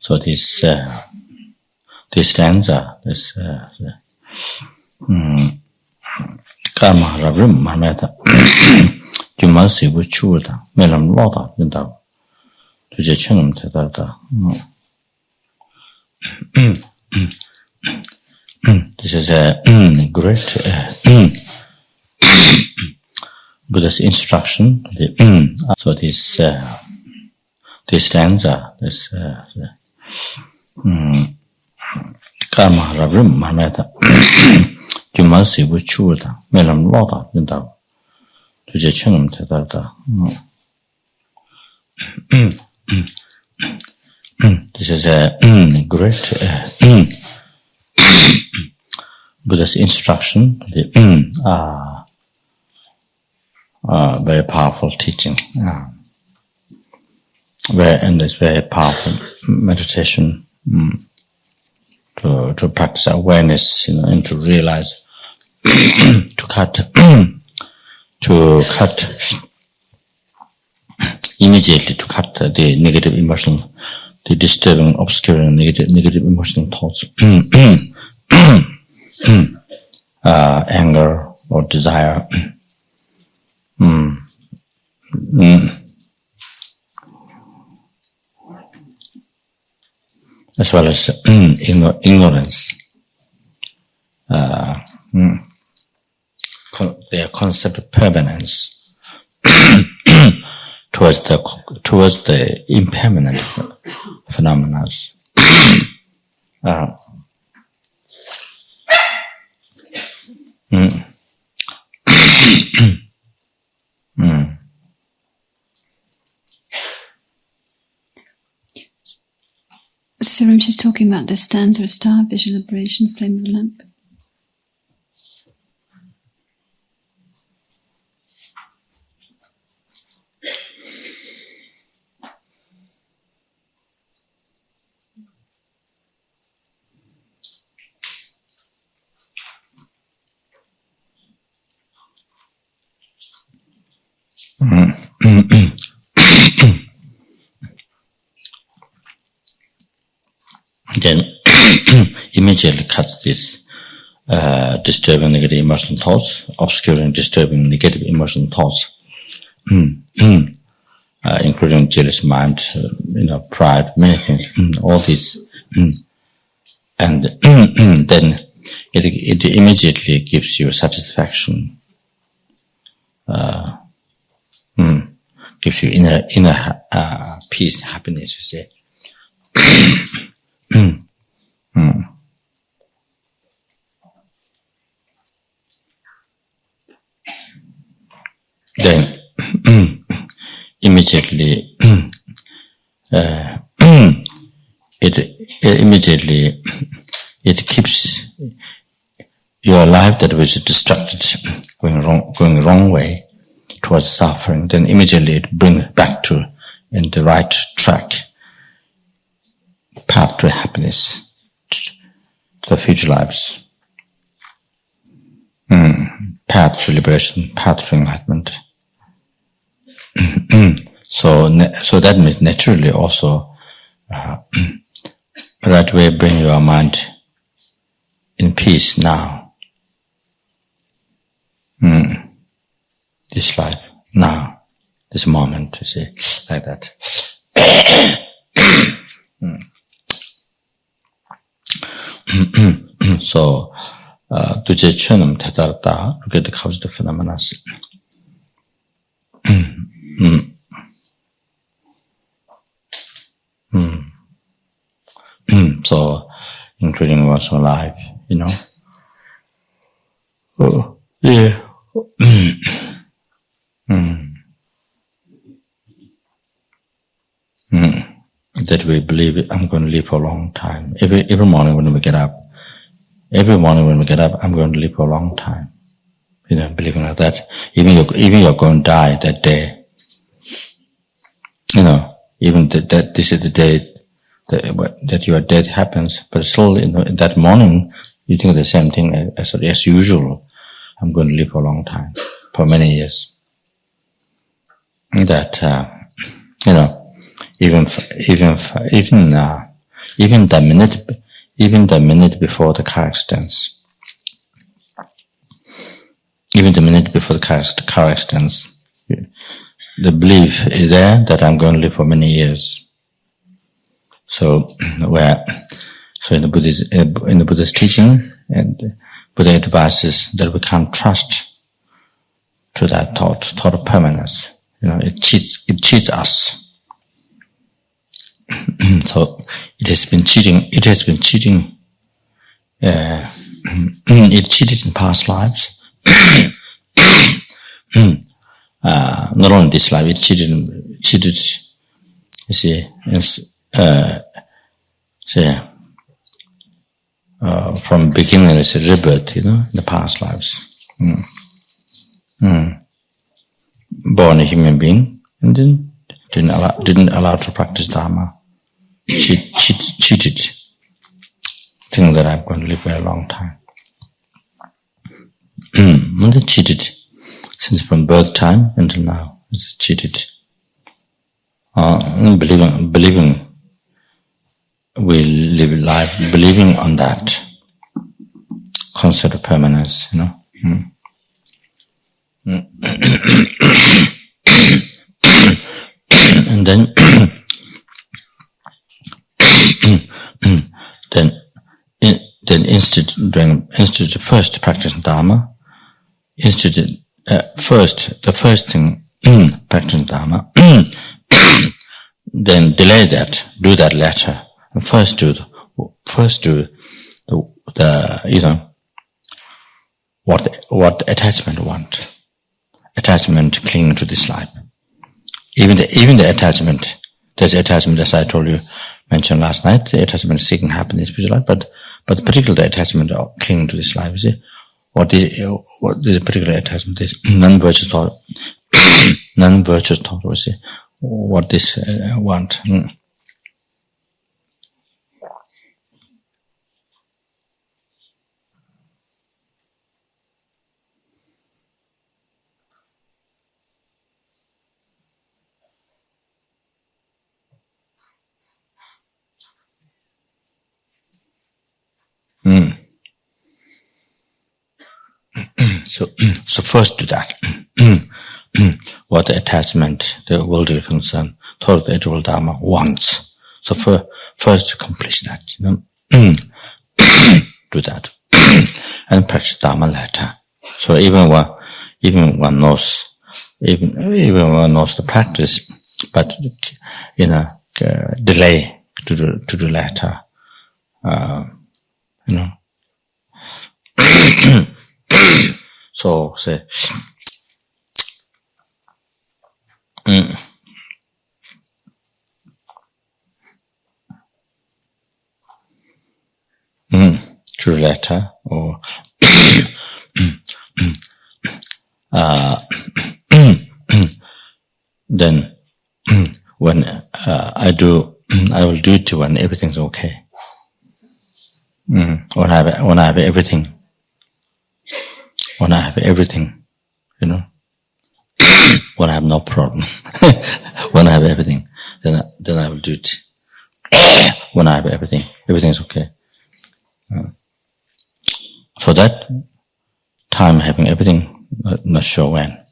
So this stanza, this karma rabrim manata jumasi vuchuda melam loda yinda tuje chenum tata. This is a great Buddhist instruction. So this stanza, this karma rabrim manata jumasi vuchuda melam loda yinda tuje chenum tata. This is a great Buddhist instruction, very powerful teaching, and it's very powerful meditation to practice awareness, and to realize, to cut immediately, to cut the negative emotional, the disturbing, obscuring negative emotional thoughts, anger or desire, as well as ignorance, their concept of permanence towards the impermanent phenomena. So Rinpoche is talking about the stanza, star, visual liberation, flame of the lamp. Then immediately cuts this disturbing negative emotional thoughts, obscuring disturbing negative emotional thoughts, including jealous mind, pride, many things, all these, and then it immediately gives you satisfaction, gives you inner peace, happiness, you say. Then immediately it keeps your life that was distracted, going wrong way towards suffering. Then immediately it brings back to in the right track, path to happiness, to the future lives, path to liberation, path to enlightenment. So that means naturally also that way bring your mind in peace now. This life, now, this moment, you see, like that. So, tuje chönum tatarta, look at the cause of the phenomena. So, including one's own life, Oh, yeah. That we believe I'm going to live for a long time. Every morning when we get up, I'm going to live for a long time. Believing like that. Even you're going to die that day. Even that this is the day that your death happens, but still, in that morning, you think the same thing as usual. I'm going to live for a long time, for many years. That, even even the minute before the car accidents. Even the minute before the car accidents, the belief is there that I'm going to live for many years. So in the Buddhist teaching, and Buddha advises that we can't trust to that thought of permanence. It cheats us. So it has been cheating. It cheated in past lives. Not only this life, it cheated. You see, from beginning, it's a rebirth. In the past lives. Born a human being, and then didn't allow to practice Dharma. Cheated. Think that I'm going to live for a long time. And they cheated since from birth time until now. It's cheated. Believing we live life believing on that concept of permanence. And then instead of first practicing Dharma, the first thing practicing Dharma, then delay that, do that later, and first do the what attachment want. Attachment clinging to this life. Even the attachment, there's attachment, as I told you, mentioned last night, the attachment seeking happiness in spiritual life, but particularly the attachment clinging to this life. You see, what is a particular attachment? This non-virtuous thought, we see, what this want. So first do that. What the attachment, the worldly concern, toward the eternal Dharma wants. So first accomplish that. Do that, and practice Dharma later. So even one knows the practice, but delay to do later. So say, through letter or then when I will do it when everything's okay. When I have everything. When I have everything, when I have no problem, when I have everything, then I will do it. When I have everything, everything's okay. So that time having everything, not sure when.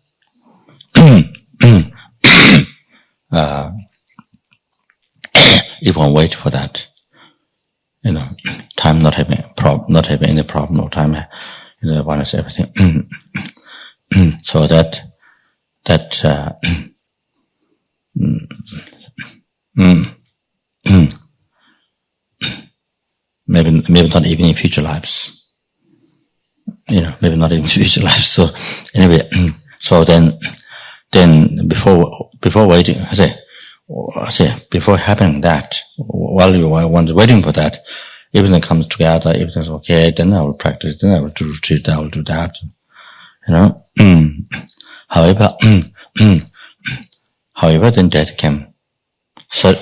If one wait for that, time not having any problem, or time. One is everything. So that maybe not even in future lives. Maybe not even future lives. So anyway, so then before waiting, I say before having that, while you are waiting for that, everything comes together, everything's okay, then I will practice, then I will do retreat, I will do that. However, then death came. So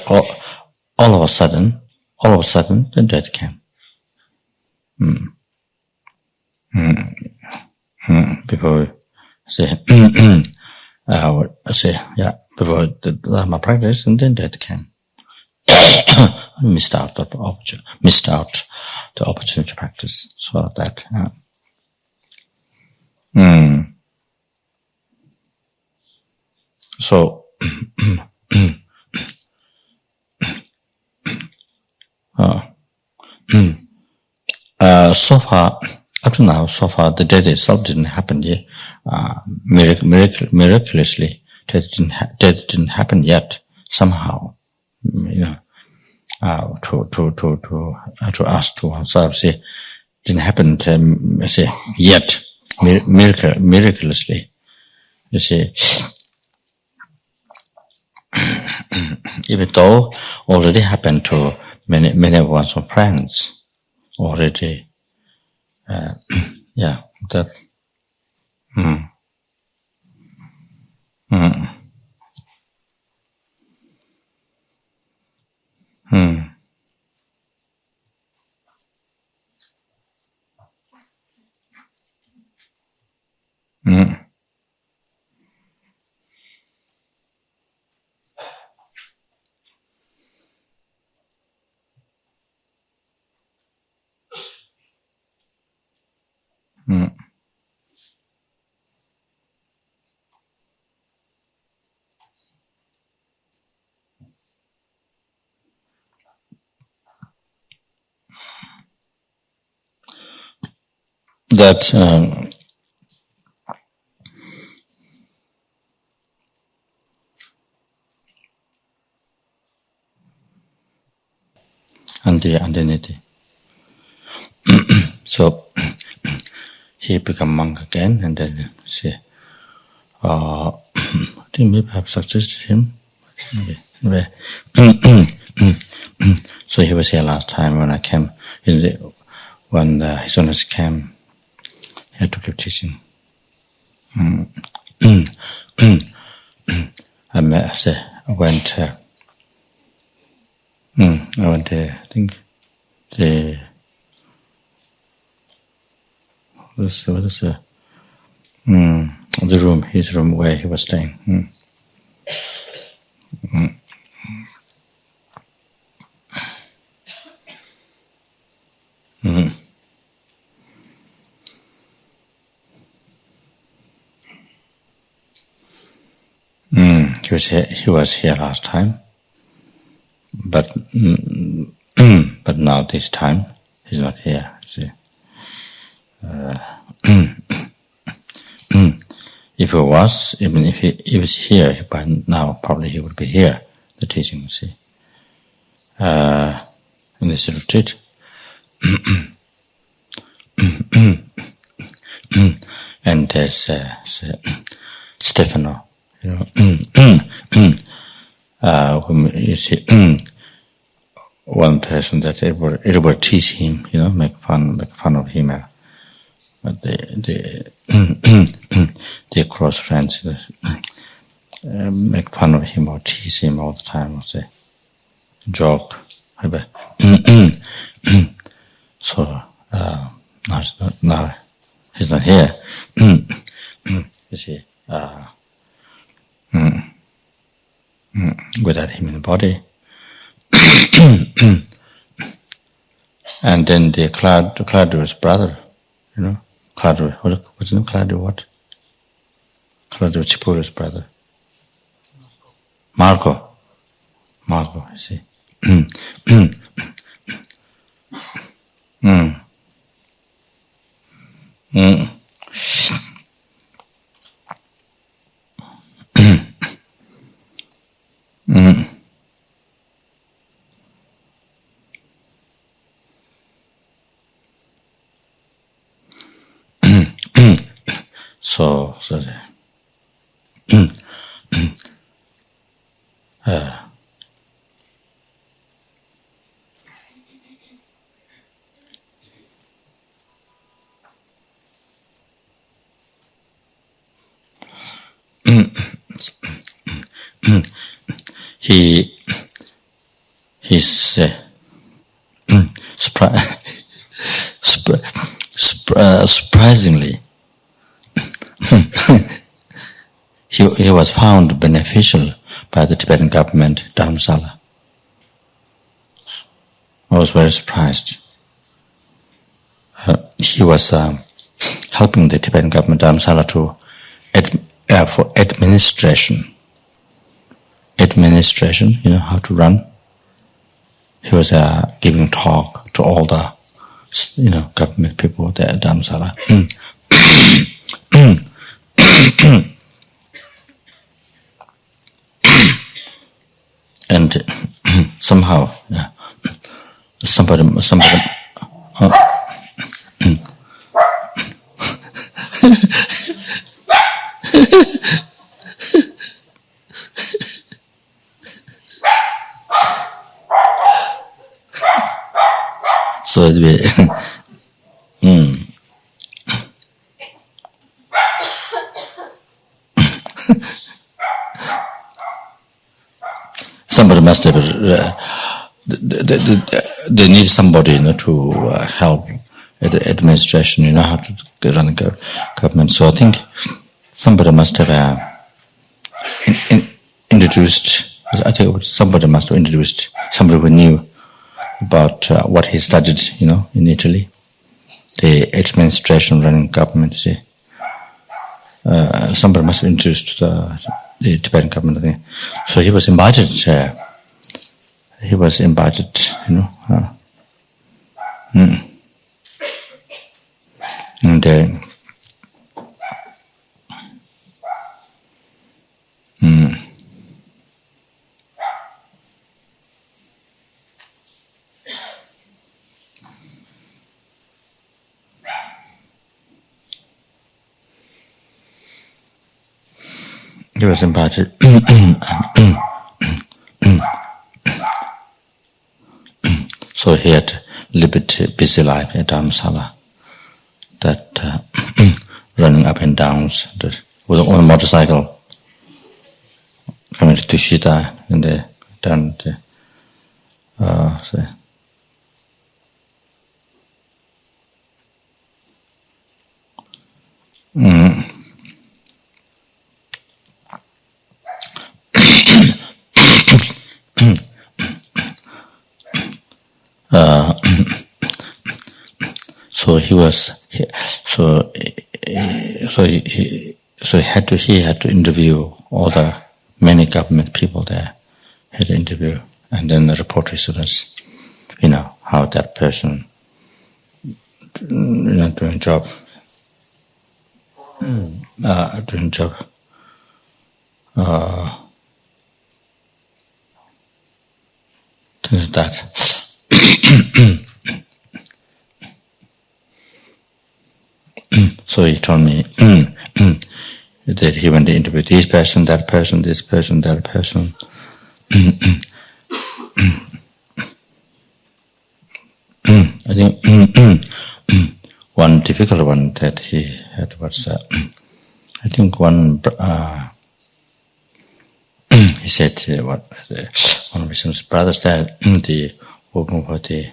all of a sudden, then death came. Before before the Dharma practice, and then death came. missed out the opportunity to practice. Sort of that. So, so far, up to now, the death itself didn't happen yet. Miraculously, death didn't happen yet. Somehow, to ask to oneself, say, didn't happen say, yet. Miraculously, you see. Even though already happened to many of one's friends, already, that. That underneath. So he become monk again, and then say, I think maybe I have suggested him. Maybe. So he was here last time when I came. When his owners came, he had to give teaching. I went there, I think the room, his room where he was staying. He was here last time, but now this time he's not here. See. If he was, even if he was here, by now probably he would be here. The teaching, see, in this retreat. And there's Stefano, whom you see, one person that it would tease him, make fun of him. But they close friends, make fun of him or tease him all the time, or say, joke. So now he's not here. You see, without him in the body. And then the Claudio's brother, Claudio, what's his name? Claudio what? Claudio Cipulla's brother. Marco, you see. So he's surprisingly he was found beneficial by the Tibetan government, Dharamsala. I was very surprised. He was helping the Tibetan government Dharamsala for administration. Administration, how to run. He was giving talk to all the, government people there at Dharamsala. And somehow, somebody. So somebody must have. They need somebody, to help at the administration, how to run the government. So I think somebody must have introduced. I think somebody must have introduced somebody who knew about what he studied, in Italy, the administration running government. See, somebody must have introduced the Tibetan government, I think. So he was invited. And he was invited. So he had a little bit busy life at Dharamsala, that running up and down on a motorcycle, coming to Tushita, and done so he had to interview all the many government people there. He had to interview, and then report his students, how that person, doing job, things like that. So he told me that he went to interview this person, that person, this person, that person. I think one difficult one that he had was, I think one, he said, one of his brothers there, the working for the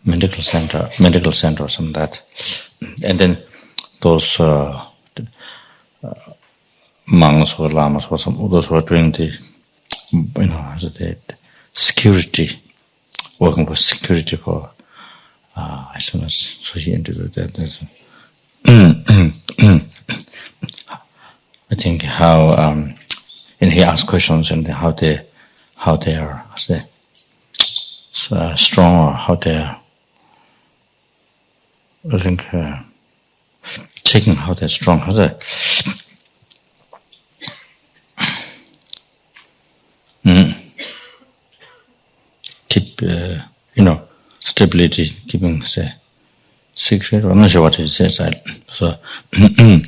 medical center or something like that. And then those monks or lamas or some those who are doing the, the security, working for security for, as soon as, so he interviewed that. I think how, and he asked questions and how they are strong, or how they are, I think, checking how they're strong, how they keep, stability, keeping the secret. I'm not sure what he says. So then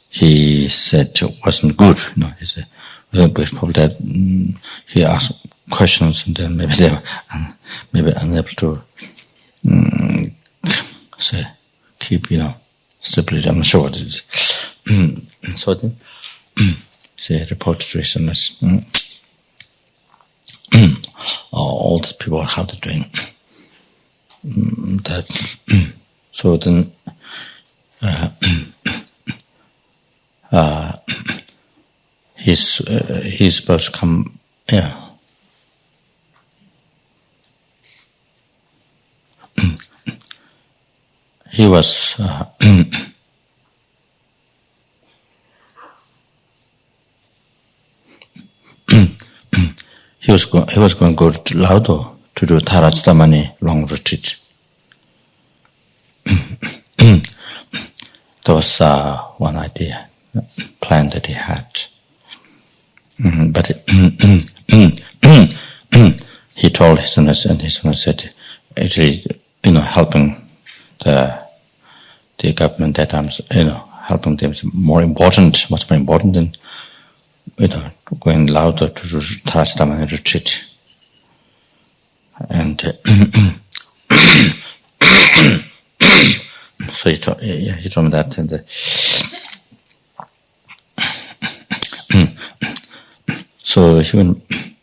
he said it wasn't good. He said probably that he asked questions and then maybe they were unable to keep stability. I'm not sure what it is. So then they reported to his illness. All the people, how they're doing that. So then he's supposed to come yeah. He was he was going to go to Laudo to do Tharajtamani long retreat. There was one idea, plan that he had, but he told his Holiness, and his Holiness said, actually, helping the government that I'm, helping them is more important, much more important than, going louder to do Tharajtamani retreat. And so he told me that, and so he went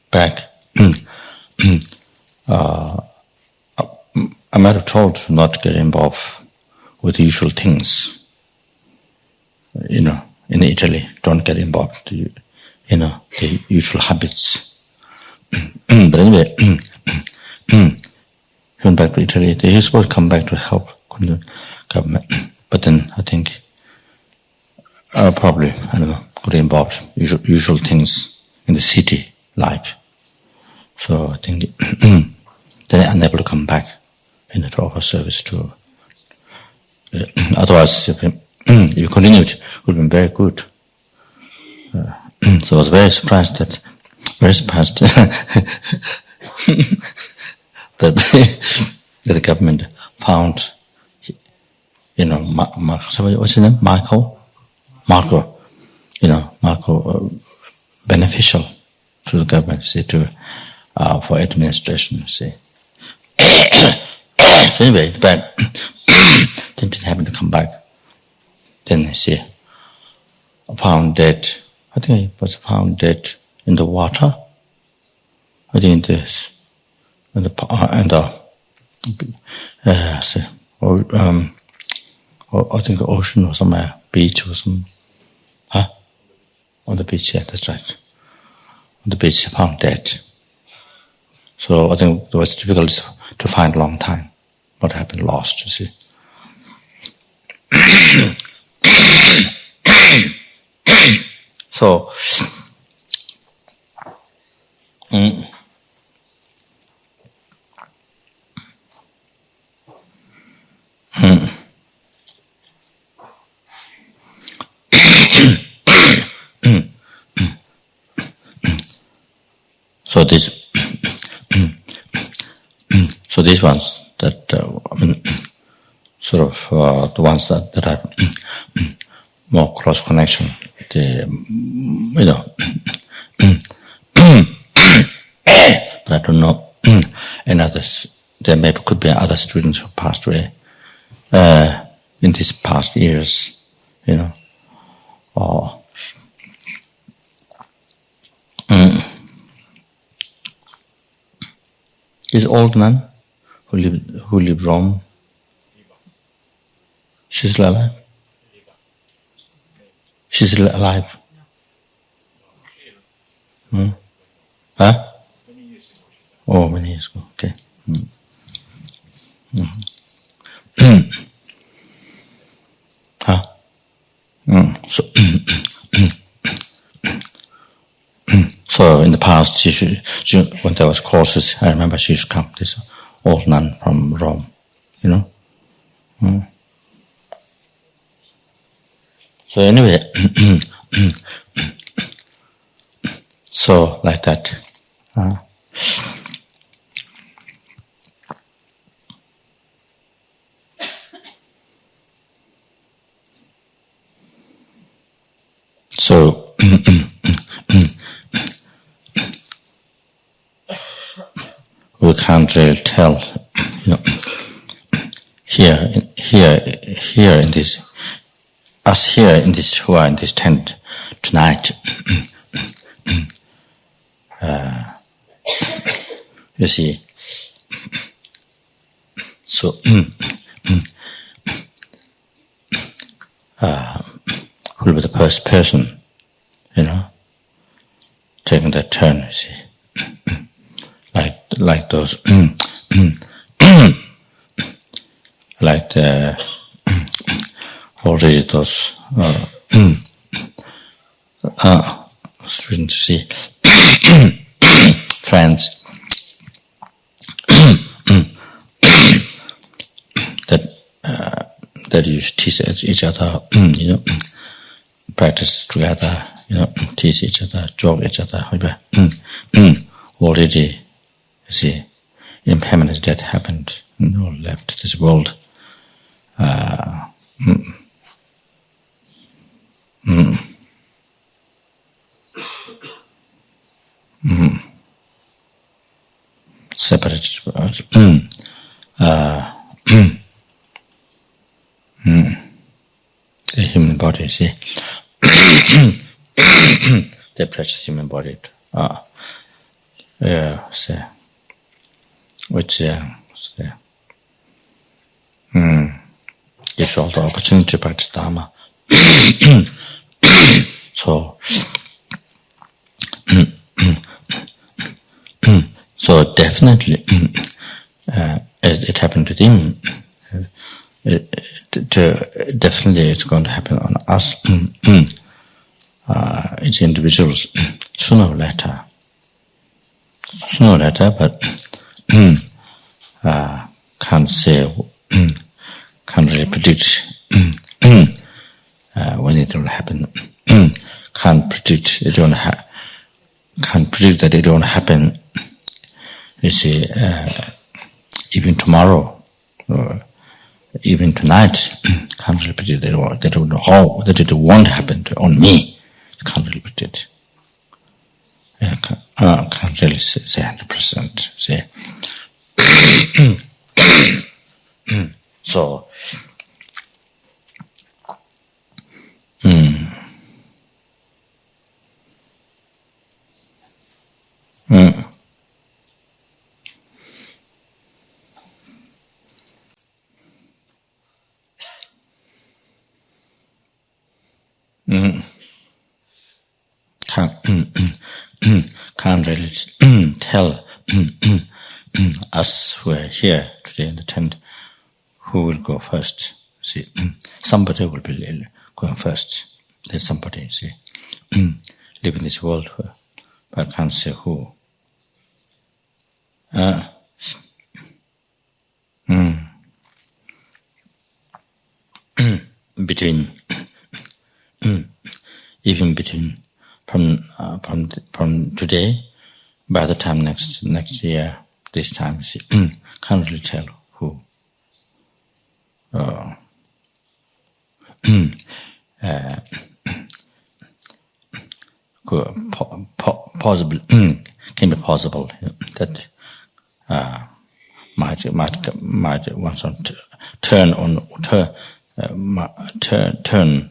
back. I might have told to not get involved with the usual things. In Italy, don't get involved. The usual habits. But anyway, he went back to Italy. He was supposed to come back to help the government, but then I think probably got involved usual things in the city life. So I think then unable to come back to offer service to. Otherwise, if you continued, it would have been very good. So I was very surprised that the government found, what's his name? Marco, beneficial to the government, for administration, see. So anyway, but then didn't happen to come back. Then found dead. I think he was found dead in the water. I think I think the ocean or somewhere, beach or some, on the beach, yeah, that's right. On the beach, found dead. So I think it was difficult to find a long time. What happened? Lost, you see. So, so these ones that sort of the ones that have more close connection. But I don't know. And others, there could be other students who passed away in these past years, or this old man who lived Rome. She's still alive. She's still alive. Huh? Many years ago. Oh, many years ago. Okay. So, so in the past, she when there was courses, I remember she used to come. This old nun from Rome, So anyway, so like that. So we can't really tell, here in this, us here in this, who are in this tent tonight, you see, so who will be the first person, taking that turn, you see. like those, like the already those students see friends that you teach each other, practice together, teach each other, joke each other. Already, see, impermanence that happened, left this world. Separated. The human body, see, the precious human body, see, which gives all the opportunity to practice Dharma. So definitely, it happened to him. Definitely, it's going to happen on us. It's individuals, sooner or later. But can't say, can't really predict when it will happen. Can't predict it won't can't predict that it won't happen. You see, even tomorrow, or even tonight, can't really predict that it won't happen on me. Can't really predict. Can't really say 100%. Say. So, can't really tell us who are here today in the tent who will go first. See, somebody will be going first. There's somebody, see, live in this world, but I can't say who. Between, even between, from today, by the time next year, this time, see, can't really tell who. Possible can be possible that might once turn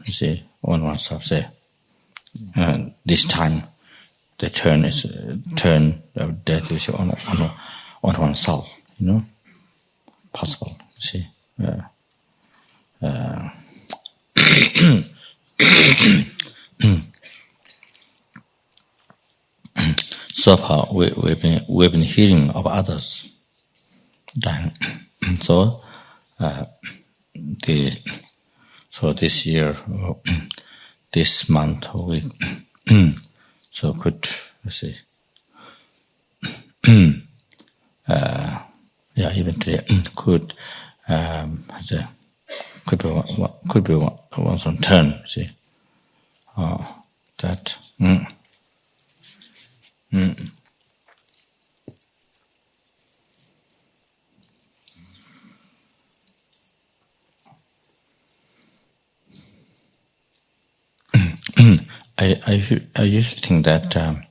see on oneself. Say this time the turn is of death is on oneself. Possible. See. So far, we've been hearing of others dying. So this year, this month, we so could see. Even today could be one's own turn. See, that. I used to think that I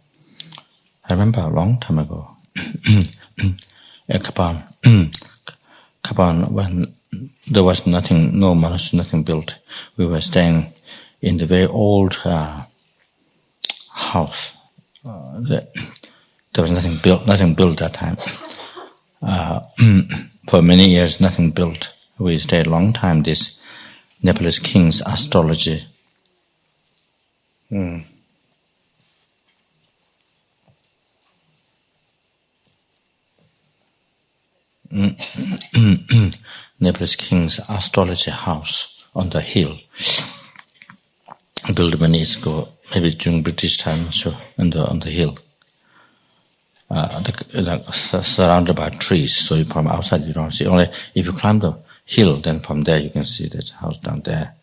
remember a long time ago, Kapan, when there was nothing, no monastery, nothing built, we were staying in the very old house. There was nothing built that time. For many years, nothing built. We stayed a long time. This Nepalese king's astrology. Nepalese king's astrology house on the hill, built many years ago, maybe during British time, so on the hill. Surrounded by trees, so you from outside you don't see. Only if you climb the hill, then from there you can see there's a house down there.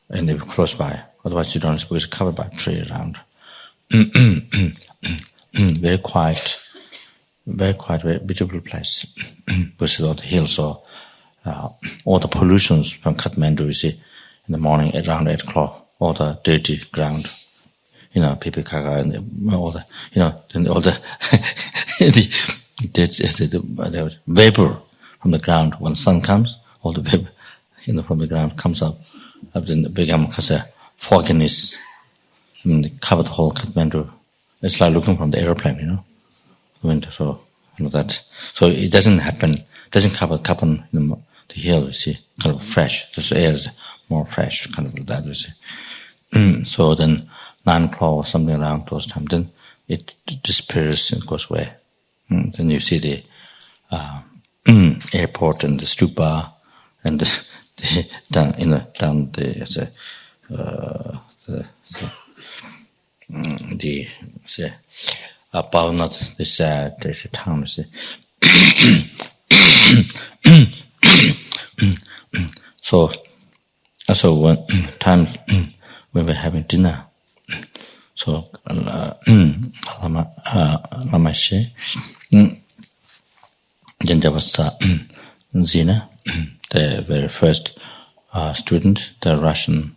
And if you're close by, otherwise you don't see, because it's covered by tree around. Very quiet, very beautiful place. Because on the hill, so all the pollutions from Kathmandu, you see, in the morning around 8 o'clock, all the dirty ground, pipi kaka and all the, then all the the vapor from the ground. When the sun comes, all the vapor, from the ground comes up, then becomes a fogginess, and they cover the whole Kathmandu. It's like looking from the aeroplane, winter, so that. So it doesn't cover the hill, you see, kind of fresh. The air is more fresh, kind of like that, you see. So then 9 o'clock or something around those times, then it disappears and goes away. Then you see the airport and the stupa and down above not this there's a town, you see. So one times when we're having dinner, so Lama She, then there was Zina, the very first student, the Russian,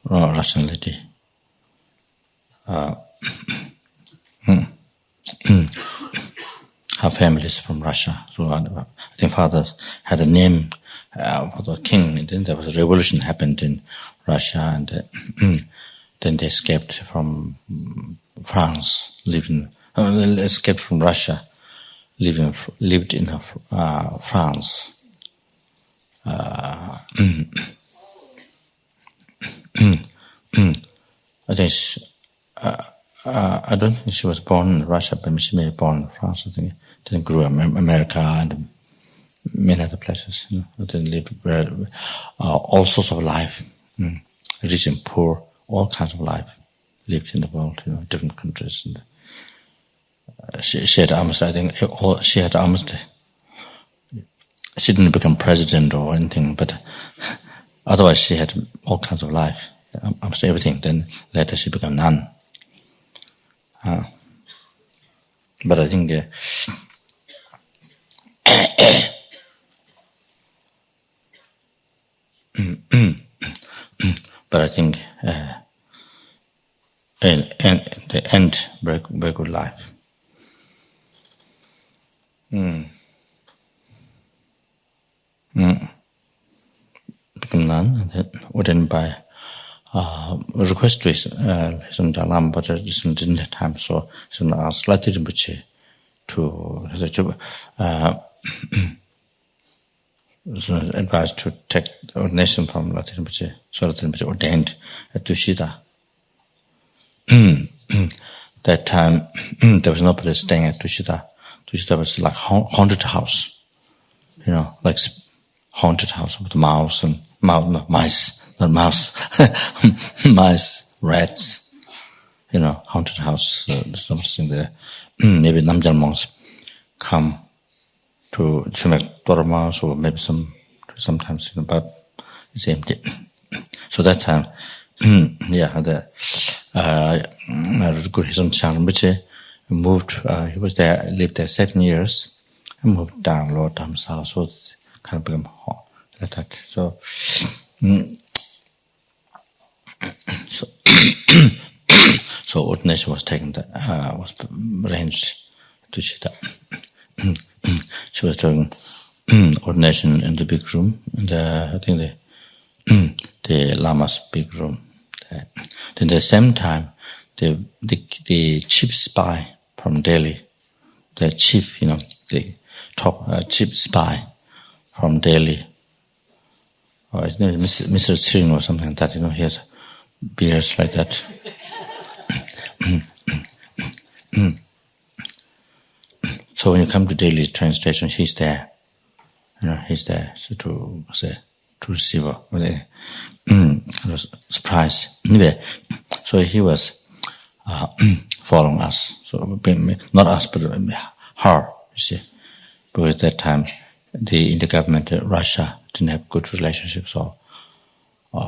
Russian lady. Her family is from Russia, so I think father had a name for the king. And then there was a revolution happened in Russia, and then they escaped from France, escaped from Russia, lived in France. I think I don't think she was born in Russia, but she may have born in France. I think then grew up in America and many other places. Then lived all sorts of life, rich and poor, all kinds of life lived in the world, different countries. And she had almost, I think, she didn't become president or anything, but otherwise she had all kinds of life, almost everything. Then later she became nun. But I think in the end, very good life. Become nun, and then ordained by request to his Lama, but didn't have time, so he asked Rinpoche to advised to take ordination from Rinpoche, so Rinpoche ordained at Tushita. That time there was nobody staying at Tushita. Tushita was like haunted house, like haunted house with mouse and mice. Not mouse, mice, rats, haunted house. There's nothing there. Maybe Namgyal monks come to make Dharma, or maybe sometimes, but it's empty. So that time, the Guru Rinpoche moved. He was there, lived there 7 years, and moved down Lord Dhamsa, so it kind of became like that. So. So ordination was taken, was arranged to Chita. She was doing ordination in the big room, I think the Lama's big room. Then at the same time, the chief spy from Delhi, the chief, the top chief spy from Delhi, or his name is Mr. Singh or something like that, he has beards like that. So when you come to daily train station, he's there. He's there to receive. I was surprised. Anyway, so he was following us. So not us, but her. You see, because at that time, in the government, Russia didn't have good relationships, or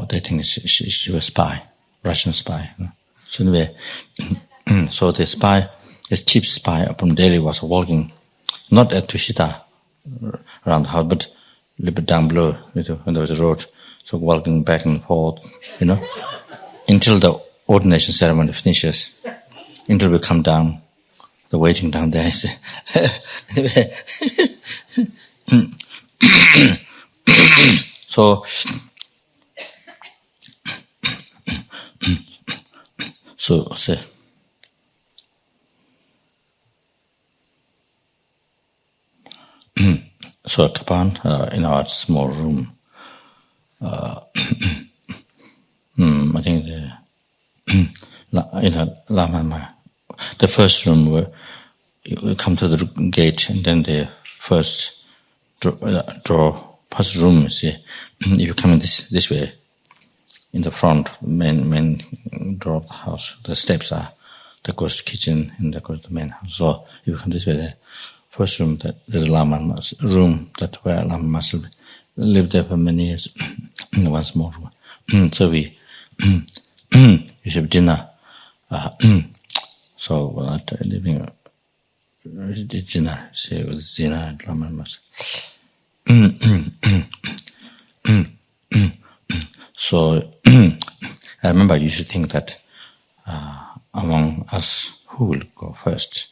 they think she was spy, Russian spy. So anyway, so the spy, this cheap spy from Delhi, was walking not at Tushita around the house, but a little bit down below, when there was a road. So walking back and forth, until the ordination ceremony finishes, until we come down, the waiting down there. Anyway, so Kapan, in our small room, I think Lama, the first room where you come to the gate, and then the first first room, see, if you come in this way, in the front, main door of the house, the steps that goes to the kitchen, and that goes to the main house. So if you come this way, the first room, there's a Lama room, that where Lama must lived there for many years. One small room. So we used to have dinner. So living dinner, say with Zina and Lama must. So I remember I used to think that among us, who will go first?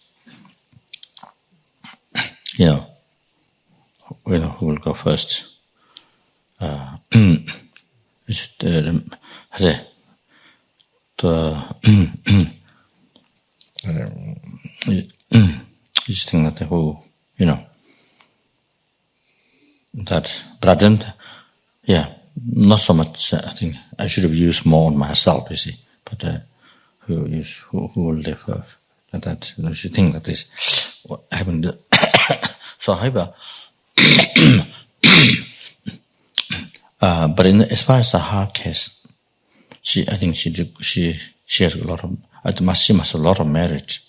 Who will go first? You just think that that, but I didn't, not so much. I think I should have used more on myself, you see, but who will live first? That you should think that this what happened. So, however, but as far as the heart case, I think she has a lot of. She must have a lot of merit.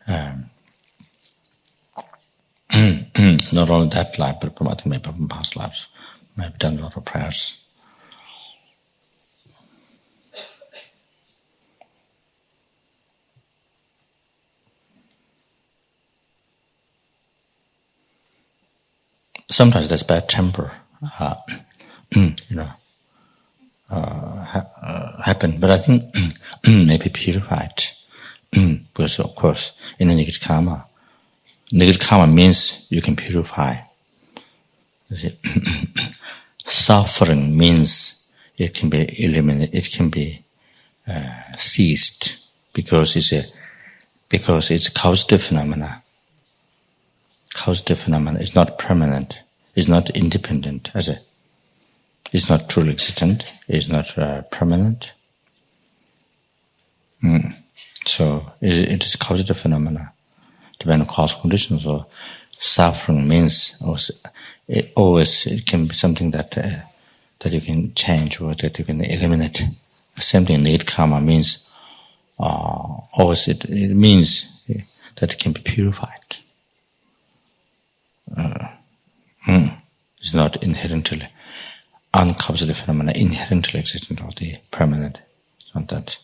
Not only that life, but I think maybe from past lives, maybe done a lot of prayers. Sometimes there's bad temper, happen, but I think maybe purified, because of course in a negative karma means you can purify. You see? Suffering means it can be eliminated, it can be ceased, because it's a causative phenomena. Causative phenomena is not permanent, is not independent, it's not truly existent, it's not permanent. So it is causative phenomena, depending on cause conditions. So suffering means it can be something that you can change or that you can eliminate. Same thing, negative karma means always it means that it can be purified. It's not inherently uncausative phenomena, inherently existent or the permanent. It's not that.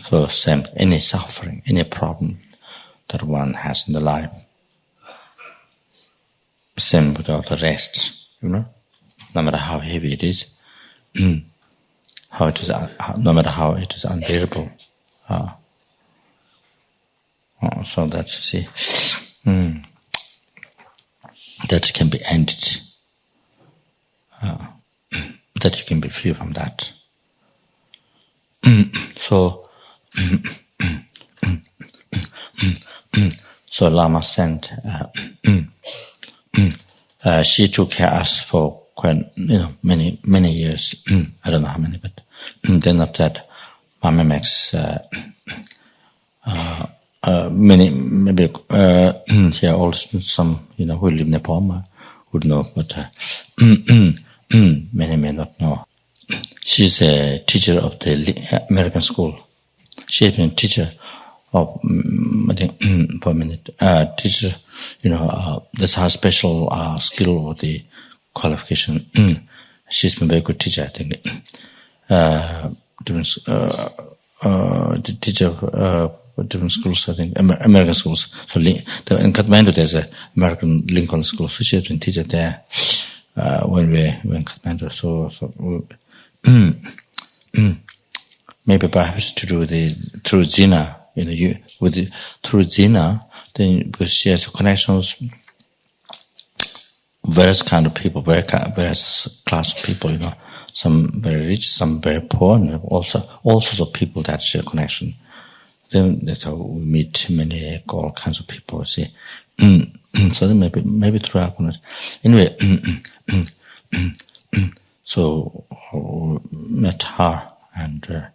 So same, any suffering, any problem that one has in the life, same without the rest, no matter how heavy it is, no matter how it is unbearable. So that, see, that can be ended, that you can be free from that. So Lama sent, she took care of us for quite, many years. I don't know how many, but then after that, Mama makes many, maybe here also some, who live in Nepal would know, but many may not know. She's a teacher of the American school. She has been a teacher of, I think, for a minute, teacher, that's her special skill or the qualification. She's been a very good teacher, I think. The teacher of different schools, I think, American schools. So in Kathmandu, there's an American Lincoln school. So she has been a teacher there when we were in Kathmandu. So maybe perhaps to do through Zina, through Zina, then because she has connections, various kind of people, various class of people, some very rich, some very poor, and also all sorts of people that share connection. Then that's how we meet all kinds of people. See, so then maybe through our connection. Anyway, so we met her and.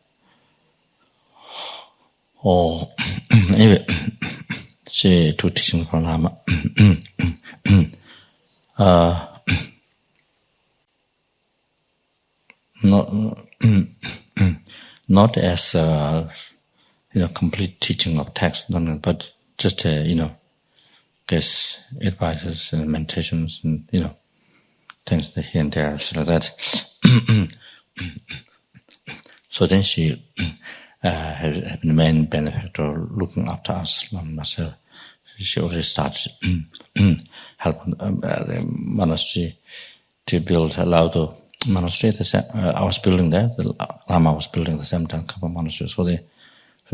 Anyway, she took teaching from Lama. Not as complete teaching of text, but just guess advices and meditations and things here and there, so like that. So then she has been the main benefactor looking after us, myself. She already started helping the monastery to build a Laudo monastery. I was building there. The Lama was building at the same time, couple of monasteries. So they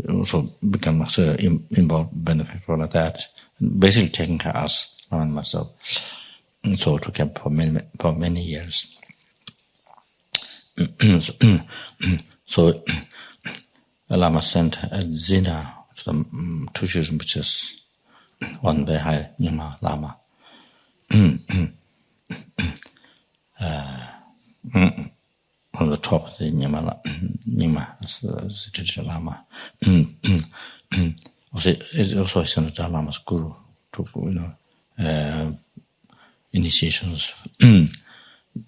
also become involved benefactor like that. Basically taking care of us, Lama and myself. And so it took care for many years. So Lama sent Zina to the two children, which is one very high, Nyingma Lama. On the top of the Nyingma, the traditional Lama. Also sent the Lama's guru to, initiations.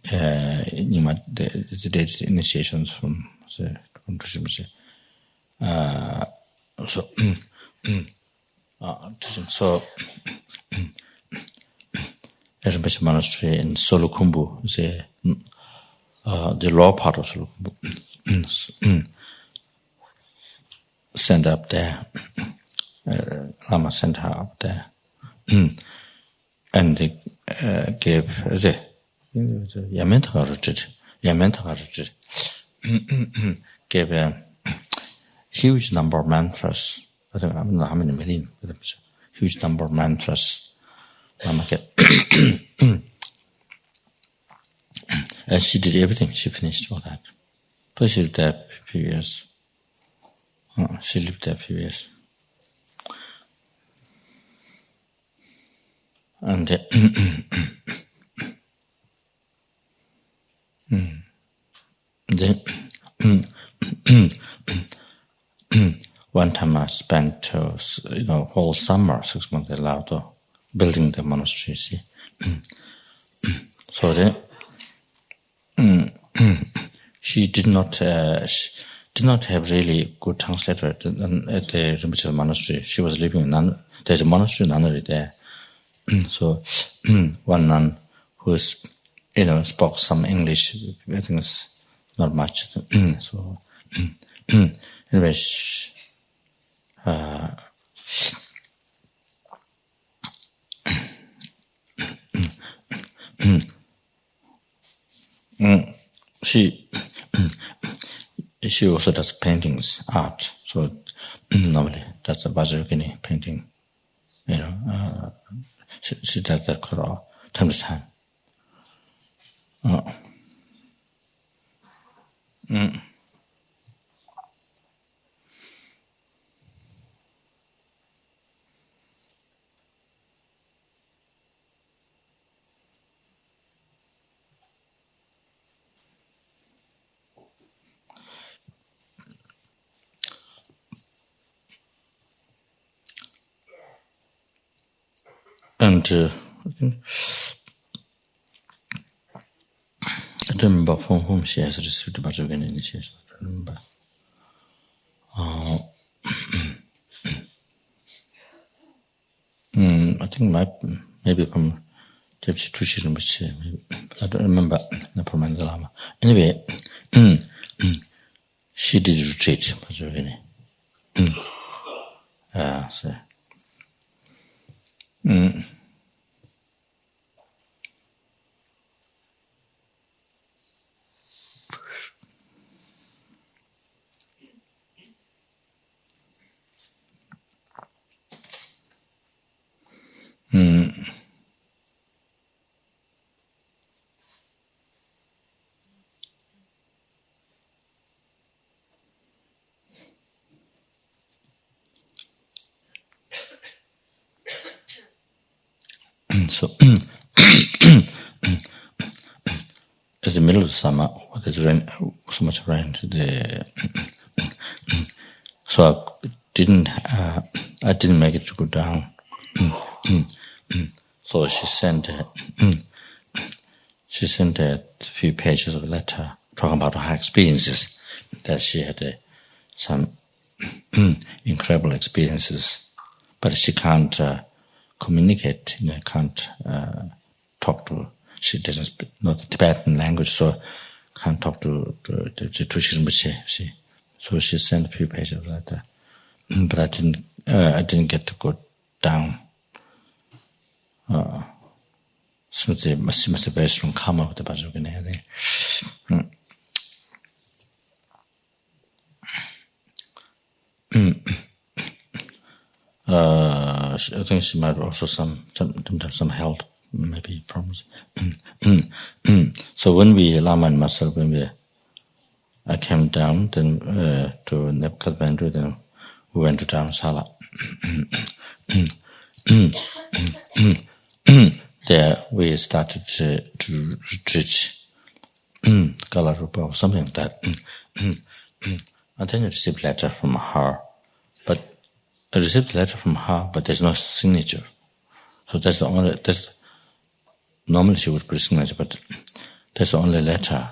Nyingma did initiations from Rinpoche. So Rinpoche monastery in Solukhumbu, the lower part of Solukhumbu, sent up there. Lama sent her up there, and they gave gave a huge number of mantras. I don't know how many million, but it was a huge number of mantras. Lama gave. And she did everything. She finished all that. But she lived there a few years. She lived there a few years. And then one time I spent whole summer, 6 months in Laudo, building the monastery. See, so then she did not have really good translator at the Rinpoche monastery. She was living in there's a monastery nunnery there. So one nun who spoke some English, I think it's not much. So anyway, she also does paintings, art. So normally that's a Vajrayogini painting. She does that quite all time to time. And I don't remember from whom she has received much of an initiation. I don't remember. I think maybe from Jebchi Tushi Rinpoche, I don't remember. Never mind the Lama. Anyway, she did retreat. So. So, at the middle of the summer, there's rain, so much rain today. So I didn't make it to go down. So she sent a few pages of a letter talking about her experiences, that she had some incredible experiences, but she can't communicate, can't talk to. She doesn't speak not the Tibetan language, so can't talk to Tushi Rinpoche. So she sent a few pages of letter, but I didn't get to go down. So she must have very strong karma with the Bajragana. I think she might also some health maybe problems. So when Lama and myself, I came down then to Kathmandu, then we went to Dharamsala. There we started to retreat, Kalarupa or something like that. And then I received a letter from her, but there's no signature. So that's the only. Normally she would put a signature, but that's the only letter.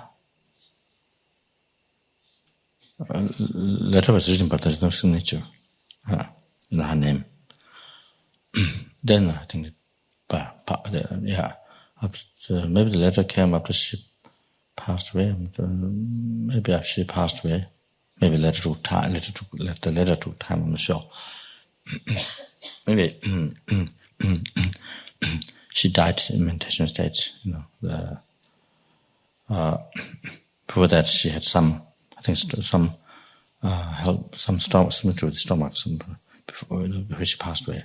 Letter was written, but there's no signature in her name. Then I think, maybe the letter came after she passed away. Maybe after she passed away, maybe the letter took time. I'm not sure. Maybe she died in meditation state. Before that, she had some help, some something to the stomach, before she passed away.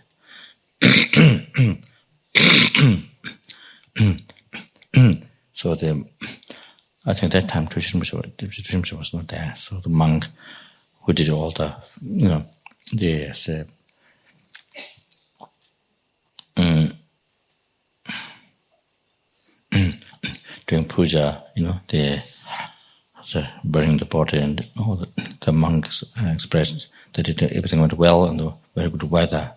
So I think that time Rinpoche was not there. So the monk who did all the, doing puja, the burning the body, and all the monks expressed that everything went well and the very good weather.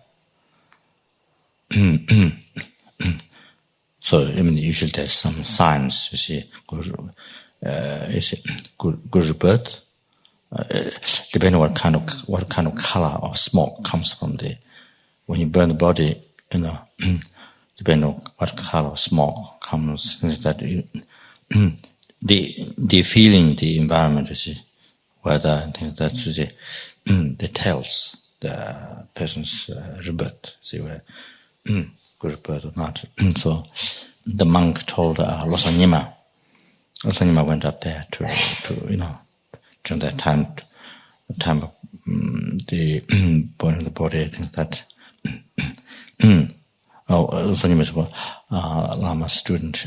So usually there's some signs. You see, good birth. Depending on what kind of color or smoke comes from when you burn the body, depending on what color of smoke comes, that the feeling, the environment, you see, weather and things that tells the person's rebirth. See where good rebirth or not. So the monk told Losanyima. Losanyima went up there to during that time of the burning of the body, I think that Losanyima was Lama's student.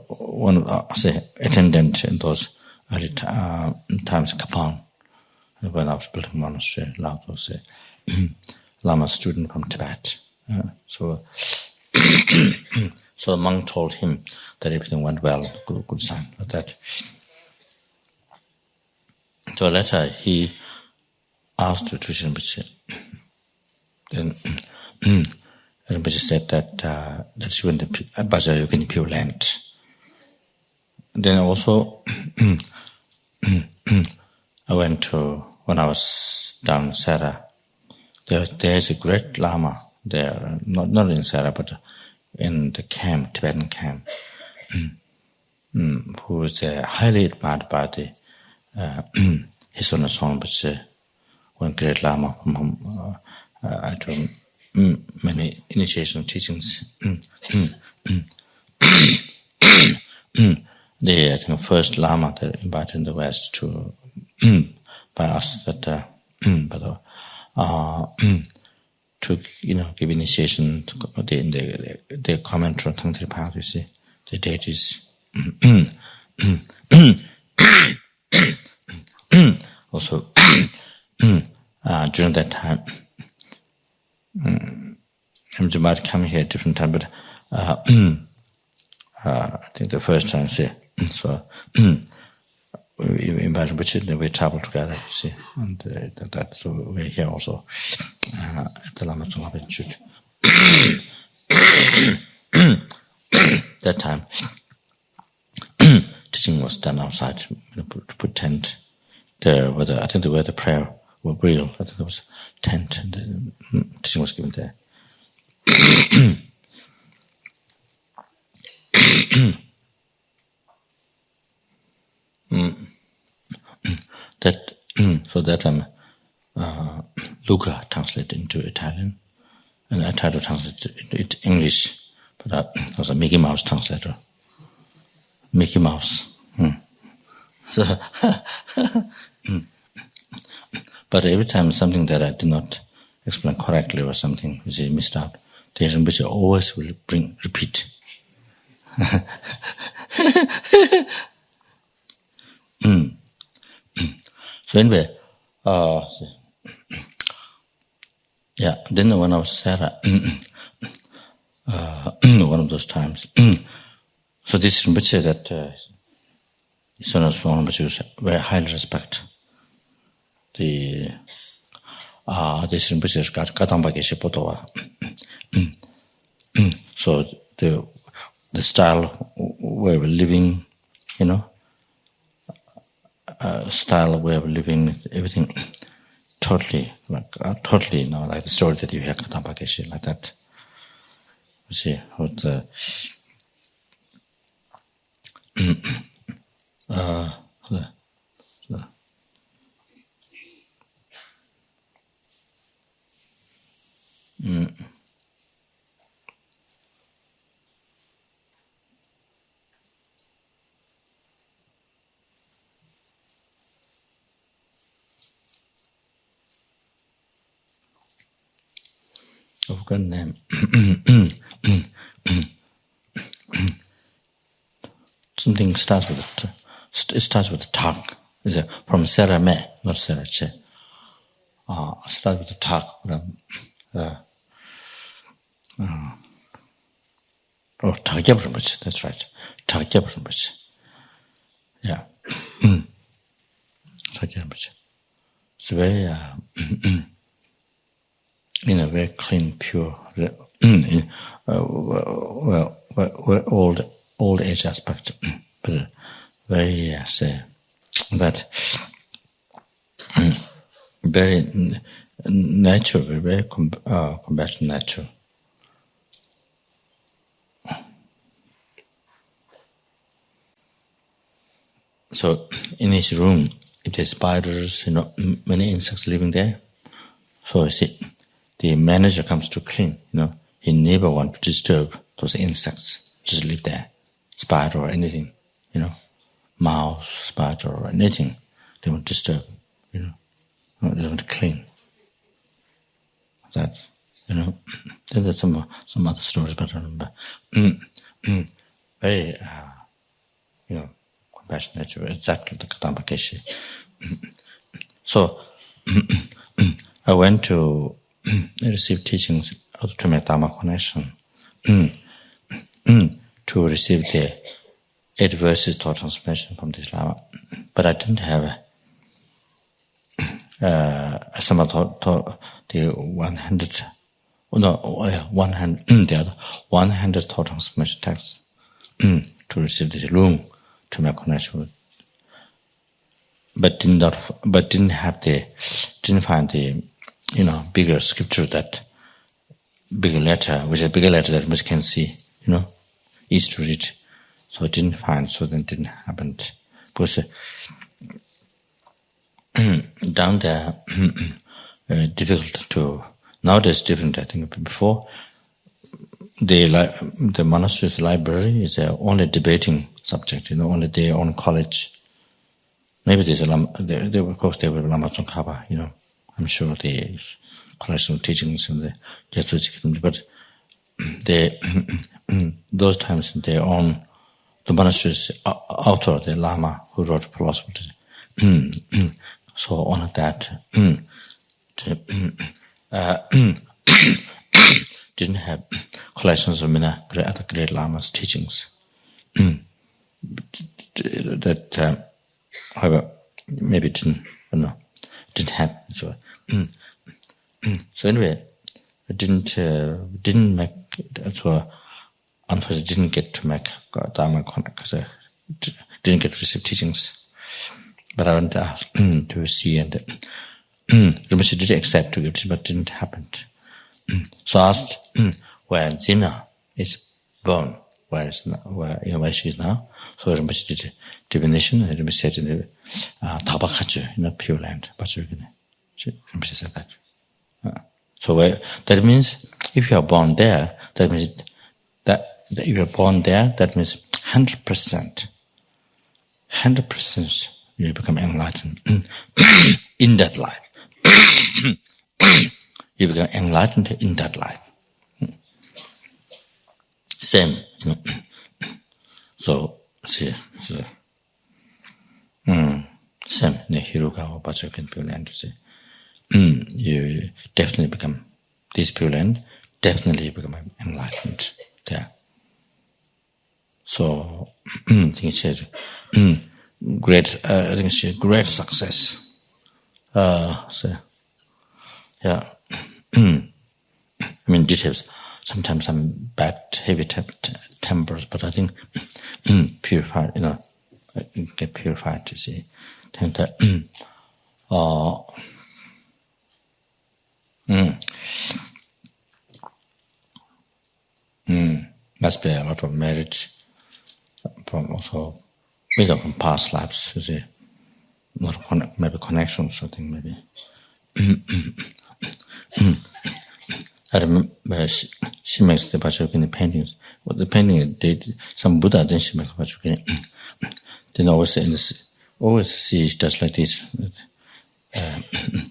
One attendant in those early times, Kapang, when I was building monastery, Lama's student from Tibet. So the monk told him that everything went well, good sign like that. So later he asked Rinpoche Then Rinpoche said that that's when the Vajrayogini Pure Land. Then also I went to, when I was down in Sara, there's a great Lama there, not in Sara, but in the camp, Tibetan camp, who is highly admired by the His Honour Rinpoche, one great Lama from whom I took many initiation teachings. The I think first Lama that invited in the West to by us that to give initiation to the commentary on Tangtri Path. You see, the deities. Also, during that time, you might come here at different time, but I think the first time, see, so we invited Rinpoche, then we traveled together, you see, and so we're here also at the Lama Tsongkhapa Institute. That time, teaching was done outside, to put tent there, I think where the prayer were real. I think there was tent, and the teaching was given there. So that time, Luca translated into Italian, and I tried to translate it into English, but I was a Mickey Mouse translator. Mickey Mouse. So, but every time something that I did not explain correctly or something which I missed out, the Rinpoche always will repeat. So anyway, then when I was Sarah, one of those times, so this Rinpoche that Son of Rinpoche very highly respect. This Rinpoche got Kadamba Geshe Potowa. So the style way of living, style way of living, everything totally, like the story that you hear Kadamba Geshe, like that. You see, what the I've got a name. Something starts with it starts with the tongue. Is it from Sarah Me, not Sarah Che? Starts with the tongue. Tagyab Rinpoche, that's right. Tagyab Rinpoche. Yeah. Tagyab Rinpoche. It's very, very clean, pure, old age aspect, but very, that very natural, very compassionate nature. So in his room, if there's spiders, many insects living there, so you see, the manager comes to clean, he never want to disturb those insects, just live there, spider or anything, mouse, spider or anything, they won't disturb, they want to clean. That, then there's some other stories, but I remember. Very, compassionate, exactly the Kadamba Geshe. So, I went to receive teachings to make Dharma connection, to receive the 8 verses thought transformation from this Lama. But I didn't have someone taught the 100 the other one-handed thought transformation text to receive this room to make connection with, but didn't find the bigger scripture, that bigger letter, which is a bigger letter that much can see, easy to read. So didn't find, so then didn't happen. Because down there, difficult to, nowadays different, I think. Before, the monastery's library is only debating subject, only their own college. Maybe there's of course they were Lama Tsongkhapa, I'm sure the collection of teachings and the Jesuits, but those times their own, the monastery's author, the Lama who wrote philosophy, so on that, didn't have collections of other great Lamas' teachings. That, however, maybe didn't happen. So, so anyway, it didn't make. So, unfortunately, didn't get to make Dharma connect because I didn't get to receive teachings. But I went to ask to see, and Rinpoche did accept to give teaching, but didn't happen. So I asked where Zina is born, where she is now. So Rinpoche did divination, and Rinpoche said in the Tabakachu, Pure Land. Rinpoche said that. So that means if you are born there, that means that if you are born there, that means 100%. 100% you become enlightened in that life. You become enlightened in that life. Same, So, see. Same, Hiruga or Bachokin Pure Land, to say. You definitely become, this Pure Land, definitely become enlightened there. So, I think she had great success. So, yeah. Details. Sometimes some bad, heavy tempers, but I think purified, get purified to see. I think that, must be a lot of marriage from also, from past lives, you see. A lot of maybe connections, I think, maybe. I remember she makes the Bachokini paintings. Well, the painting, some Buddha, then she makes Bachokini. Then always see just like this,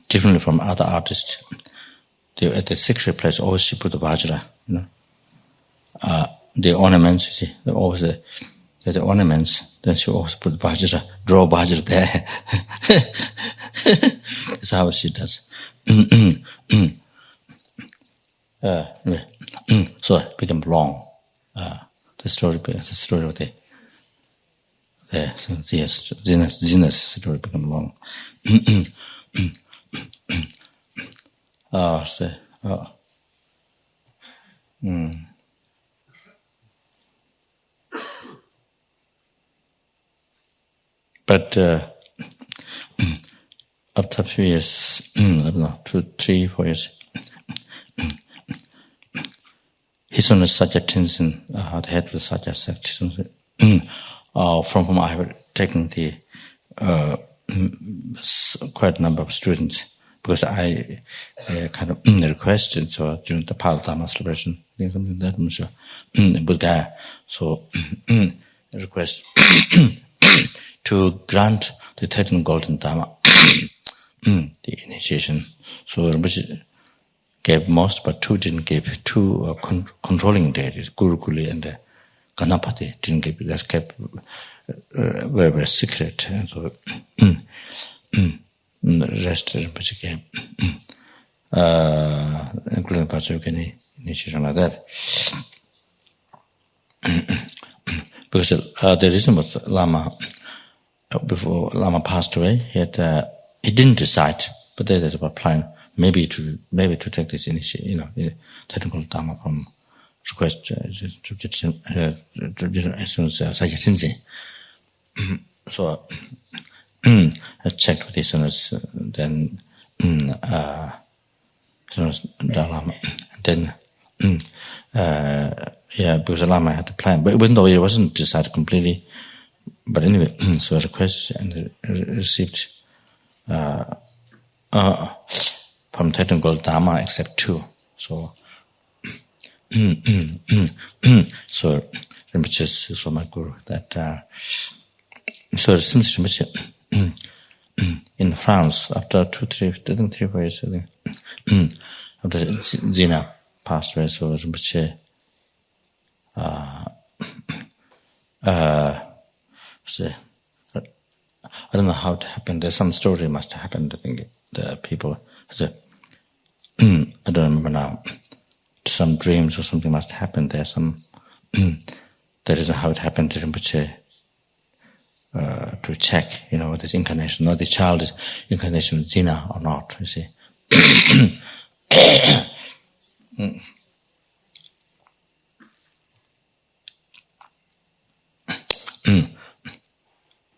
differently from other artists. At the secret place, always she put the Vajra, the ornaments, you see, always there's the ornaments, then she always put Vajra, draw Vajra there. That's how she does. So it became long. The story of the Zena's story became long. But after a few years, I don't know, 2, 3, 4 years, his own Satya Tenzin, the head of the Satya sect, from whom I have taken the quite a number of students, because I kind of requested, so during the part of Dharma celebration, something that was Buddha, so request to grant the 13 golden Dharma, the initiation. So Rinpoche gave most, but 2 didn't give. 2 controlling deities, Guru Kuli and Ganapati didn't give. That's kept very, very secret. And so the rest Rinpoche gave, including Patsukini initiation like that. Because the reason was Lama, before Lama passed away, he didn't decide, but there's a plan maybe to take this initiative, technical Dharma from request as soon as Sagyatrinze. So I checked with his then Lama, and then because the Lama had the plan, but even though it wasn't decided completely, but anyway, so I requested and received from technical Dharma except 2. So so Rinpoche so my guru that so it seems Rinpoche in France after 3 years after Zina passed away, so Rinpoche I don't know how it happened. There's some story must have happened. I think the people, I don't remember now. Some dreams or something must have happened. There's some. That isn't how it happened to Rinpoche. To check, this incarnation, not the child is incarnation of Zina or not. You see.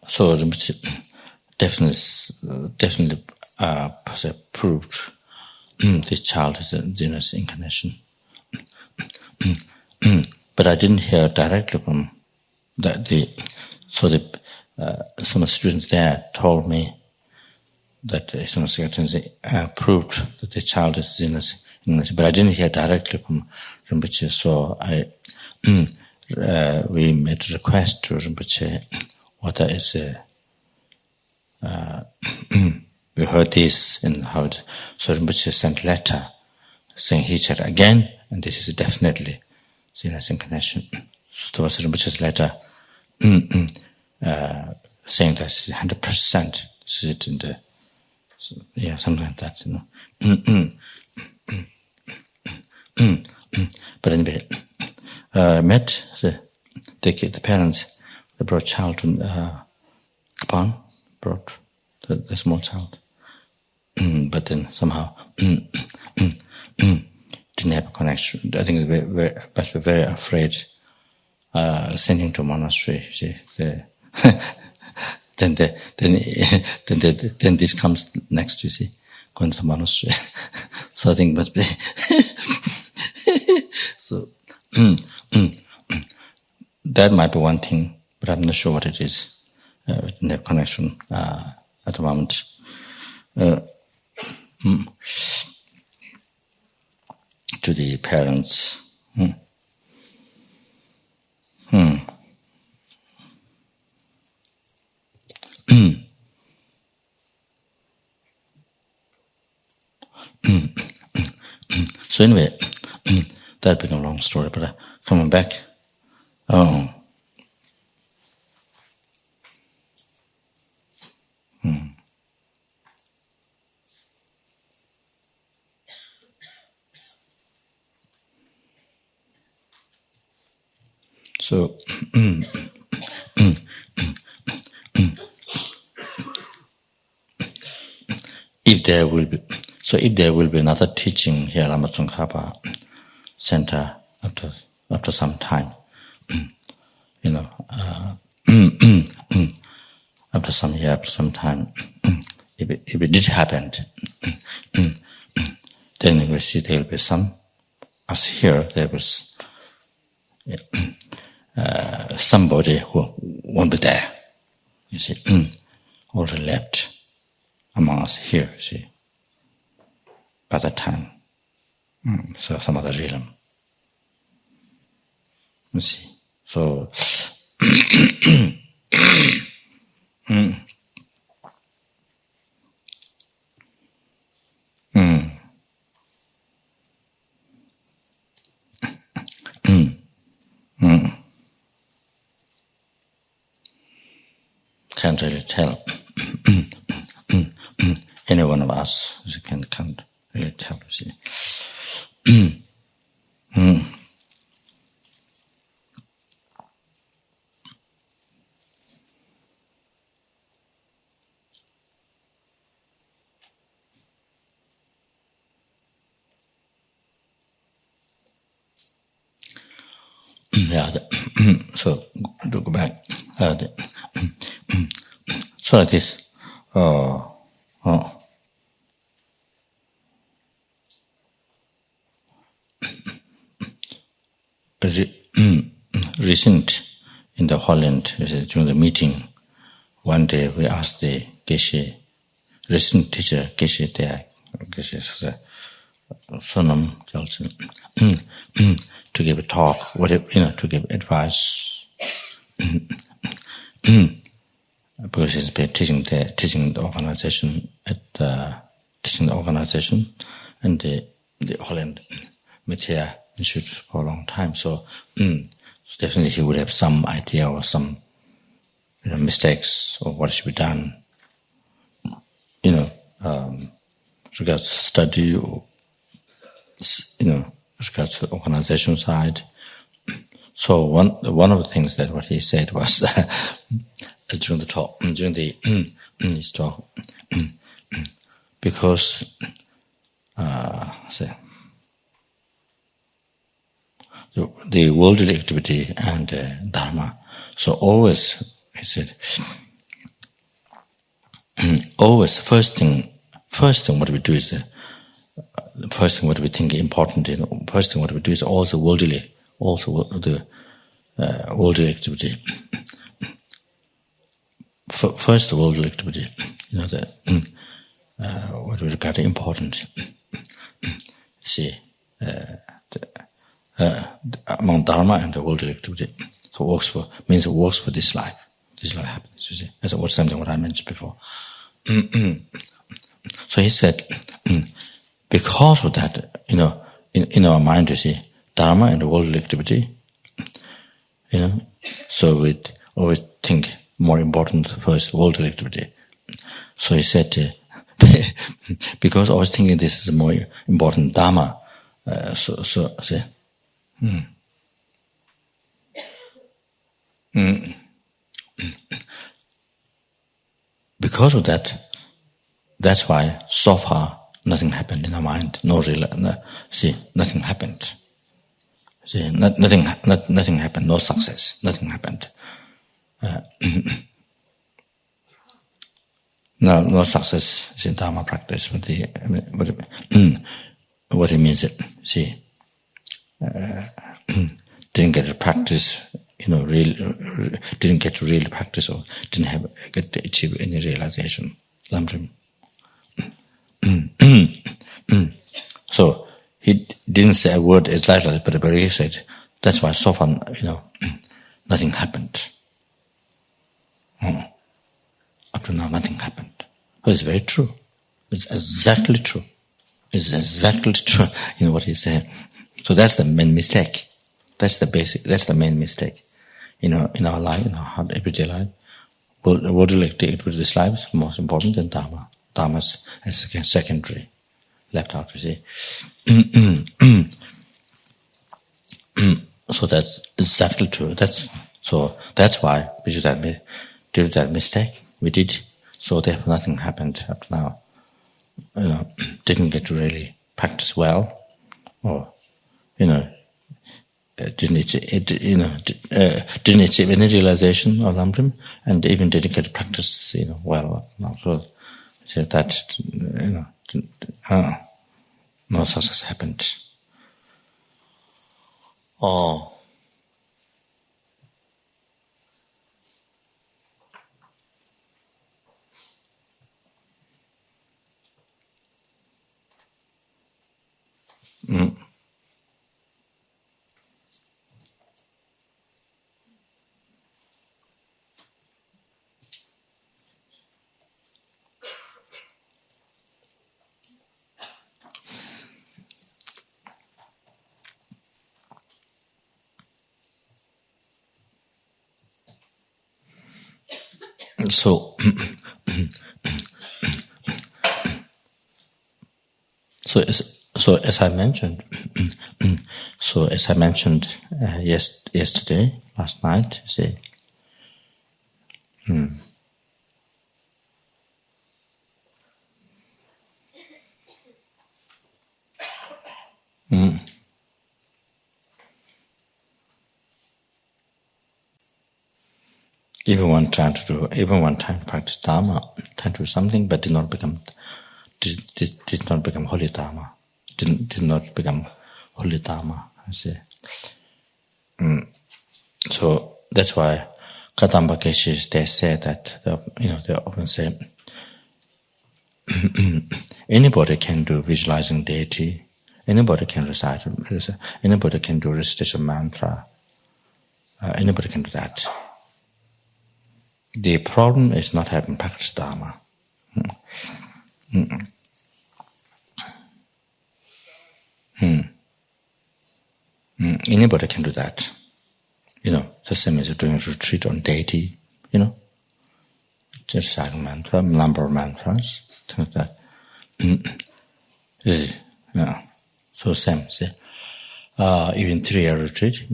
So Rinpoche definitely proved this child is Zina's incarnation. But I didn't hear directly from that. Some students there told me that some secretaries proved that the child is Zina's incarnation, but I didn't hear directly from Rinpoche. So we made a request to Rinpoche. Whether it's we heard this and how it, so Rinpoche sent a letter saying he checked again, and this is definitely Zina's incarnation. So there was Rinpoche's letter saying that 100% sit in the something like that, But anyway, met the parents. They brought child to Kapan, brought the small child. But then somehow didn't have a connection. I think they must be very afraid sending to monastery. Then this comes next, you see, going to the monastery. So I think it must be so that might be one thing, but I'm not sure what it is. We didn't have connection at the moment. To the parents. So anyway, that became a long story, but coming back. So if there will be another teaching here, Lama Tsongkhapa Center after some time, after some year, after some time, if it did happen, then you will see there will be some, as here there was somebody who won't be there. You see, already left among us here. See, by that time, so some other realm. You see, so. Can't really tell. Any one of us can't really tell. See. yeah. So to go back. So like this. Recent in the Holland during the meeting, one day we asked the Geshe, recent teacher Geshe there, Geshe Sonam Gelsen, to give a talk, to give advice, because he's been teaching the organization and the Holland Meteor Institute for a long time. So definitely he would have some idea or some mistakes or what should be done. Regards to study or regards to the organization side. So one of the things that what he said was during the talk, his talk, because the worldly activity and Dharma. So always, he said, always first thing what we do is the first thing what we think important. First thing what we do is also the worldly activity. First, the worldly activity, what we regard important. See, among Dharma and the worldly activity, so it works for this life. This life happens. You see, that's what I mentioned before. So he said, because of that, in our mind, you see, Dharma and the worldly activity, so we always think more important first worldly activity. So he said, because I was thinking this is more important Dharma, because of that, that's why so far nothing happened in our mind. Nothing happened. See, nothing happened. No success. Nothing happened. No success in Dharma practice. What it means, see, didn't get to practice, didn't get to really practice or didn't get to achieve any realization. So he didn't say a word exactly, but he said, that's why so far, nothing happened. Up to now, nothing happened. But it's very true. It's exactly true. It's exactly true, what he said. So that's the main mistake. That's the main mistake. In our life, in our everyday life. Worldly activity this life is most important than Dharma. Dharma is secondary. Left out, you see. So that's exactly true. That's why we did that mistake. We did. So therefore nothing happened up to now. Didn't get to really practice well, or didn't achieve any realization or lambrim, and even didn't get to practice well. So that no success happened. Oh. So as I mentioned, yesterday, last night, see. even one trying to practice Dharma, trying to do something, but did not become holy Dharma. Did not become holy Dharma. I see. So that's why Kadamba Geshes, they say that they often say anybody can do visualizing deity, anybody can recite, anybody can do recitation mantra, anybody can do that. The problem is not having practiced Dharma. Anybody can do that. The same as doing a retreat on deity, just reciting mantra, number of mantras, things like that. So same, see. Even 3-year retreat,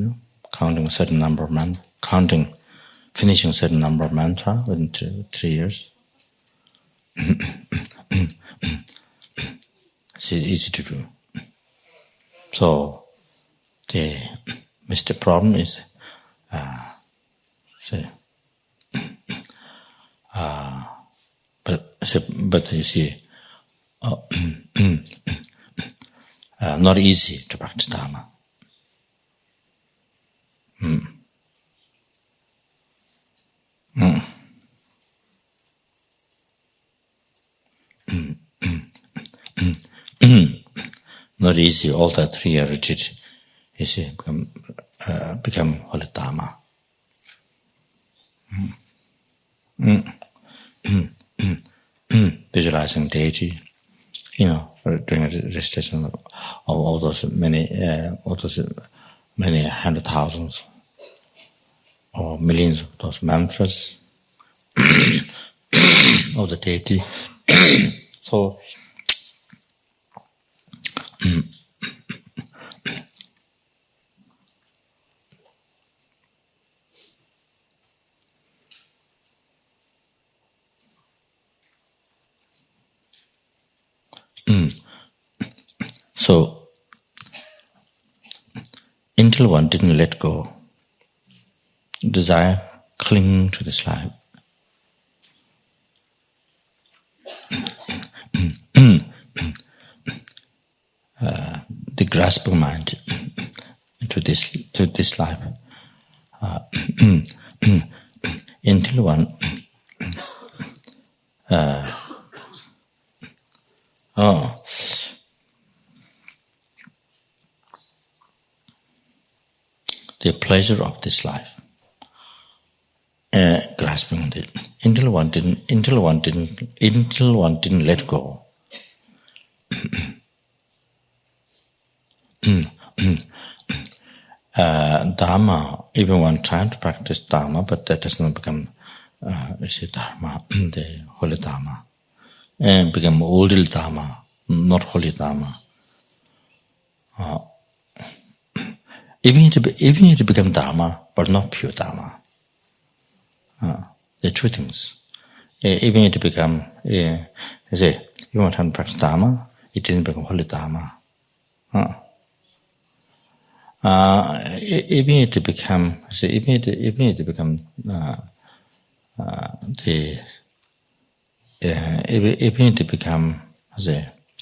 counting a certain number of mantras, finishing a certain number of mantra within 3 years. It's easy to do. So the problem is, but you see, not easy to practice Dharma. Not easy. All that 3-year retreat, you see, become holy Dharma. Visualizing deity, doing a recitation of all those many hundred thousands or millions of those mantras of the deity. So so until one didn't let go, desire clinging to this life, the grasping mind to this life, until one the pleasure of this life, grasping it, until one didn't let go. Dharma, even one trying to practice Dharma, but that does not become Dharma, the holy Dharma, and become old Dharma, not holy Dharma. Even it become Dharma, but not pure Dharma. The two things. Even it become, even one trying to practice Dharma, it didn't become holy Dharma. Even it become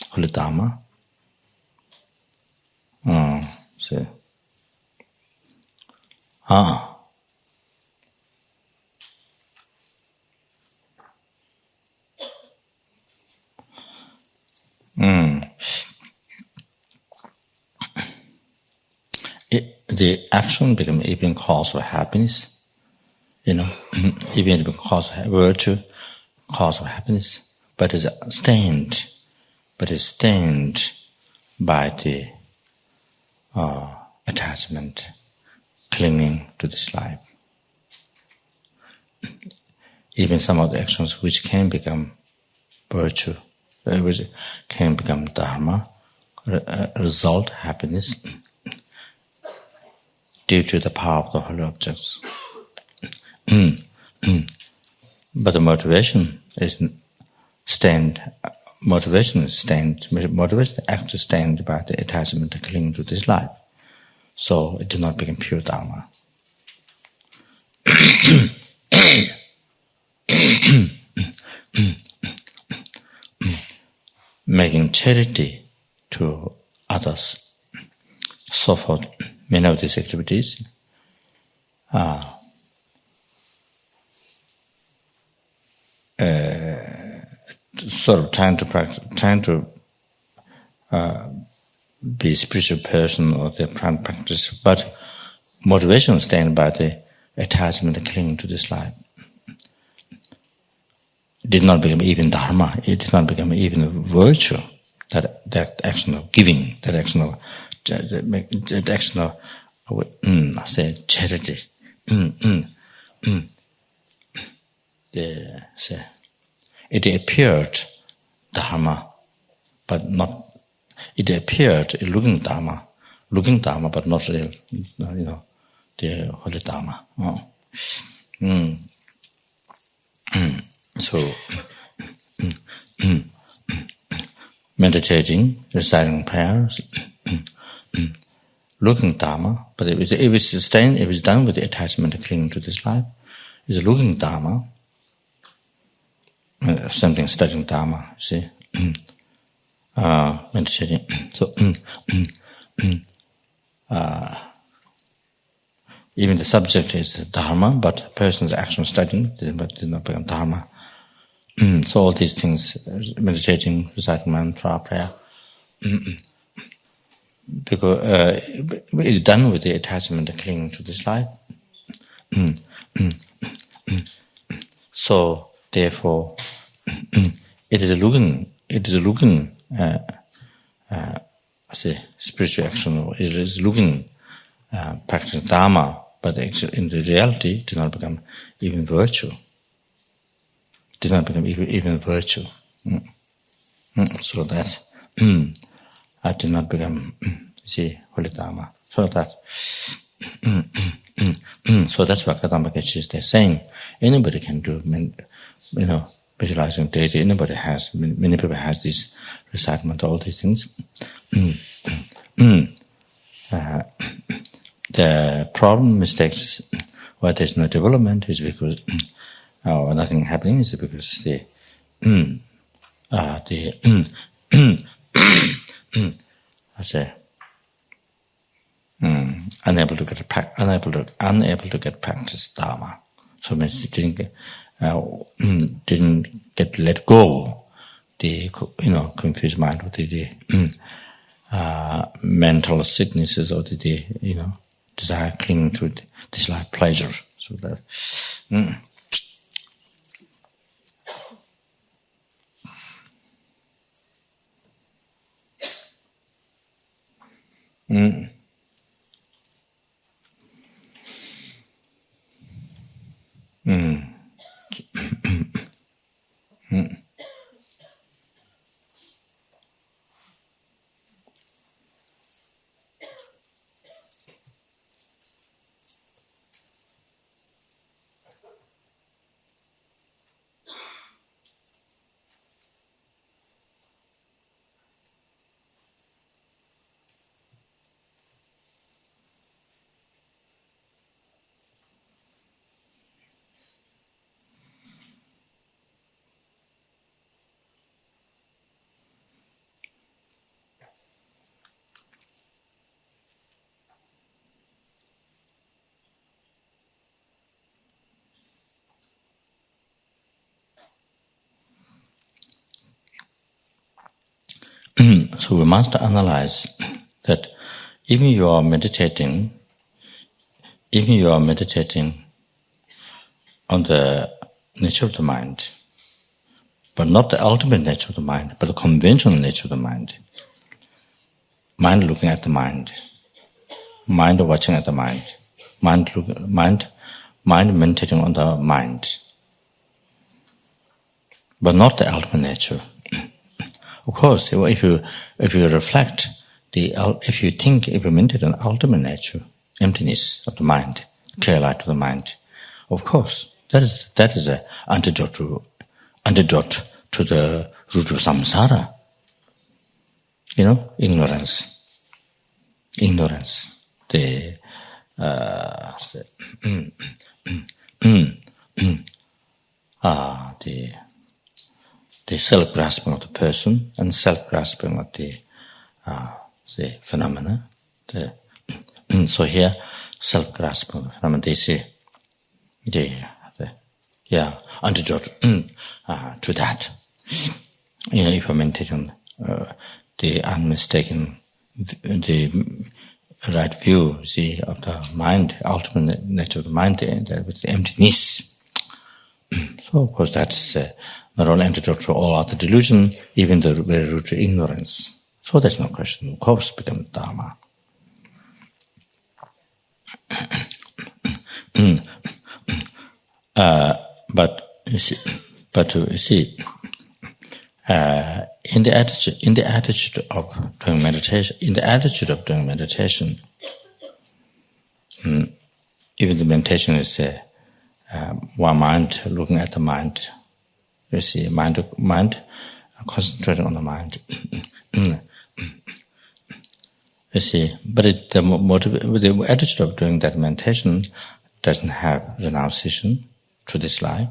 holy Dharma. The action become even cause of happiness, even it become cause of virtue, cause of happiness, but is stained by the attachment, clinging to this life. Even some of the actions which can become virtue, which can become Dharma, result happiness, due to the power of the holy objects. But the motivation is stained. Motivation actually stained by the attachment to cling to this life. So it did not become pure Dharma. making charity to others. So forth, many of these activities are sort of trying to be a spiritual person, or they're trying to practice, but motivation stand by the attachment and clinging to this life. It did not become even Dharma, it did not become even a virtue, that action of giving, that action of say charity. It appeared Dharma, but not. It appeared looking Dharma, but not real. The holy Dharma. So, meditating, reciting prayers, looking Dharma, but if it's done with the attachment and clinging to this life, it's looking Dharma, something studying Dharma, see, meditating. So, even the subject is Dharma, but the person's action studying did not become Dharma. So all these things, meditating, reciting mantra, prayer, because it's done with the attachment and clinging to this life. So therefore, it is looking spiritual action. It is looking practicing Dharma, but in the reality, it did not become even virtue. Did not become even virtue. So that I did not become holy Dharma. So that so that's what Kadamba Geshe is saying. Anybody can do, visualizing deity. Anybody has. Many people has this recitement, all these things. The problem, mistakes, why there's no development is because nothing happening is because unable to get practice Dharma. So means didn't get let go the confused mind with the mental sicknesses or the desire clinging to this life pleasure. So that. So we must analyze that even you are meditating on the nature of the mind, but not the ultimate nature of the mind, but the conventional nature of the mind. Mind looking at the mind watching at the mind meditating on the mind, but not the ultimate nature. Of course, if you reflect, if you meditate on ultimate nature, emptiness of the mind, clear light of the mind, of course, that is an antidote to the root of samsara. Ignorance. the self-grasping of the person and self-grasping of the phenomena. So here, self-grasping of the phenomena, they say, antidote to that. If you're meditating the unmistaken, the right view, see, of the mind, ultimate nature of the mind, with the emptiness. So, of course, that's not only antidote to all other delusion, even the very root of ignorance. So there's no question. Of course, become Dharma. But you see, in the attitude of doing meditation, even the meditation is one mind looking at the mind. You see, mind concentrating on the mind. You see, but the attitude of doing that meditation doesn't have renunciation to this life,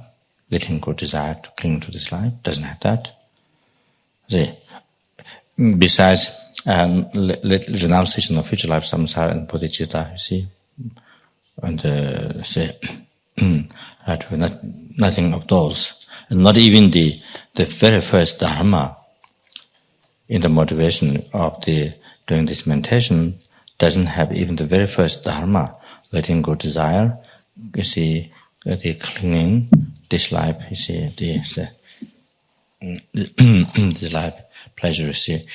letting go desire to cling to this life, doesn't have that. See, besides renunciation of future life, samsara and bodhicitta, you see, and nothing of those, and not even the very first dharma in the motivation of doing this meditation doesn't have even the very first dharma, letting go desire, you see, the clinging, this life, you see, this life, pleasure, you see.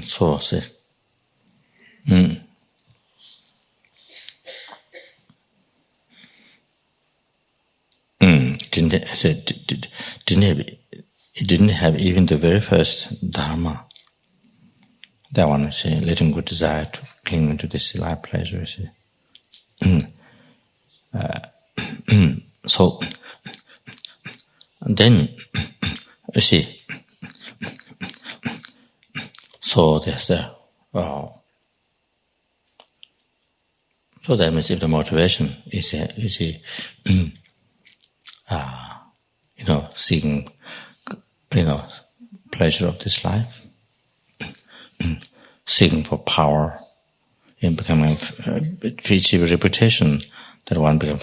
So, see. It didn't have even the very first dharma. That one, see, letting go desire to cling to this life pleasure, see. So, then, you see, so there's so that means if the motivation is, you see, seeking, pleasure of this life, seeking for power, in becoming to achieve a reputation, that one become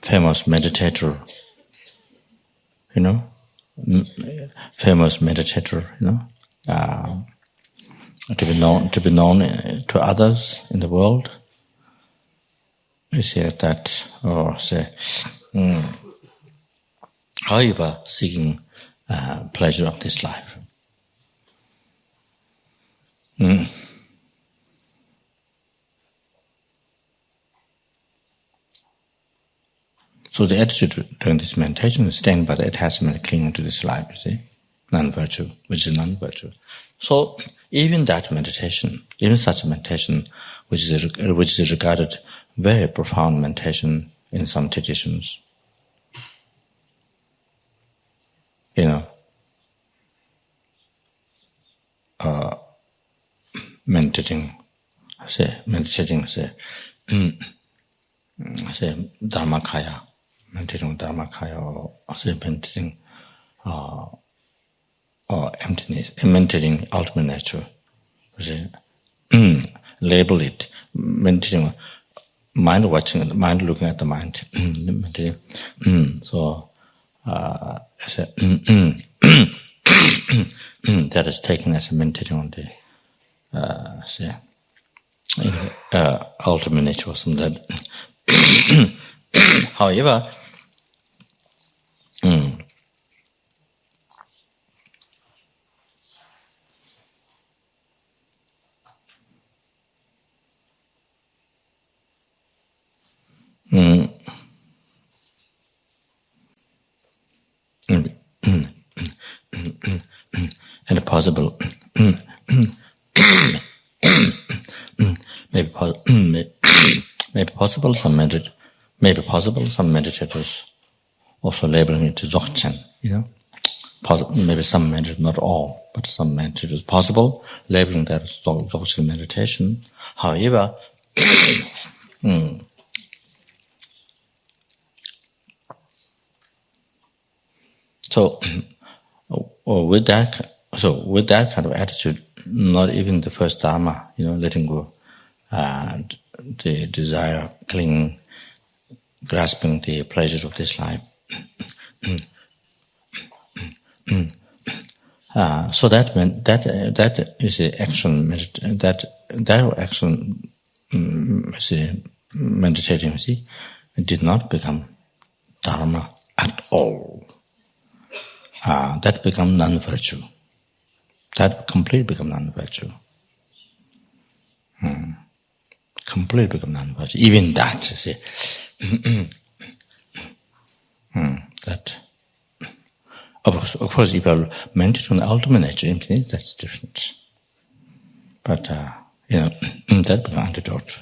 famous meditator, famous meditator, to be known to others in the world. You see that, or say, however, seeking pleasure of this life. So the attitude during this meditation is staying by the attachment, clinging to this life, you see, non-virtue, which is non-virtue. So even that meditation, even such a meditation, which is regarded very profound meditation in some traditions, meditating, say Dharmakaya, meditating Dharmakaya, or say meditating or emptiness, meditating ultimate nature, say, label it, meditating, mind watching, mind looking at the mind, so say, that is taken as a meditating on the ultimate nature or something like that. However, and possible maybe possible some meditators also labeling it as Dzogchen, maybe some meditators, not all. but some meditation is possible, labeling that as Dzogchen meditation. However, so with that kind of attitude, not even the first Dharma, letting go, the desire, clinging, grasping the pleasure of this life. So that meant that is the action. That action is meditating. See, it did not become Dharma at all. That become non-virtue. That completely become non-virtue. Completely become non-virtue. Even that, see, that. Of course, if you meditate on the ultimate nature, infinite, that's different. But that becomes antidote.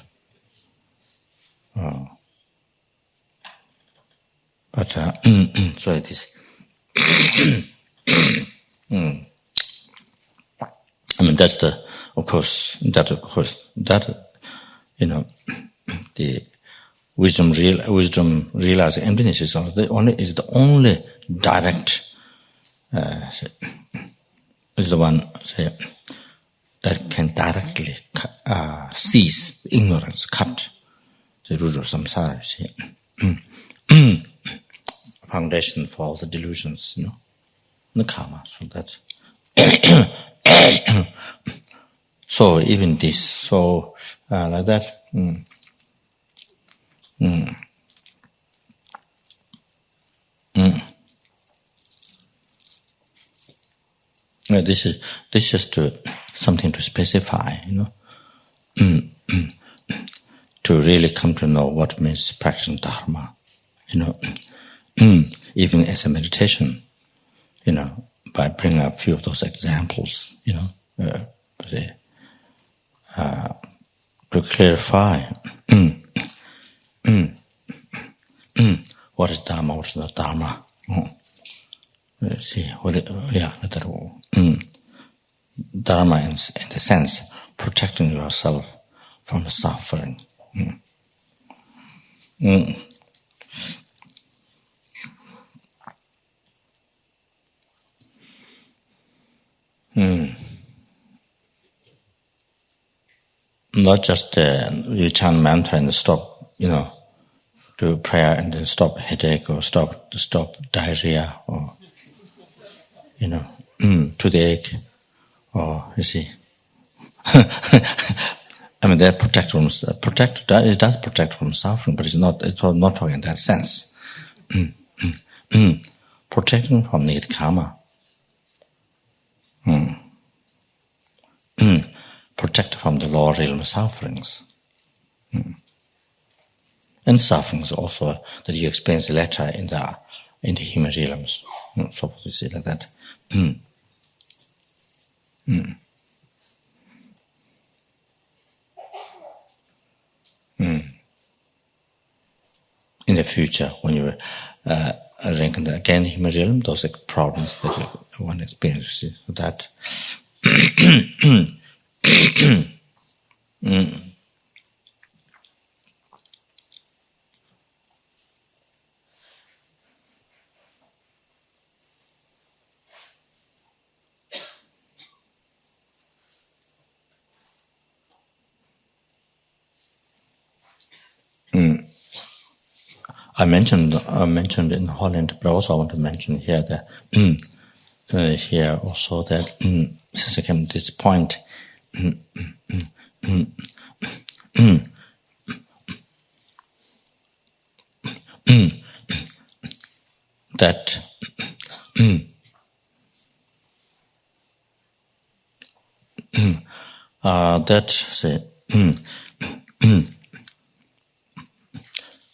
But so it is. I mean, that's the, of course, the wisdom realizing emptiness is the only direct. Is the one that can directly seize ignorance, cut the root of samsara. Foundation for all the delusions, the karma. So that. So even this, so like that. This is just something to specify, to really come to know what means practicing Dharma, even as a meditation, by bringing up a few of those examples, to clarify what is Dharma, what is not Dharma. See, that Dharma in the sense protecting yourself from suffering. Not just you chant mantra and stop, do prayer and then stop headache or stop diarrhea or toothache, or you see. I mean, that it does protect from suffering, but it's not talking in that sense. Protecting from negative karma. Protect from the lower realm sufferings. And sufferings also that you experience later in the human realms. So you see like that. In the future, when you reincarnate again in the human realm, those problems that one experiences, that I mentioned in Holland, but also I want to mention here that here also that since I came to this point, that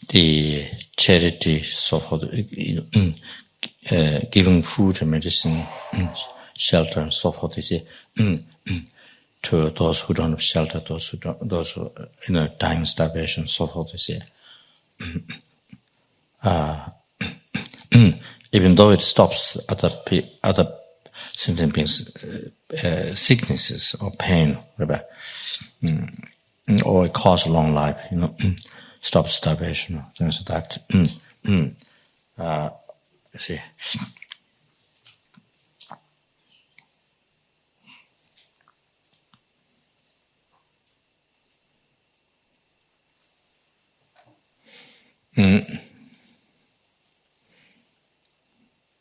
the charity, so for giving food and medicine, shelter, and so forth, to those who don't have shelter, those who dying of starvation, so forth, even though it stops other symptom beings, sicknesses or pain, whatever, or it cause a long life, stop starvation, things like that. See.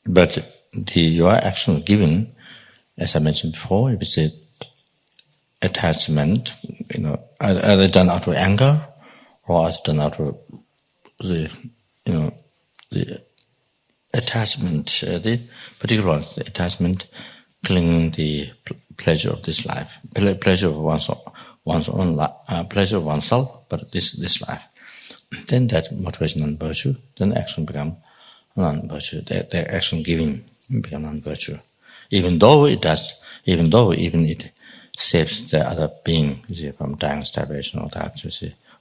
But your action given, as I mentioned before, if it's a attachment, either done out of anger or it's done out of the attachment, the particular attachment, clinging the pleasure of this life, pleasure of one's own pleasure of oneself, but this life. Then that motivation and virtue, then action become non-virtue. The action giving become non-virtue. Even it saves the other being, from dying, starvation, or that,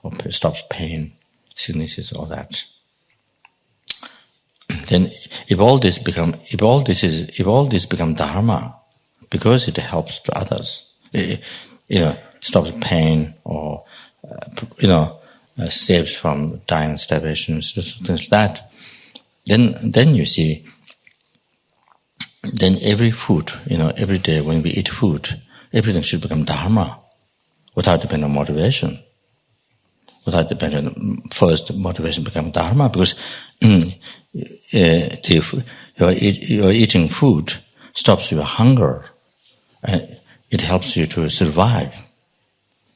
or stops pain, sicknesses, all that. Then, if all this become Dharma, because it helps to others, stops pain or saves from dying, starvation, things like that. Then you see. Then every food, every day when we eat food, everything should become Dharma, without depending on motivation. Without depending on first motivation become Dharma, because your eating food stops your hunger, and it helps you to survive.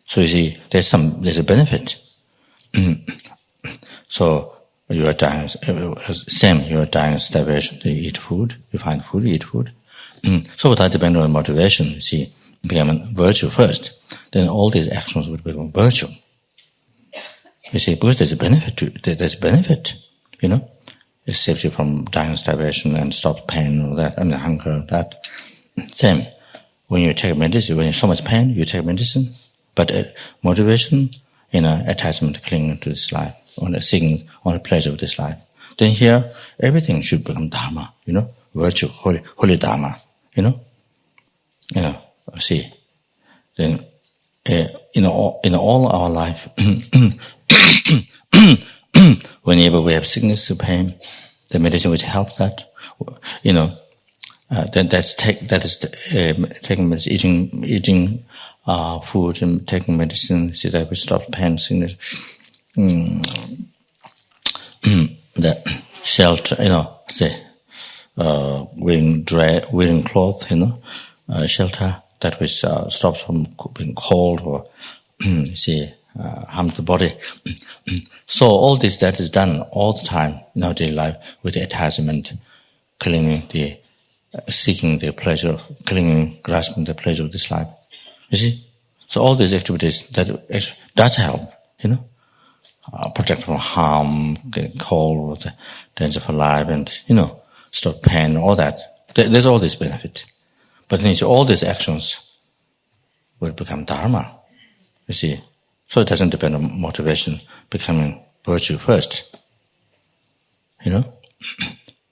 So you see, there's a benefit. So you are dying, you are dying starvation, you eat food, you find food, you eat food. So without depending on motivation, you see, become virtue first. Then all these actions would become virtue. You see, because there's a benefit, It saves you from dying, starvation, and stops pain, all that, and hunger, that. Same, when you take medicine, when you have so much pain, you take medicine, but motivation, attachment, clinging to this life, on the pleasure of this life. Then here, everything should become Dharma, virtue, holy Dharma, see. Then, in all our life, whenever we have sickness or pain, the medicine which helps that, then taking medicine, eating food and taking medicine, see that which stops pain, sickness. The shelter, wearing clothes, shelter, that which stops from being cold or, harm the body. So all this, that is done all the time in our daily life with the attachment, seeking the pleasure, grasping the pleasure of this life. You see? So all these activities, that help, protect from harm, getting cold, the danger for life, and, stop pain, all that. There's all this benefit. But then all these actions will become Dharma, you see. So it doesn't depend on motivation, becoming virtue first,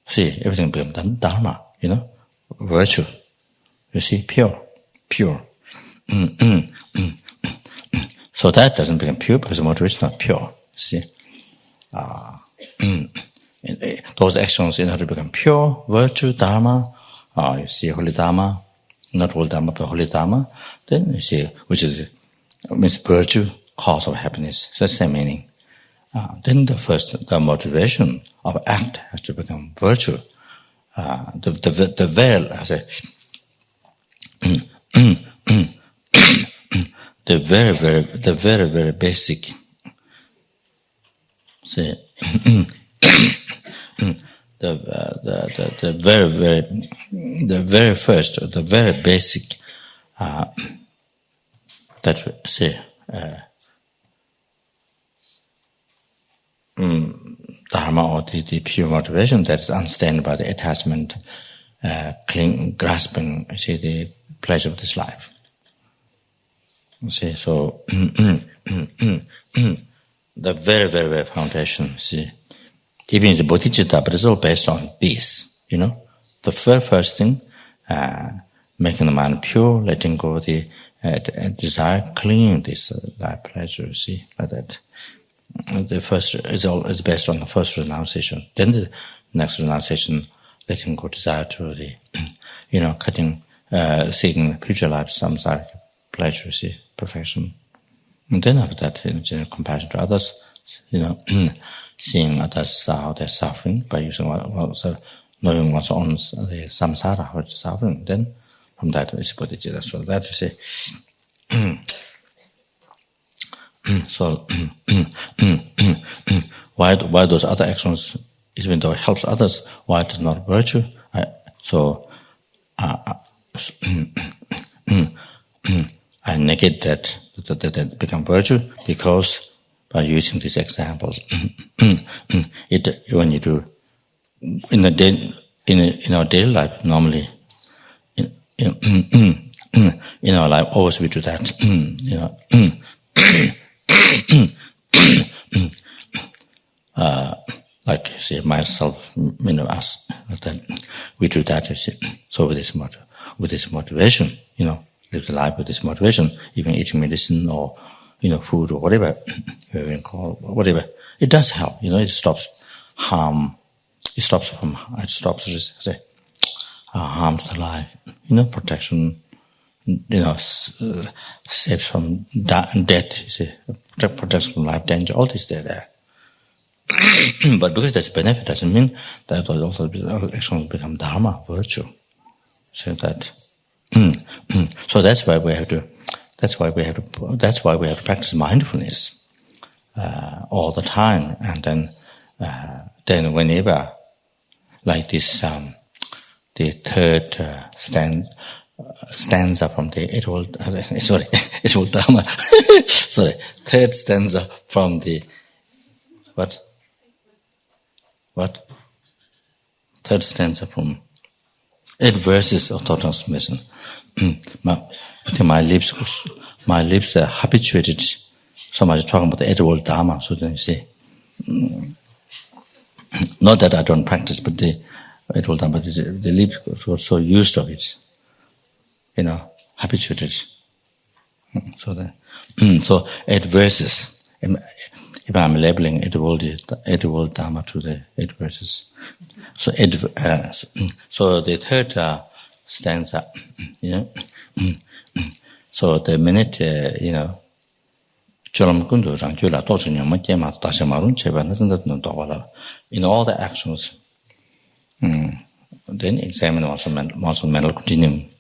See, everything becomes Dharma, virtue, you see, pure. So that doesn't become pure because the motivation is not pure, see. Those actions in order to become pure, virtue, Dharma, you see, holy Dharma, not holy Dharma, but holy Dharma, then you see, means virtue, cause of happiness. So that's the meaning. Then the motivation of act has to become virtue. The veil, I say, the very, very basic, say, the very basic, that say, Dharma, or the pure motivation that is unstained by the attachment, grasping, see, the pleasure of this life. See, so the very, very, very foundation, see, even the bodhicitta, but it's all based on this, The very first thing, making the mind pure, letting go the desire, clinging this life pleasure. See, like that. The first is based on the first renunciation. Then the next renunciation, letting go desire to the, cutting, seeking future life, samsaric pleasure, see, perfection. And then after that, compassion to others, seeing others how they're suffering by using knowing one's own the samsara, which is suffering. Then from that is bodhicitta. So that you say. So why those other actions, even though it helps others, why it is not virtue? I negate that become virtue because by using these examples, when you do in our daily life, normally in our life, always we do that. Like say myself, us, that we do that. You see. So with this motivation, live the life with this motivation, even eating medicine or food or whatever, whatever, it does help. It stops harm. It stops harm to the life. Protection. Saves from death. You see, protects from life danger. All this there. But because that's benefit, doesn't mean that also actions become dharma, virtue. So that. So that's why we have to practice mindfulness all the time, and then whenever, like this, the third stanza from the Eightfold Dharma. Third stanza from the what? Third stanza from 8 verses of thought transmission. My lips are habituated so much talking about the Eightfold Dharma. So then you say, not that I don't practice, but the Eightfold Dharma, the lips got so used to it, habituated. So 8 verses. If I'm labeling Eightfold Dharma to the 8 verses. So the third stanza, so the minute, in all the actions, then examine one's mental continuum.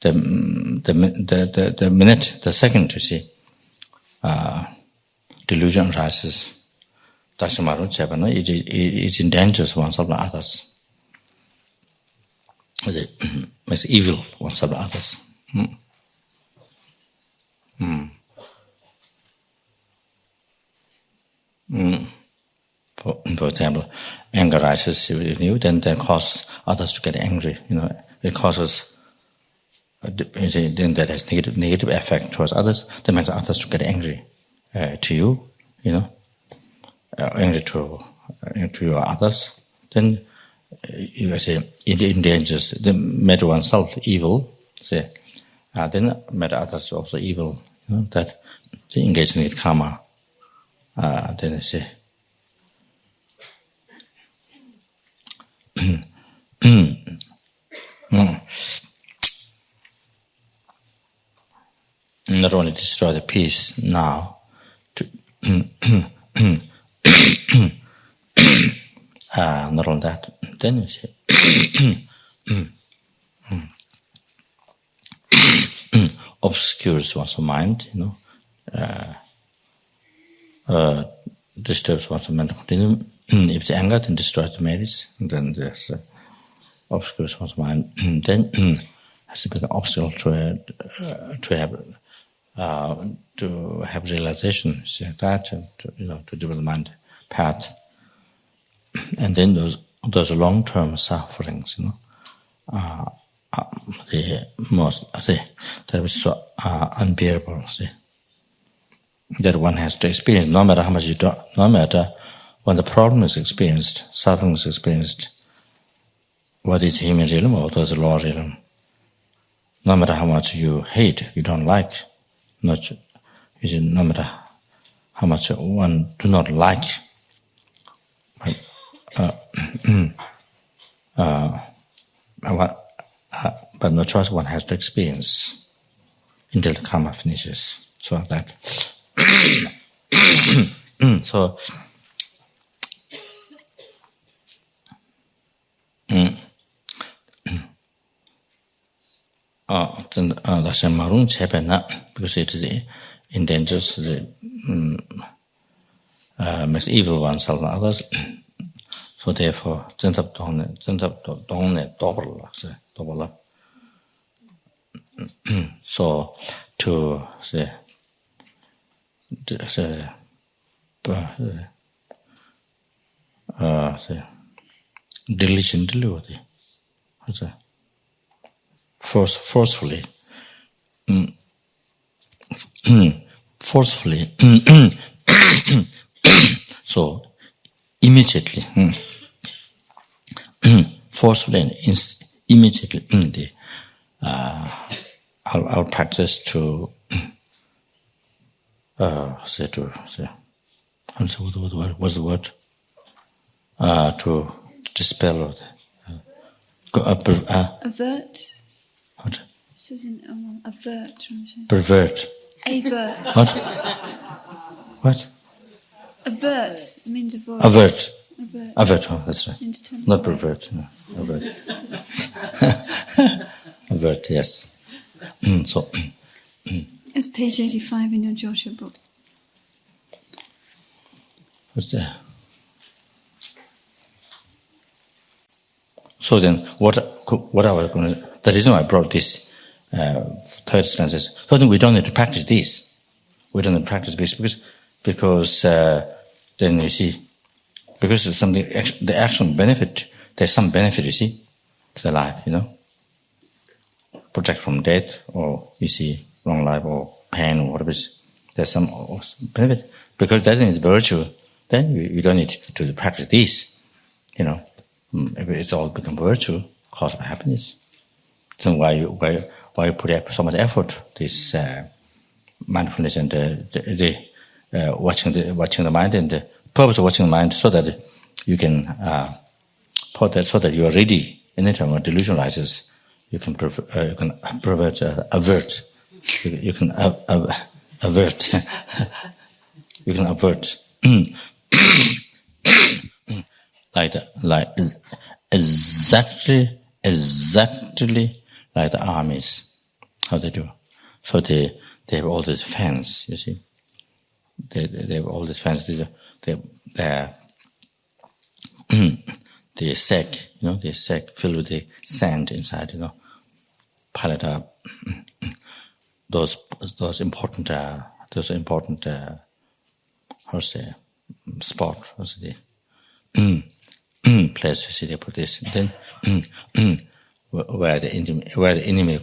The minute, the second, you see, delusion arises. It endangers oneself and others. It makes evil oneself and others. For example, anger arises in you, then that causes others to get angry. It causes, then that has negative effect towards others. That makes others to get angry to you. Angry to your others. Then you say it endangers. Then made oneself evil. Say, then made others also evil. That they engage in karma. Then I say. Not only destroy the peace now, not only that, then you say, obscures one's mind, disturbs one's mental continuum. If it's anger, then destroys the merits, then there's obscures one's mind. Then has to be an obstacle to have realization, see that, and to develop mind path. And then those long-term sufferings, the most, that was so unbearable, that one has to experience, no matter how much no matter when the problem is experienced, suffering is experienced, what is human realm or what is law realm. No matter how much you hate, you don't like, no matter how much one do not like, but no choice, one has to experience until the karma finishes. So that. So. Because it is endangers makes evil oneself and others. So therefore, so to say, diligently, forcefully, so immediately, forcefully and immediately, I'll practice to say what's the word? To dispel avert. What? It says in avert. Pervert. Avert. What? Avert means avoid. Avert. Avert. Oh, that's right. Not pervert. No. Avert. Avert. Yes. So. It's page 85 in your Joshua book. What's that? So then, what I was going to... The reason why I brought this third stanza is, so then we don't need to practice this. We don't need to practice this because then you see, because it's something, the action benefit, there's some benefit, you see, to the life, Protect from death, or you see, long life, or pain, or whatever it is. There's some benefit. Because that is virtue, then you don't need to practice this, If it's all become virtue, cause of happiness. Then why you put so much effort, this mindfulness and the watching the mind, and the purpose of watching the mind, so that you can so that you are ready anytime when delusion rises. You can avert. You can avert. You can avert. Like exactly like the armies, how they do. So they have all these fans, you see. They have all these fans. The sack, the sack filled with the sand inside, pile it up. Those important spot, place, you see, they put this. Then from where the enemy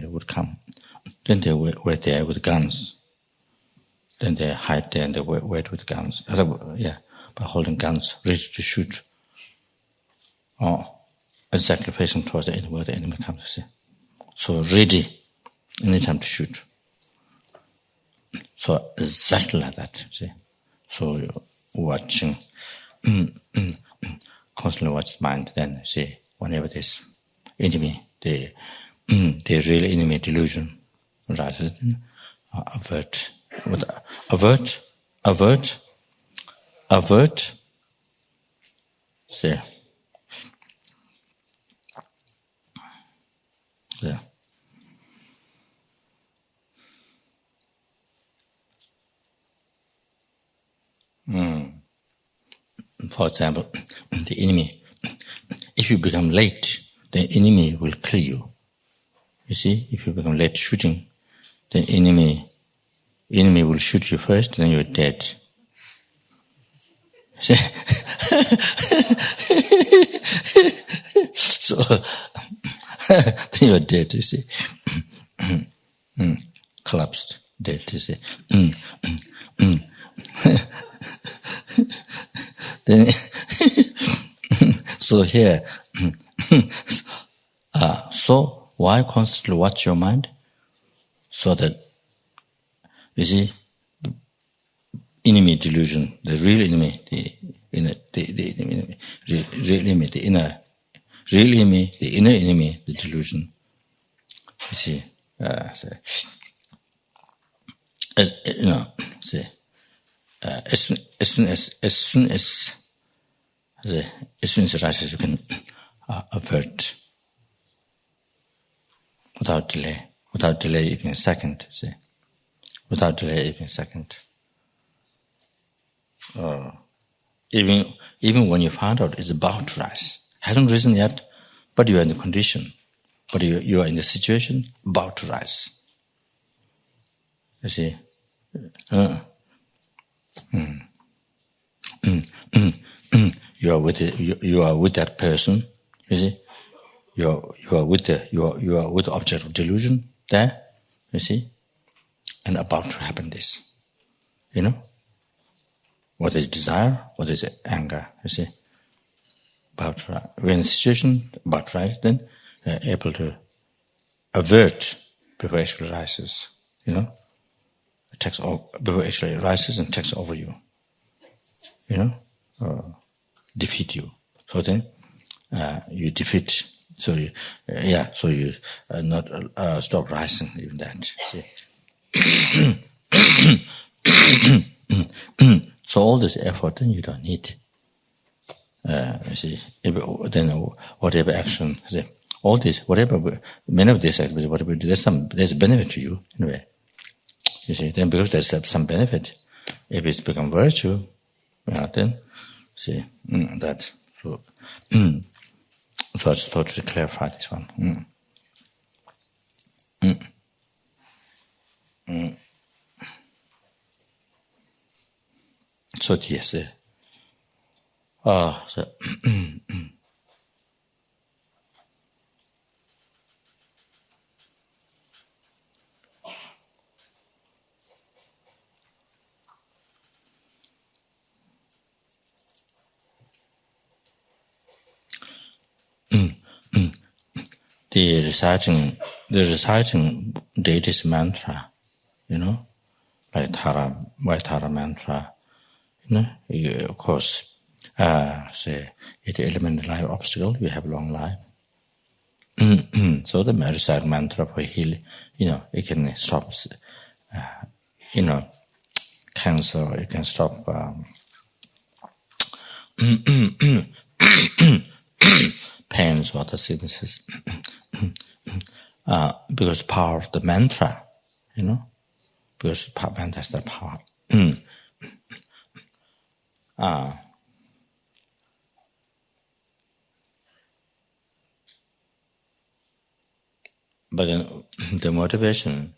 would come. Then they wait there with guns. Then they hide there and they wait with guns. By holding guns, ready to shoot. Exactly facing towards the enemy, where the enemy comes, you see. So ready, anytime to shoot. So exactly like that, see. So you're watching, constantly watch mind, then see, whenever this enemy, the real enemy delusion, rather than avert. Avert, see. There. For example, the enemy, if you become late, the enemy will kill you. You see, if you become late shooting, the enemy will shoot you first, then you're dead. See? So, then you're dead, you see. Collapsed, dead, you see. Then, so here, So why constantly watch your mind? So that, you see, enemy delusion, the real enemy, the inner enemy, the delusion. You see, as soon as it rises, you can avert without delay even a second. See, without delay even a second. Even when you find out it's about to rise, hasn't risen yet, but you are in the condition, but you are in the situation about to rise. You see, you are with that person. You see, you are with the object of delusion there. You see, and about to happen this. You know. What is desire? What is anger? You see, we're in a situation about to rise, then we're able to avert before it actually rises. You know, before it actually rises and takes over you. You know, defeat you. So then you defeat. So you, So you not stop rising. Even that. See. So all this effort, then you don't need. You see, then whatever action, see, all this, many of these activities, whatever, there's benefit to you in a way. You see, then because there's some benefit, if it's become virtue, then see that. So, so I just thought to clarify this one. So yes, the reciting deity's mantra, you know, like Tara mantra. You know, of course, say it eliminates life obstacle. You have long life. So the recite mantra for healing, you know, it can stop, cancer. It can stop pains or other sicknesses. Because power of the mantra, you know, because mantra has that power. But then the motivation,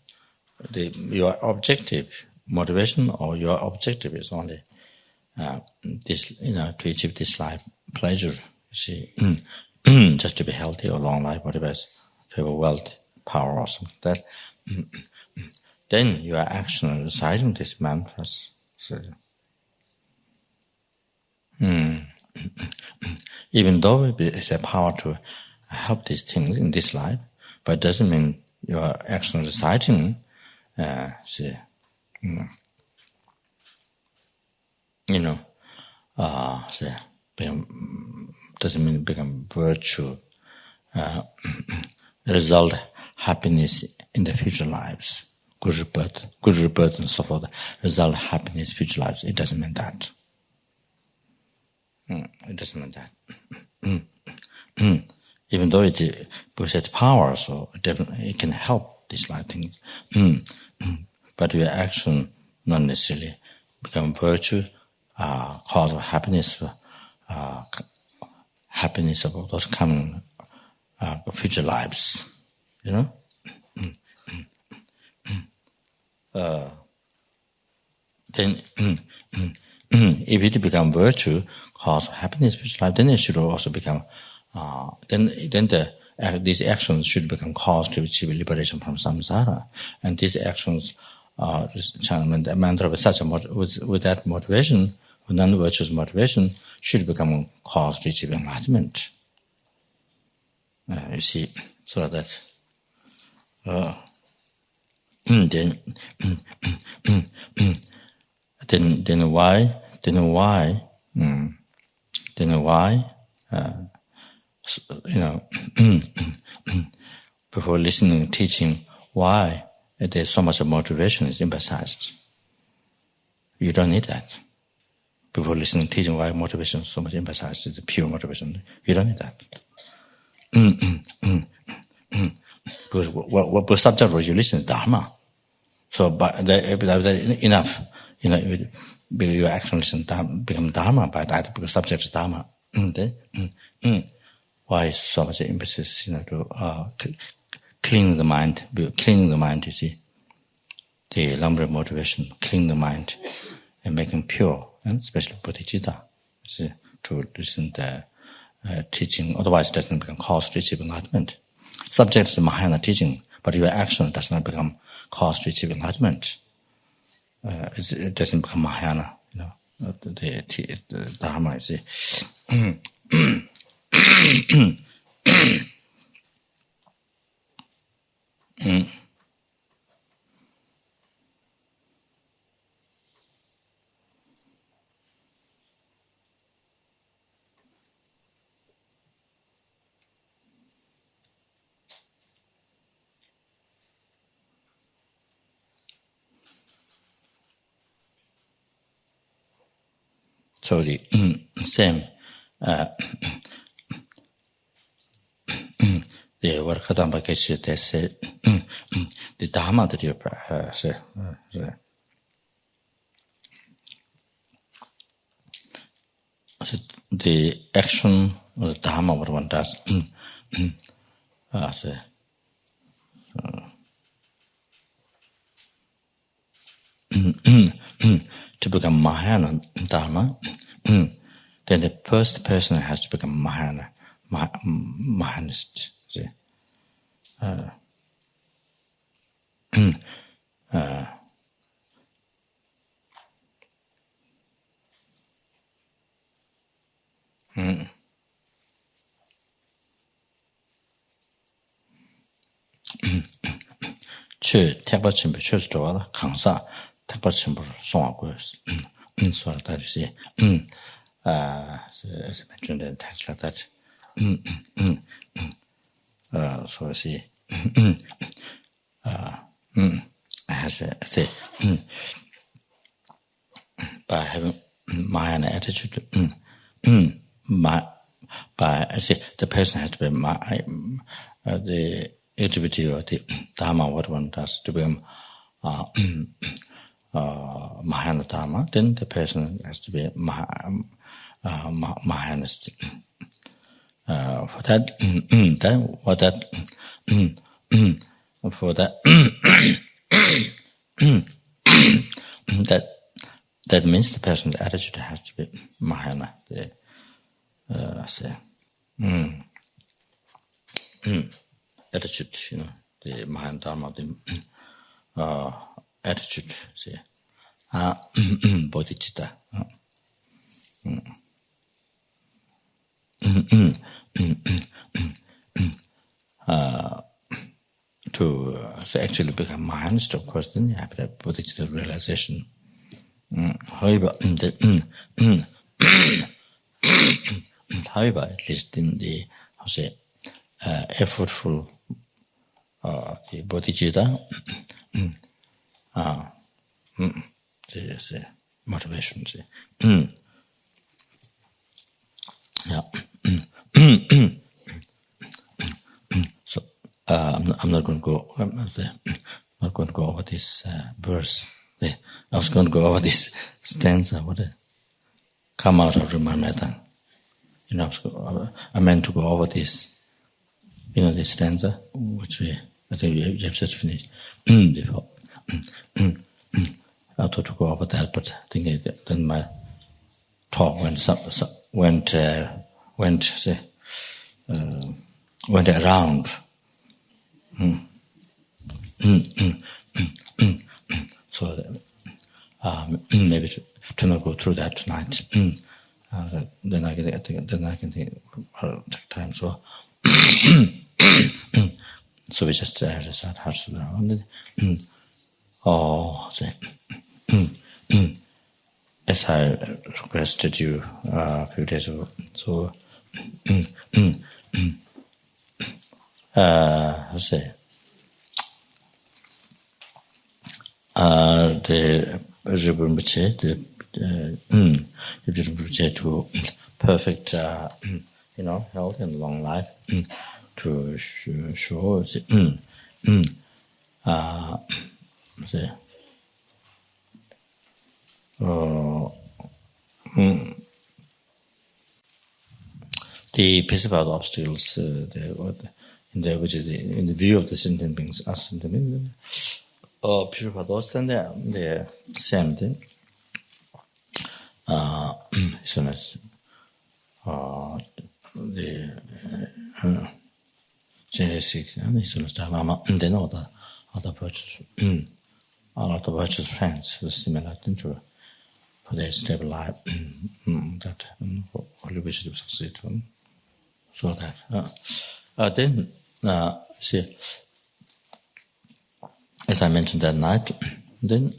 your objective motivation or your objective is only this, you know, to achieve this life pleasure. You see, just to be healthy or long life, whatever, to have wealth, power, or something like that. Then you are actually reciting these mantras. So, even though it's a power to help these things in this life, but it doesn't mean you are actually reciting, doesn't mean become virtue, result happiness in the future lives, good rebirth and so forth, result happiness future lives. It doesn't mean that. It doesn't mean that. Even though it possesses power, so definitely it can help these life things. But your action not necessarily become virtue, cause of happiness, happiness of those coming future lives. You know. Then, if it become virtue, cause of happiness future life, then it should also become. These actions should become cause to achieve liberation from samsara, and these actions, the mantra with with that motivation, with non-virtuous motivation, should become cause to achieve enlightenment. You see, so that then why before listening and teaching, why there's so much motivation is emphasized. You don't need that. Before listening and teaching, why motivation is so much emphasized, is pure motivation. You don't need that. Because what subject was you listen? Dharma. So enough. Your action listen become Dharma by that, because subject is Dharma. Why is so much emphasis, to clean the mind, you see. The lumbar motivation, clean the mind and make it pure, and especially bodhicitta, see, to listen to teaching. Otherwise, it doesn't become cause to achieve enlightenment. Subject is Mahayana teaching, but your action does not become cause to achieve enlightenment. It doesn't become Mahayana, the Dharma, you see. So the same, the Varkadamba Geshe, they say, the Dharma that you say, the action or the Dharma, what one does, to become Mahayana Dharma, then the first person has to become Mahanist. See? Chö tekpa chimpo chö chwa la kangsa tekpa chimpo songwa go so that you see as I mentioned in the text like that so I see as I say by having Mahayana attitude by I say the person has to be the activity or the Dharma, what one does to become Mahayana Dharma, then the person has to be Mahanist. For that, that means the person's attitude has to be Mahayana. Attitude, the Mahayana Dharma, the attitude, see, bodhicitta. To actually become Mahanist, of course, then you have that bodhicitta realization. However, at least in the, effortful the bodhicitta, the motivation. Yeah. So I'm not going to go. Not going to go over this verse. I was going to go over this stanza. What come out of Rinpoche. I meant to go over this. This stanza, which I think you have just finished before. I thought to go over that, but I think then my talk went around. So maybe to not go through that tonight. Then I can take time. So. So we just recite Heart Sutra. As I requested you a few days ago, so the Rinpoche, the Rinpoche to perfect, health and long life, to show the physical obstacles in the view of the sentient beings, as sentient beings, purify those, and the same thing. So as the genesis and so as the Lama, and then other virtues, other virtues friends who similar to for their stable life that only wish to succeed. So that then see, as I mentioned that night, then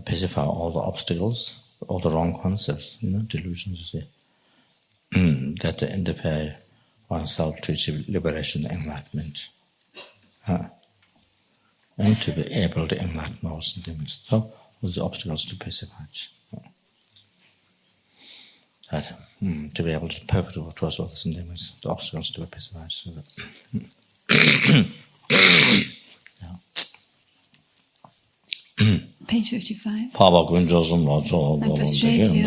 pacify all the obstacles, all the wrong concepts, delusions, that interfere oneself to achieve liberation, enlightenment, and to be able to enlighten all sentiments. So, all the obstacles to pacify. That, to be able to perpetuate towards all the sentiments, the obstacles to be pacified. So Page 55. I'm frustrated,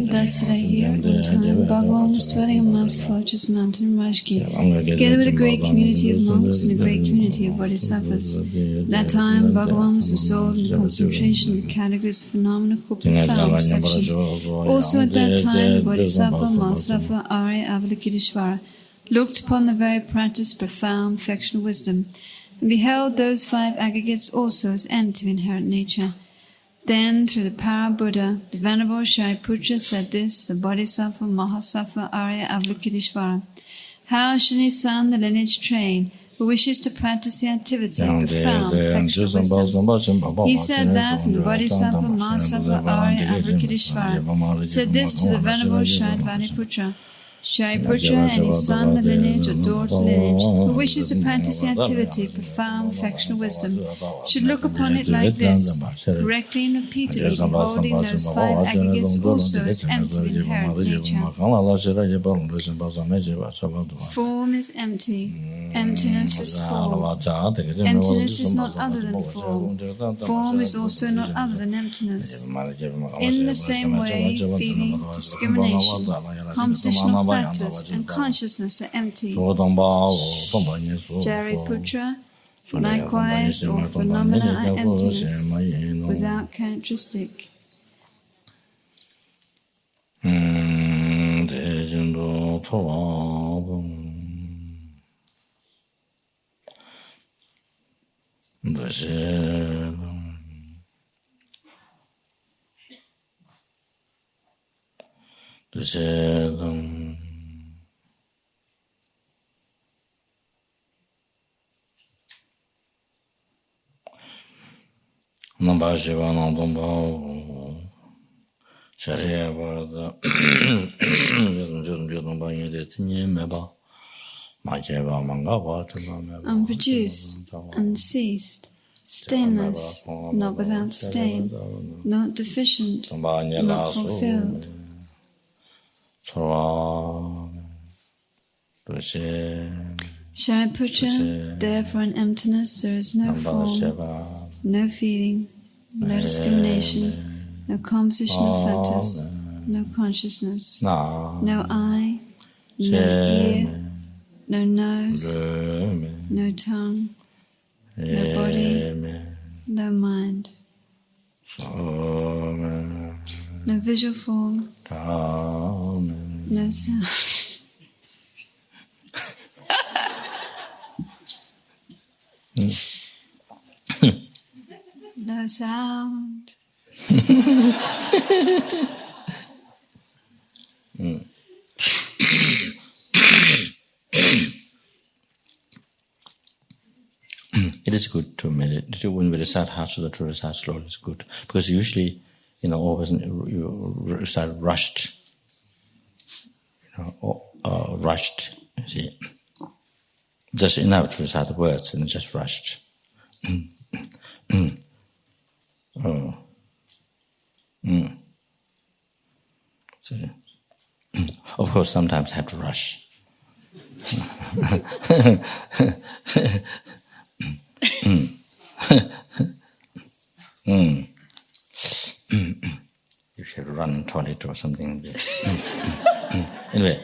thus did I hear at one time Bhagavan was dwelling amongst fortress mountain Rajgir, together with a great community of monks and a great community of bodhisattvas. At that time, Bhagavan was absorbed in the concentration of the categories of phenomena called profound perception. Also at that time, the bodhisattva, Mahasattva, Arya, Avalokiteshvara looked upon the very practice of profound perfectional wisdom, and beheld those 5 aggregates also as empty of inherent nature. Then, through the power of Buddha, the Venerable Shariputra said this, the Bodhisattva, Mahasattva, Arya, Avalokiteshvara: how should his son, the lineage train, who wishes to practice the activity of profound perfectional wisdom? He said that, and the Bodhisattva, Mahasattva, Arya, Avalokiteshvara said this to the Venerable Shariputra: Shariputra and his son, the lineage or daughter lineage, who wishes to practice the activity of profound perfectional wisdom, should look upon it like this, correctly and repeatedly beholding those 5 aggregates also as empty of inherent nature. Form is empty. Emptiness is form. Emptiness is not other than form. Form is also not other than emptiness. In the same way, feeling, discrimination, compositional factors and consciousness are empty. Shariputra, likewise, all phenomena are emptiness, without characteristic. Namba Shiva Nandamba Sharia Bada Unproduced, unceased, stainless, not without stain, not deficient, not fulfilled. Shariputra, therefore in emptiness there is no form, no feeling, no discrimination, no composition of factors, no consciousness, no eye, no ear, no nose, no tongue, no body, no mind, no visual form, no sound. No sound. it is good to meditate. When we recite Heart Sutra, to recite slowly is good. Because usually, all of a sudden you recite rushed. Rushed, you see. Just enough to recite the words and just rushed. So, of course, sometimes I have to rush. You should run in toilet or something. Anyway,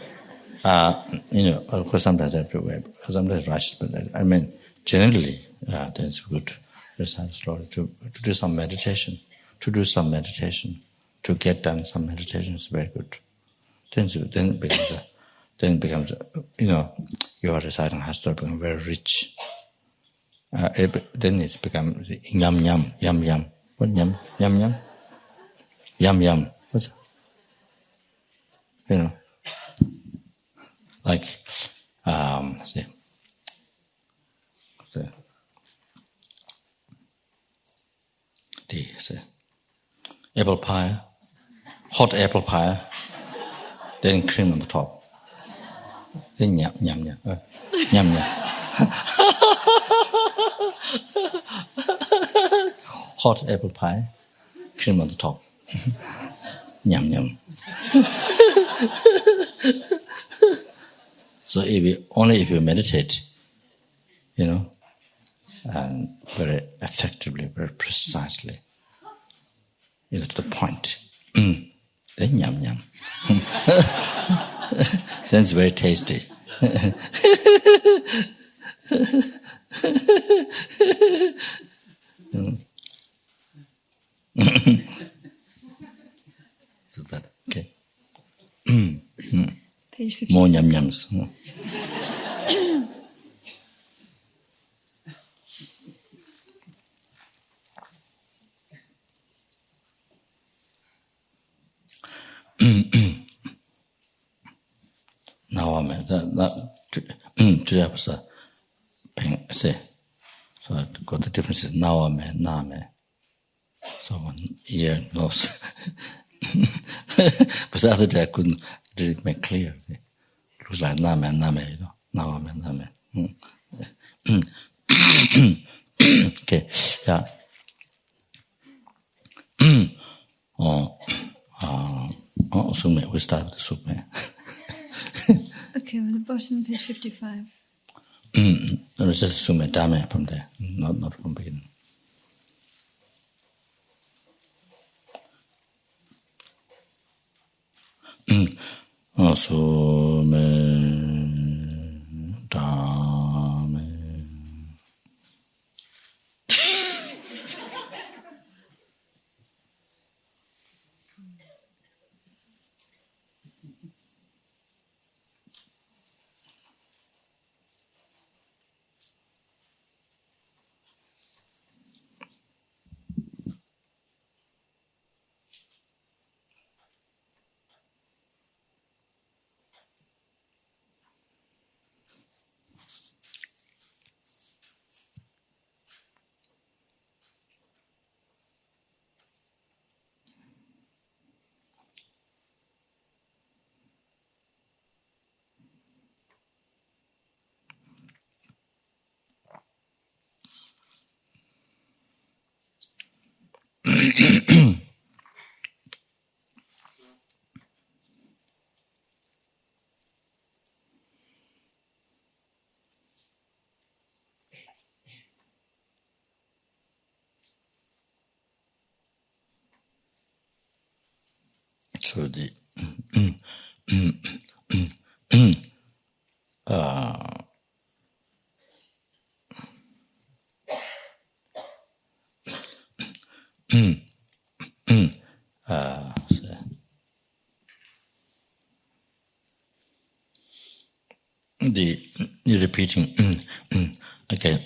of course, sometimes I have to sometimes rush, but I mean, generally, then it's good to recite slowly, to do some meditation, to get done some meditation is very good. Then it becomes, your reciting has to become very rich. Then it's become yum. What yum? Yum. What's that? Like, the apple pie, hot apple pie, then cream on the top. Then yum. Hot apple pie, cream on the top. Yum. So if you meditate, and very effectively, very precisely, to the point, then yum. Then it's very tasty. So that, okay. Page 57. More yums. Now today was so I got the differences. Now so one ear, nose. But the other day I couldn't make clear. It looks like name, name. Okay, yeah. Sume, we start with the sume. Okay, with the bottom, page 55. It's just sume dame from there, not from beginning. Sume dame. So the you're repeating again.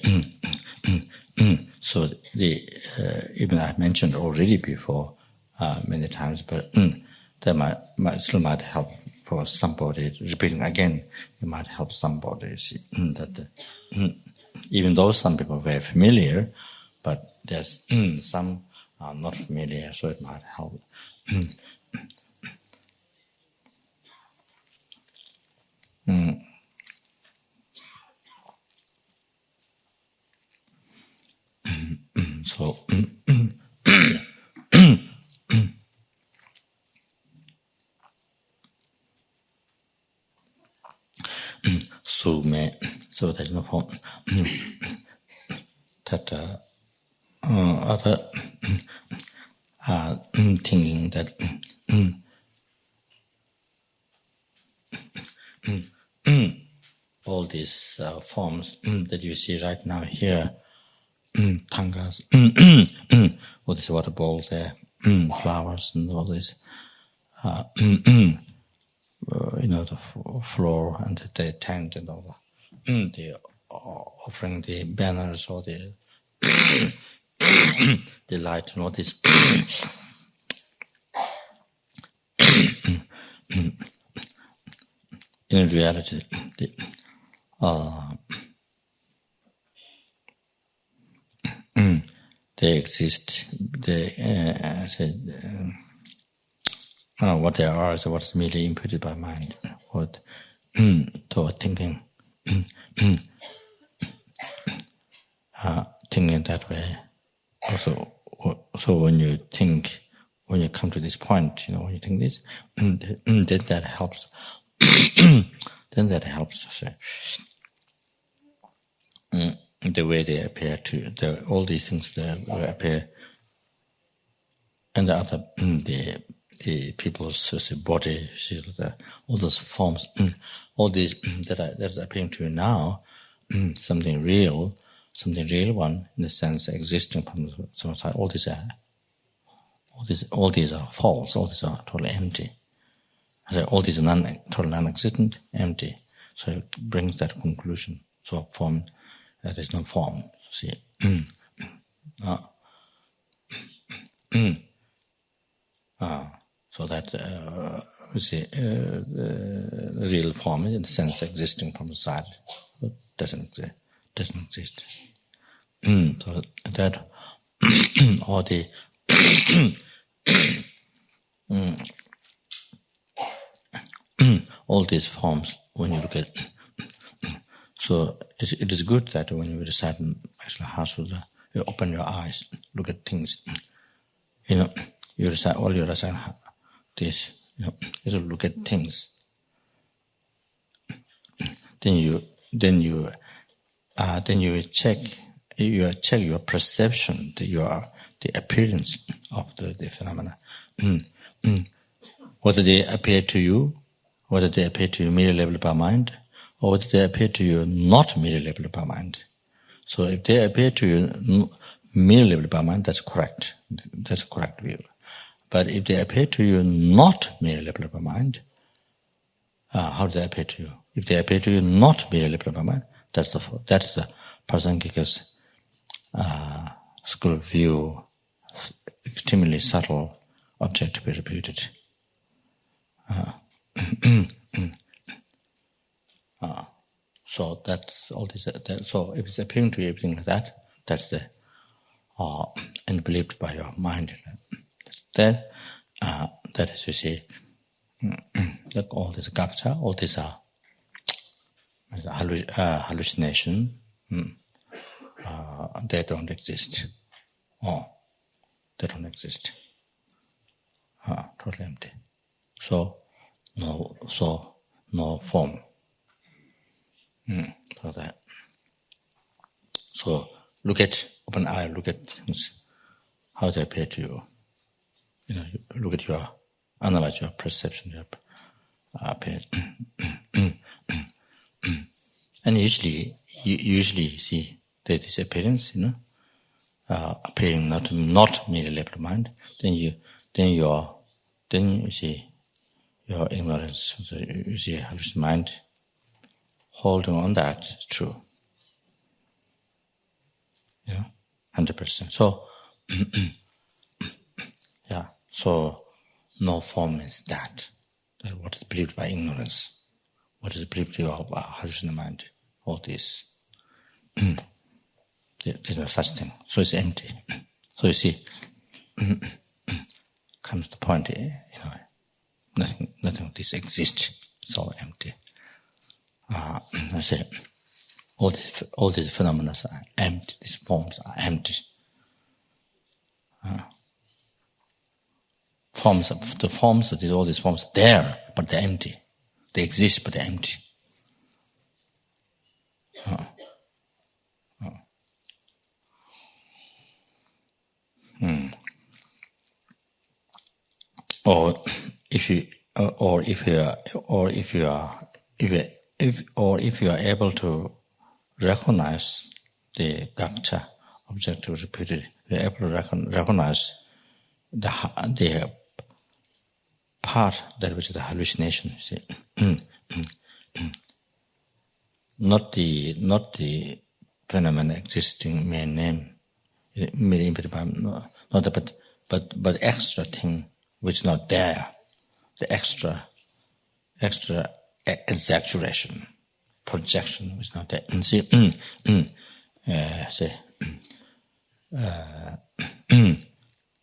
So the even I mentioned already before many times, but that still might help for somebody. Repeating again, it might help somebody. See that even though some people are very familiar, but there's some are not familiar, so it might help. So so there's no form that other are thinking that all these forms that you see right now here, tangas, all these water balls there, flowers and all this, the floor and the tent and all that. The offering the banners or the the light and all this. In reality, they exist. What they are is what's merely imputed by mind, what toward thinking, thinking that way. Also, so when you think, when you come to this point, when you think this, then that helps. Then that helps. So, the way they appear to all these things that appear, and the other the people's body, all those forms, all these that is appearing to you now, something real one in the sense existing from some side. All these are false. All these are totally empty. All these are totally non-existent, empty. So it brings that conclusion. So form, there is no form. See, so that the real form is in the sense existing from the side, it doesn't exist. So that all the all these forms, when you look at, so it is good that when you recite actually Heart Sutra, you open your eyes, look at things. You recite all your recite this. You look at things. Then you check your perception, the appearance of the phenomena. Whether they appear to you, whether they appear to you merely leveled by mind, or whether they appear to you not merely leveled by mind. So if they appear to you merely leveled by mind, that's correct. That's a correct view. But if they appear to you not merely leveled by mind, how do they appear to you? If they appear to you not merely leveled by mind, that's the Prasangika's school of view, extremely subtle object to be reputed. So that's all this. So if it's appearing to you everything like that, that's the and believed by your mind. That is, you see, like all this gapcha, all these are hallucination. They don't exist. They don't exist. Totally empty. So no form. So that. So open eye, look at things, how they appear to you. Look at analyze your perception, your appearance. And usually you see that this appearance, appearing not merely left mind, then you see your ignorance, you see hallucination mind holding on that is true. 100%. So so no form is that what is believed by ignorance, what is believed by hallucination mind, all this. There's no such thing. So it's empty. So you see, comes the point, nothing of this exists. It's all empty. I say, all these phenomena are empty. These forms are empty. All these forms are there, but they're empty. They exist, but they're empty. Or if you are able to recognize the gaccha, objective repeated, you're able to recognize the part that which is the hallucination. See, not the phenomenon existing mere name, but extra thing which is not there, the extra exaggeration, projection which is not there. And see,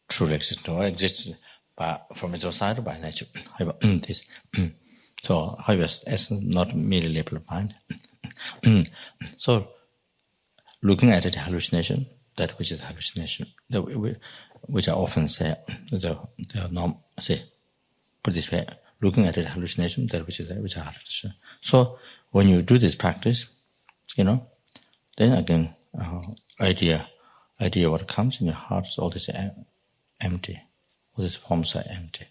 truly exists or exists from its own side by nature. So, however, essence not merely labeled mind. So, looking at the hallucination, that which is hallucination, which I often say, put this way, looking at the hallucination, that which is hallucination. So, when you do this practice, then again, idea what comes in your heart is all this empty. All these forms are empty.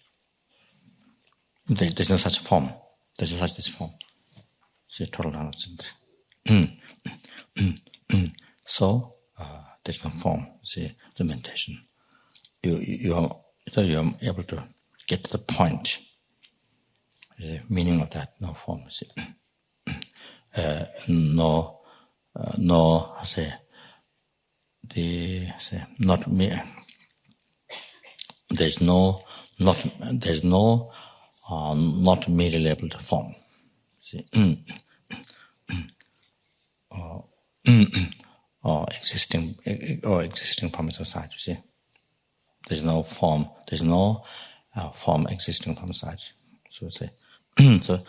There's no such form. There's no such this form. See, total understanding. So, there's no form. See, the meditation. You're able to get to the point. The meaning of that, no form. See, not me. There's no not merely labeled form. See, or existing forms of sight. You see, there's no form. There's no form existing from sight. So say, so.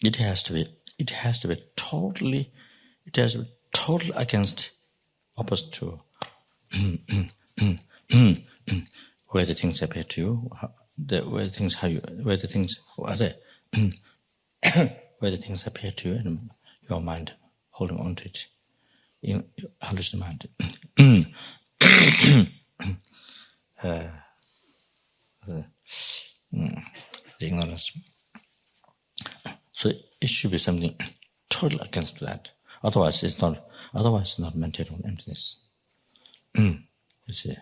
It has to be totally against, opposite to where the things appear to you, where the things appear to you, and your mind holding on to it, in hallucination mind. The ignorance. So it should be something totally against that. Otherwise, it's not maintained on emptiness. You see,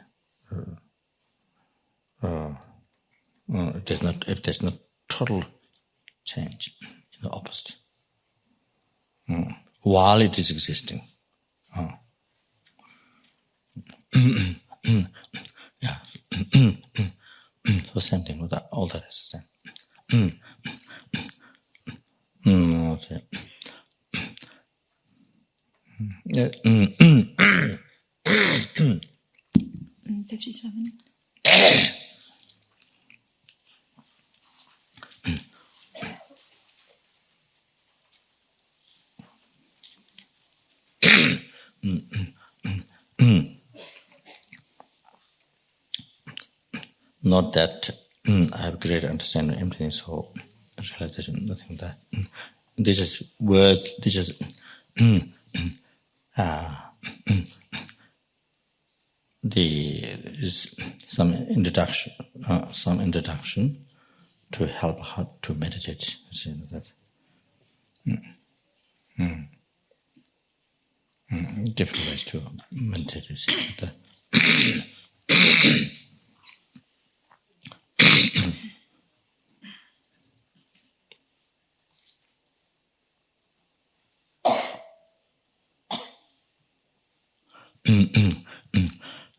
if there's not total change in the opposite, while it is existing. Yeah. So same thing with that. All that is the same. Okay. 57. Not that I have greater understanding of emptiness or realization, nothing like that. This is words, this is some introduction to help how to meditate. See that. Different ways to meditate. See that.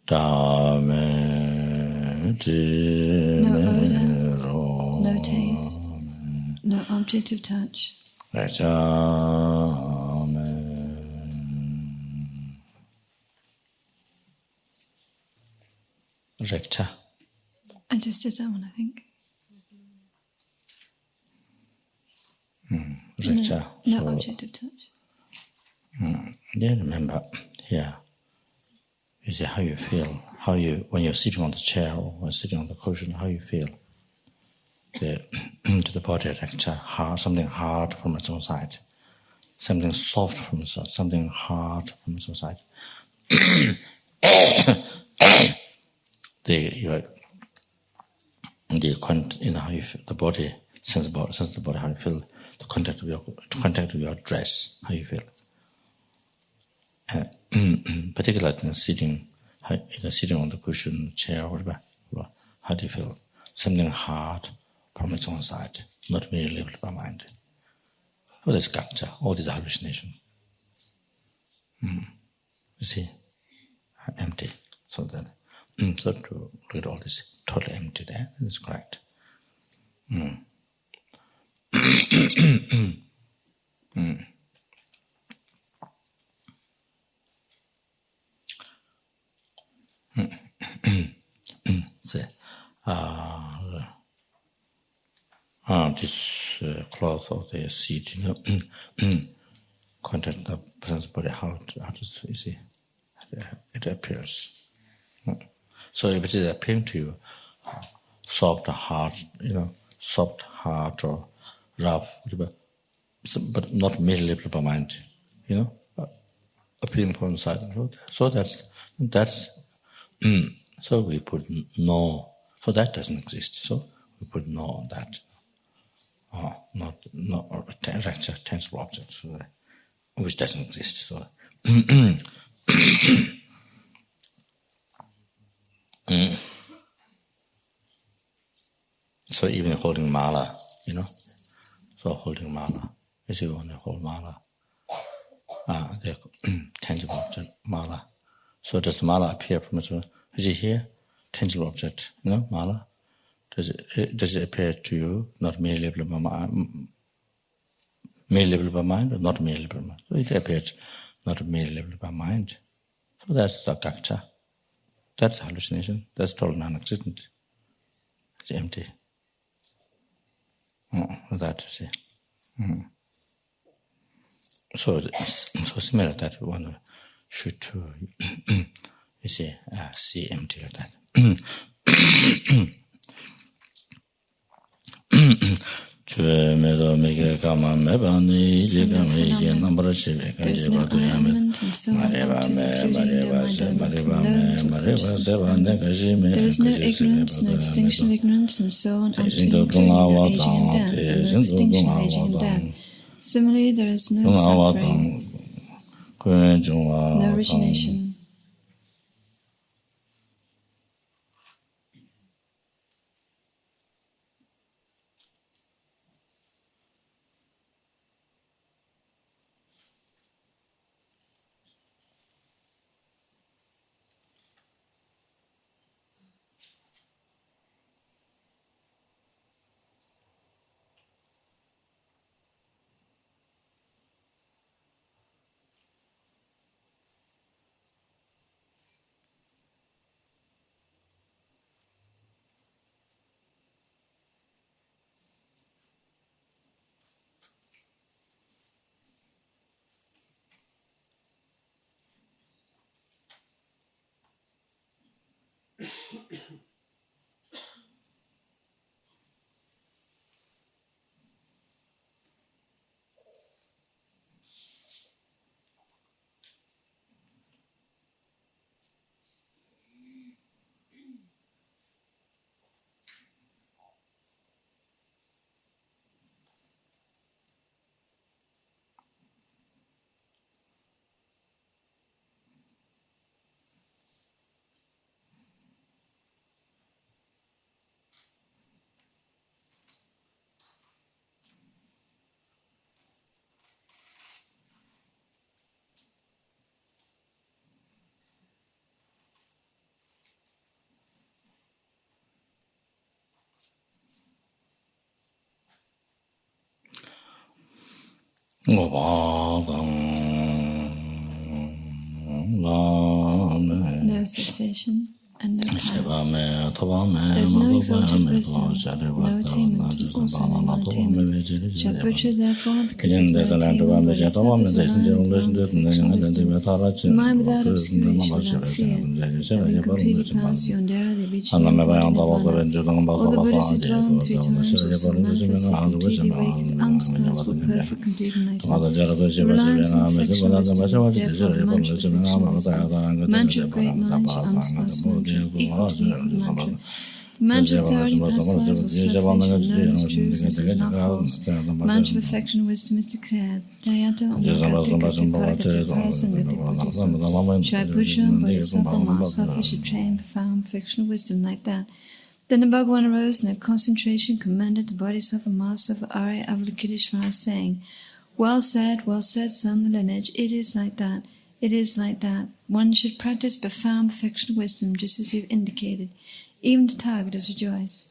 Dharma, no odor, no taste, no object of touch. Recta. I just did that one, I think. Recta. No object of touch. Yeah, remember here. You see how you feel, when you're sitting on the chair or when sitting on the cushion, how you feel. To the body recta, hard, something hard from its own side, something soft from its own, something hard from its own side. How you feel, the body, sense the body, how you feel, the contact of your dress, how you feel. Particularly sitting on the cushion, chair, or whatever, how do you feel? Something hard from its own side, not very labeled by mind. All this gaccha, all this hallucination. You see, empty. So that, so to look at all this totally empty there, that's correct. See, this cloth of the seat, contact the person's body, how does you see? It appears. So if it is appearing to you, soft, hard, or rough, whatever, but not merely by mind, appearing from the side. So that's. So we put no. So that doesn't exist. So we put no on that. Not recta, tangible object, so that, which doesn't exist. So. So even holding mala, so holding mala, if you want to hold mala, the tangible object, mala. So does the mala appear from it? Is it here? Tangible object, mala. Does it appear to you not merely labeled by mind, or not merely labeled by mind? So it appears not merely labeled by mind. So that's the gaccha. That's hallucination. That's total non-existent. It's empty. That you see. So similar that one should you see empty like that. There's no element and so on, up to including there is no ignorance, no extinction of ignorance, and so on, up to including no aging and death, and no extinction of aging and death. Similarly, there is no suffering, no origination. No cessation and no power. There is no exalted wisdom, no attainment, and also no non-attainment. Shapucha, therefore, because there is no attainment, bodhisattvas relying upon perfection wisdom. Mind without obscuration, without fear, having completely passed beyond error, they reach the important nirvana. All the Buddhas who dwell in 3 times also manifest the completely awakened, unsurpassable, perfect, complete enlightenment. Reliance on perfection wisdom, therefore the mantra of perfection wisdom. Mantra of great knowledge, unsurpassed mantra, equal to equal mantra. The mantra of authority pacifies or self-hatred, known as truth, and is not false. Mantra of affection and wisdom is declared. Dayata Omkati Paragati Parasangati Buddhism. Shaiputra and Bodhisattva Mahasattva should train profound affection and wisdom like that. Then the Bhagavan arose and at concentration commended the Bodhisattva Mahasattva Arya Avalokiteshvara, saying, well said, son of lineage, it is like that. It is like that. One should practice profound perfection of wisdom, just as you've indicated. Even the Tathagatas rejoice.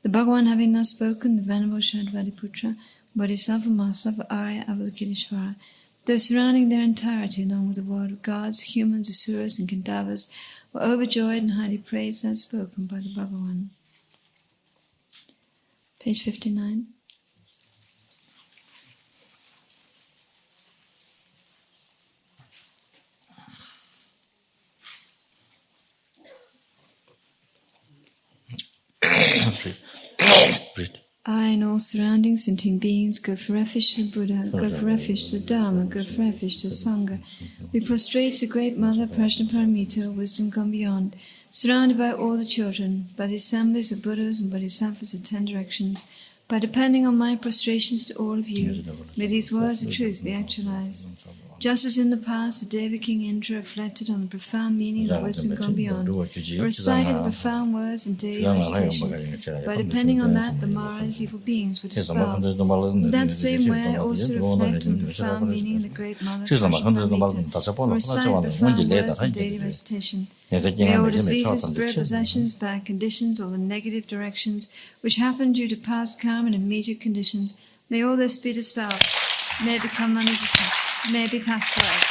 The Bhagavan having thus spoken, the Venerable Shadvadiputra, Bodhisattva Mahasattva Arya Avalokiteshvara, though surrounding their entirety along with the world of gods, humans, asuras, and Gandharvas, were overjoyed and highly praised as spoken by the Bhagavan. Page 59. I and all surrounding sentient beings go for refuge to the Buddha, go for refuge to the Dharma, go for refuge to the Sangha. We prostrate to the Great Mother, Prajnaparamita, wisdom gone beyond, surrounded by all the children, by the assemblies of Buddhas and Bodhisattvas of 10 directions. By depending on my prostrations to all of you, may these words of truth be actualized. Just as in the past, the Deva King Indra reflected on the profound meaning of the wisdom gone beyond, recited the profound words in daily recitation. By depending on that, the Maras, evil beings, were dispelled. In that same way, I also reflect on the profound meaning of the Great Mother, Prajnaparamita, recite the profound words in daily recitation. May all diseases, spirit possessions, bad conditions, all the negative directions which happen due to past karma and immediate conditions, may all this be dispelled. May it become non-existent. May it be pacified.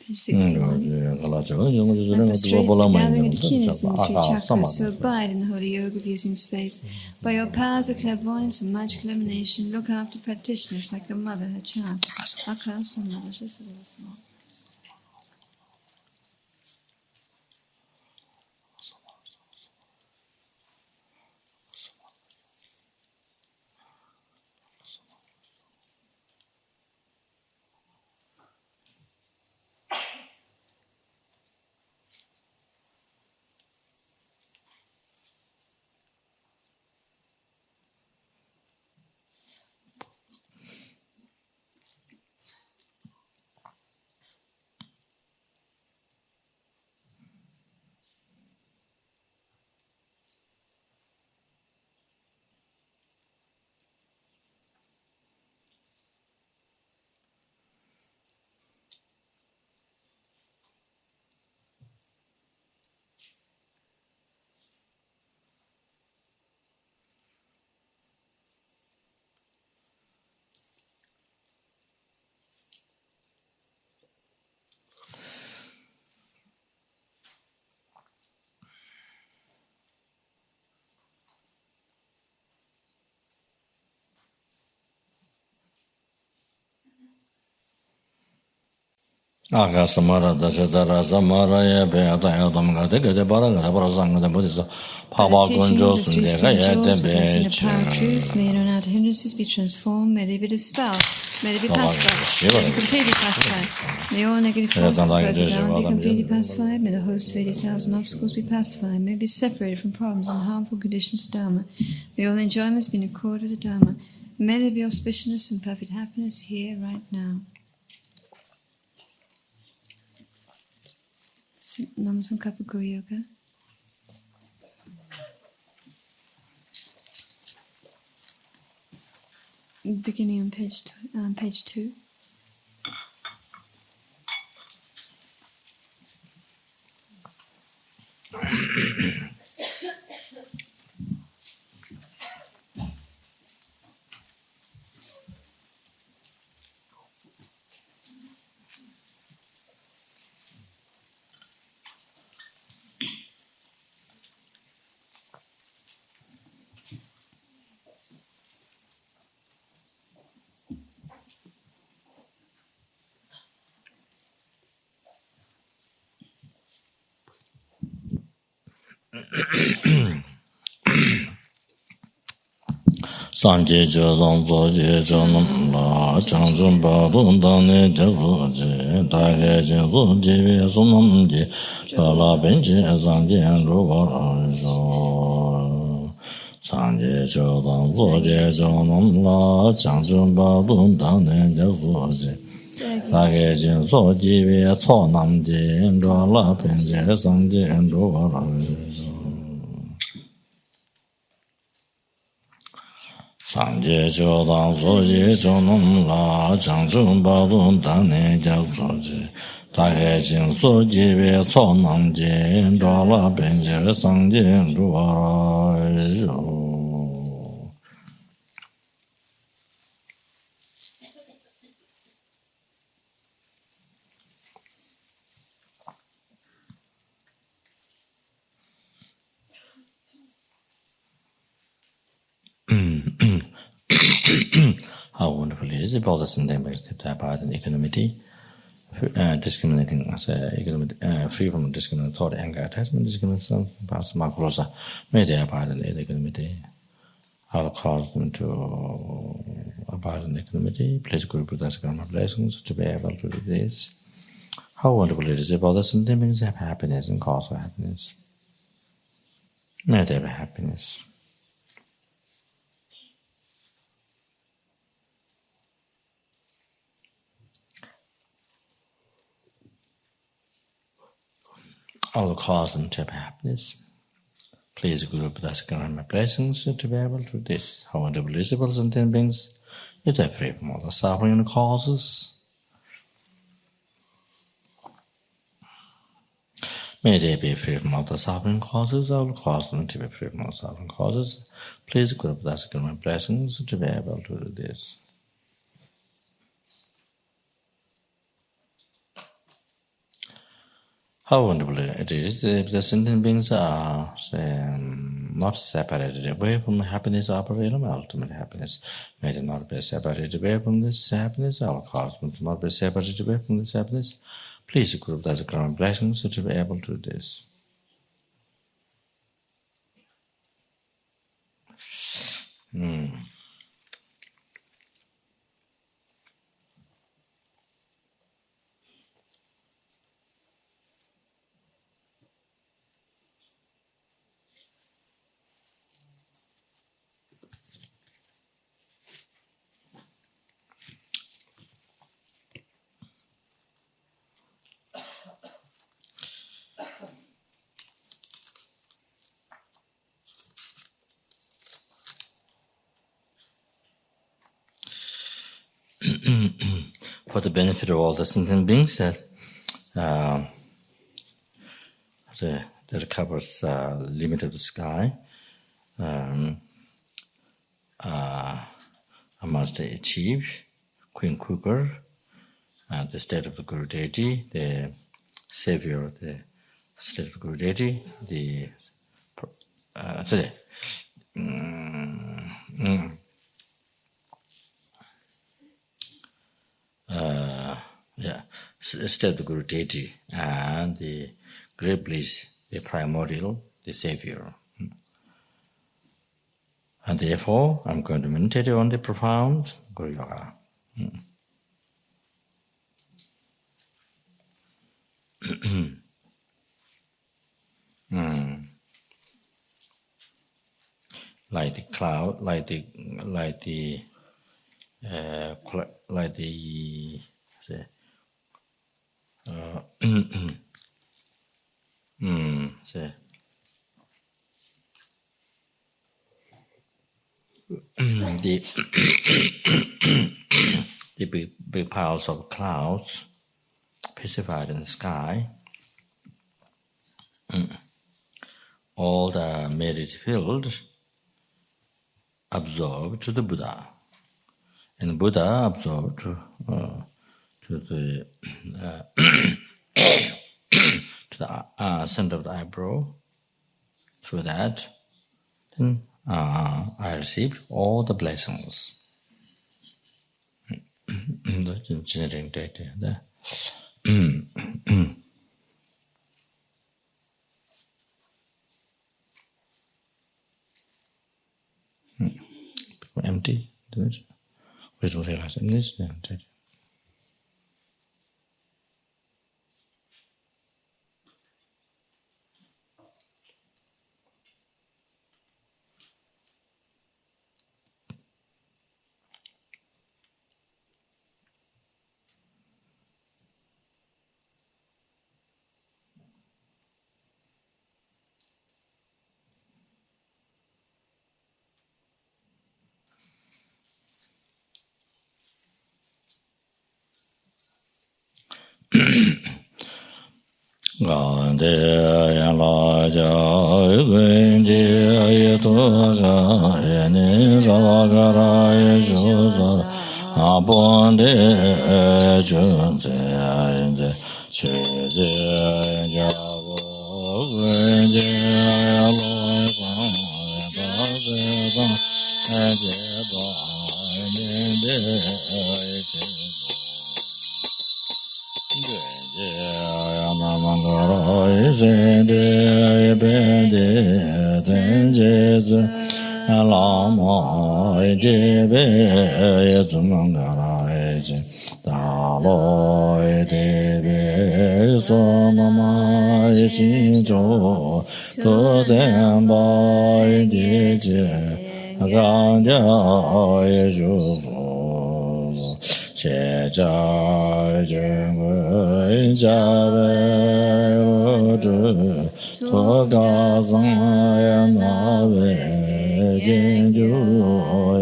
Page 61. I prostrate the gathering of the keenness in the 3 chakras, so abide in the holy yoga of using space. By your powers of clairvoyance and magical emanation, look after practitioners like a mother her child. Akasamara Dashadara Samaraya Beatayadamga de Baranga Brasanga the Buddhist Papa Gonjos and the truth, may known out hindrances be transformed, may they be dispelled, may they be pacified, may they be completely pacified, may all negative forces present down be completely pacified, may the host of 80,000 obstacles be pacified, may be separated from problems and harmful conditions of Dharma, may all enjoyments be in accord with the Dharma, may there be auspiciousness and perfect happiness here, right now. Lama Tsongkhapa Guru Yoga. Beginning on page 2. Sanje Jodong Zoje Jonam La Changjun Badun Dane Javuji Dage Jinzu Jivi Sunam Ji Pala Benji Azangi and Ruba Sanje Jodong Zoje Jonam La Changjun Badun Dane Javuji Dage Jinzu Jivi Sonam Ji and Pala Benji Azangi and Ruba Sanje Jodang Soji Jonam La Changjun Badun Dane Javuji Dage Jinsu Jivi Sonam Ji Dala Benji Sangji Ruwa How wonderful it is about the syndemic about an equanimity, discriminating as a free from discriminating thought, anger, attachment, discrimination, past macrosa, may they abide in equanimity. I'll cause them to abide in equanimity, place Guru Buddha's karma blessings to be able to do this. How wonderful it is about the syndemics have happiness and cause for happiness. May they have happiness. All cause them to have happiness. Please, Guru Buddha's karma blessings to be able to do this. How wonderful is about sentient beings? If they are free from all the suffering and causes. May they be free from all the suffering causes. I will cause them to be free from all suffering causes. Please, Guru Buddha's karma blessings to be able to do this. How wonderful it is if the sentient beings are not separated away from happiness or ultimate happiness. May they not be separated away from this happiness. Our cause them to not be separated away from this happiness. Please, Guru Buddha's karma blessings to be able to do this. For the benefit of all the sentient beings that covers the limit of the sky, I must achieve Queen Cougar, the state of the Guru Deity, the savior of the state of the Guru Deity, the state of the Guru Deity and the great bliss, the primordial, the savior. And therefore, I'm going to meditate on the profound Guru Yoga. Like the cloud, the big piles of clouds pacified in the sky, all the merit field absorbed to the Buddha, and Buddha absorbed to the to the center of the eyebrow. Through that, then I received all the blessings. The generating data. empty. We do realize emptiness. Gānde yāla jā yuñjī ayatō gā yāni rāgā rāya shūsā āpōnde chūnse āyinze chūjī ayinjā gō yuñjī ayālo yāsāṁ yātāsē tāṁ ājē bā yīndē ayitē che cha jen wen cha ve ro zhu so ga sang ya na ve jin ju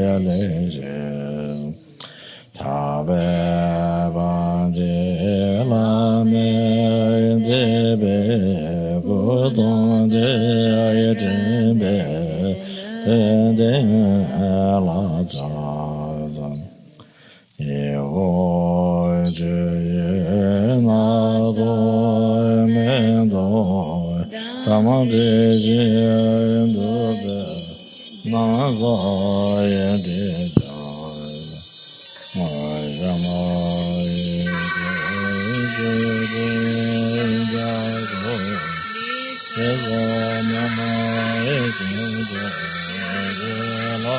ya le zhe ta be ban de la me de be gu dong de ye zhen be de la cha ye wo zhe ye na do me do Dharma de je do de na za ye de da ma ya ma ye de de ja do se za ma ma ye de la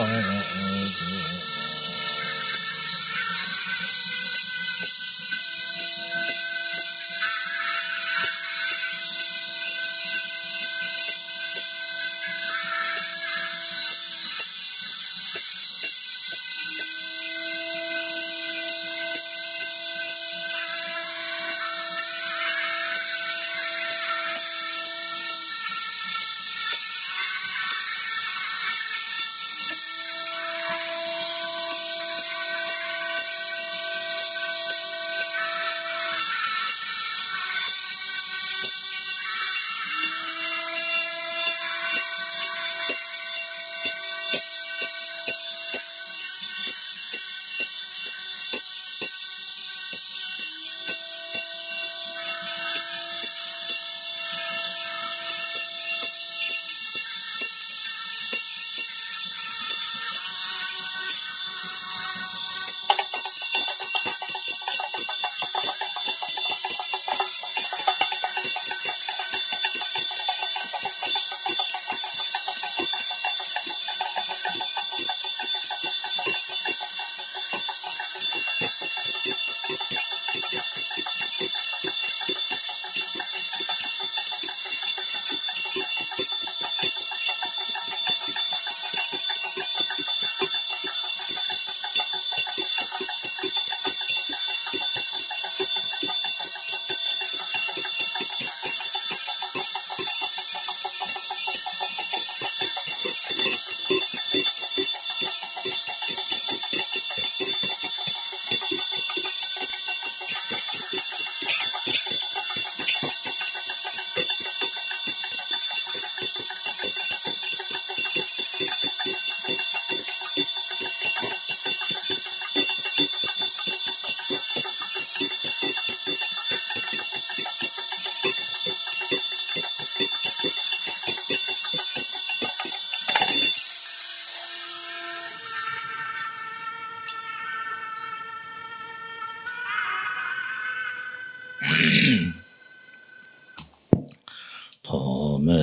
Tome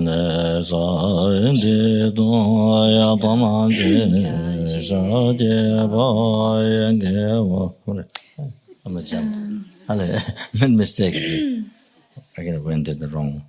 ne sa indi do ya I'm a jump. I made mistake. I went in the wrong.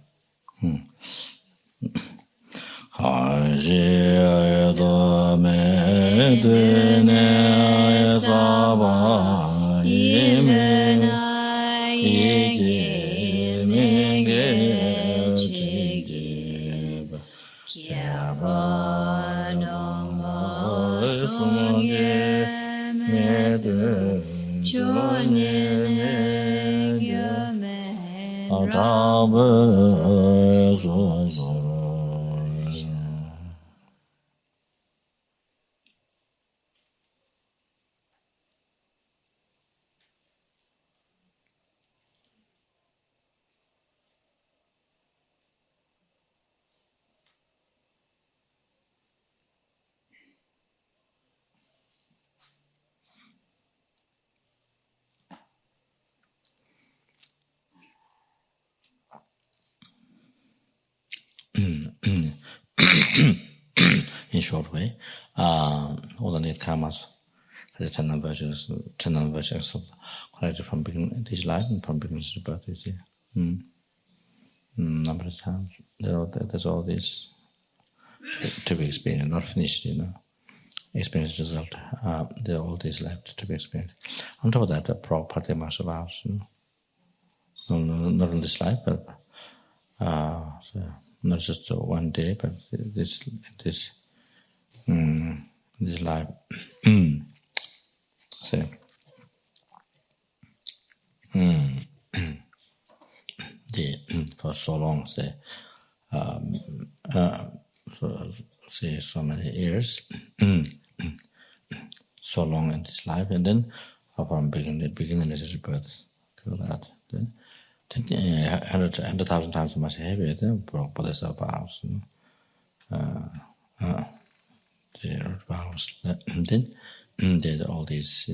In short way, all the need karmas, the 10 virtues collected from beginning this life and from beginning to birth is here. Number of times, there's all this to be experienced, not finished, experience result. There are all these left to be experienced. On top of that, the Prabhupada Master vows, not in this life, but so not just one day, but this life. So, for so long, so many years, so long in this life, and then from beginning of birth to that, then 100,000 times much heavier than Buddhist vows. The vows. Then there's all these,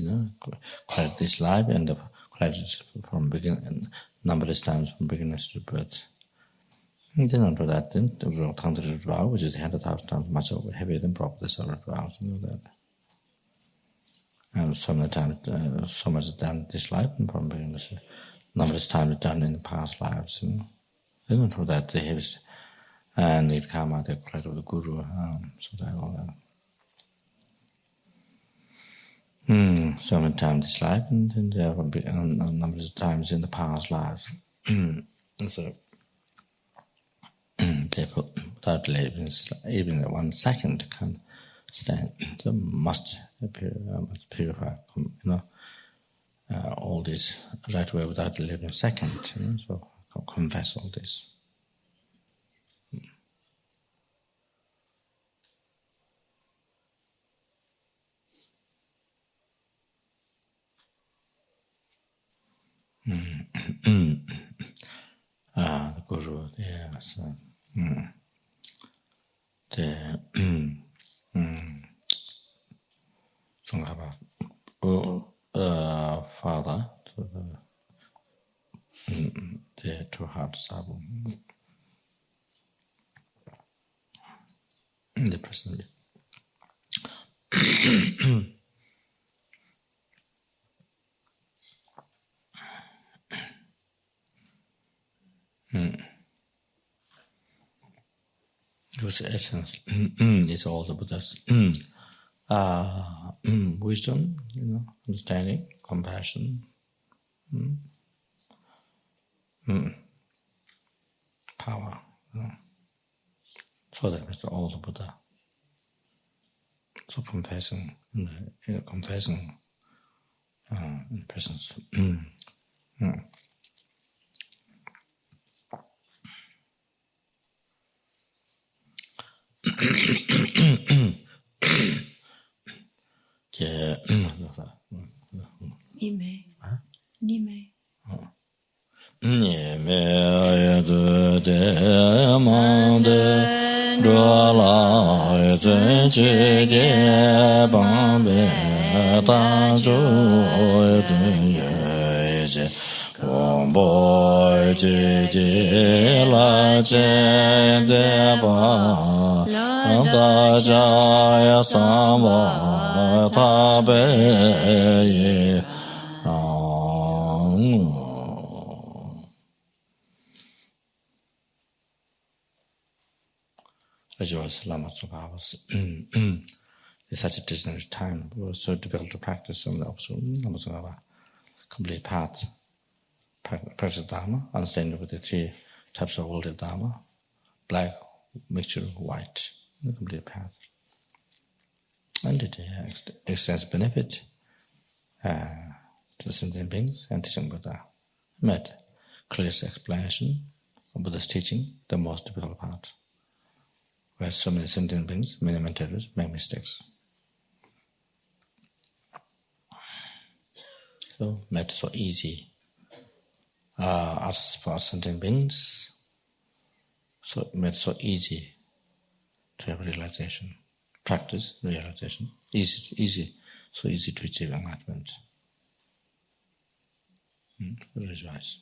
collect this life and collected from beginning, numberless times from beginning to birth. And then after that, then the 100th vow, which is 100,000 times much heavier than Buddhist vows. That. And so many times, so much done this life and from beginning to numberless times done in the past lives. Then after that, the heaviest and it karma they collect with the Guru, so that all that. So many times this life, and then there have been numbers of times in the past lives. So therefore, without even 1 second can stand. So must purify, all this right away without living a second. So confess all this. The Guru, yes. The Tsongkhapa father, the two Heart Sutra, the present. Whose essence is all the Buddha's wisdom, understanding, compassion, power. So that is all the Buddha. So confessing, in presence. la chen de ba da ja sam ba ta be ye as was Lama Tsongkhapa was it's such a distant time. It was so difficult to practice on the Lama Tsongkhapa complete path. Practice Dharma, understanding with the three types of worldly Dharma, black, mixture, white, the complete path. And it extends benefit to the sentient beings and teaching Buddha. Met clearest explanation of Buddha's teaching, the most difficult part, where so many sentient beings, many mentors, make mistakes. So, met so easy. As for sentient beings, so it made so easy to have realization, practice realization, easy, so easy to achieve enlightenment. Rejoice.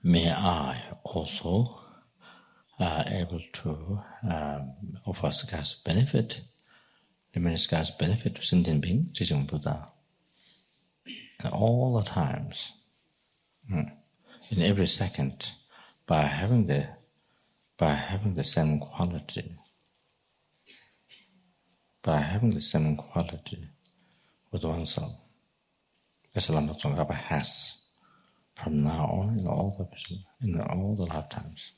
May I also able to offer scarce benefit, limited scarce benefit to sentient beings, teaching Buddha, at all the times, in every second, by having the same quality, with oneself, as Lama Tsongkhapa has. From now on, in all the lifetimes.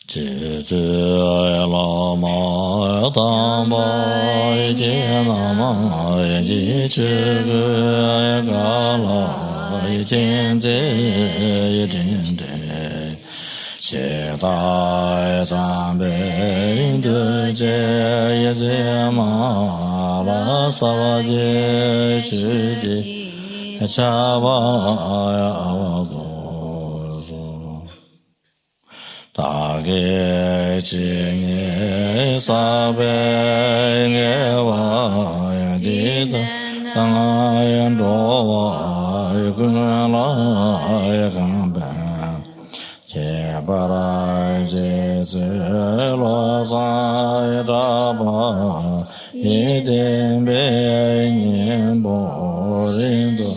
Ji Lama Dhamma Ji Nama Ji Chi Ga La Jin Ji Jin De Ji Dai San Bei Du Ji Ji Ma La Sa Va Ji Chi Ji Cha Va Ya Do Dāgē chīngē sābē ngē vāyā dīdā dāngāyā ndōvāyā gāngāyā gāmbē kē parāyā jē tsē lō sāyā dābā yē dēmbē ngē bō rīndō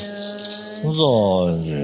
zō jī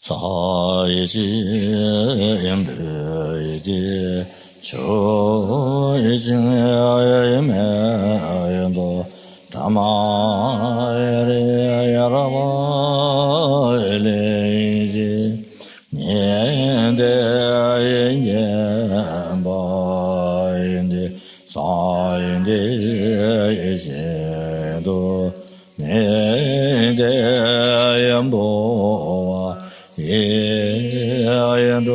사이지 임베지 초이징야야메야도 다마야라바엘레지 닌데야예바인데 사인데예제도 닌데야얌보와 예야도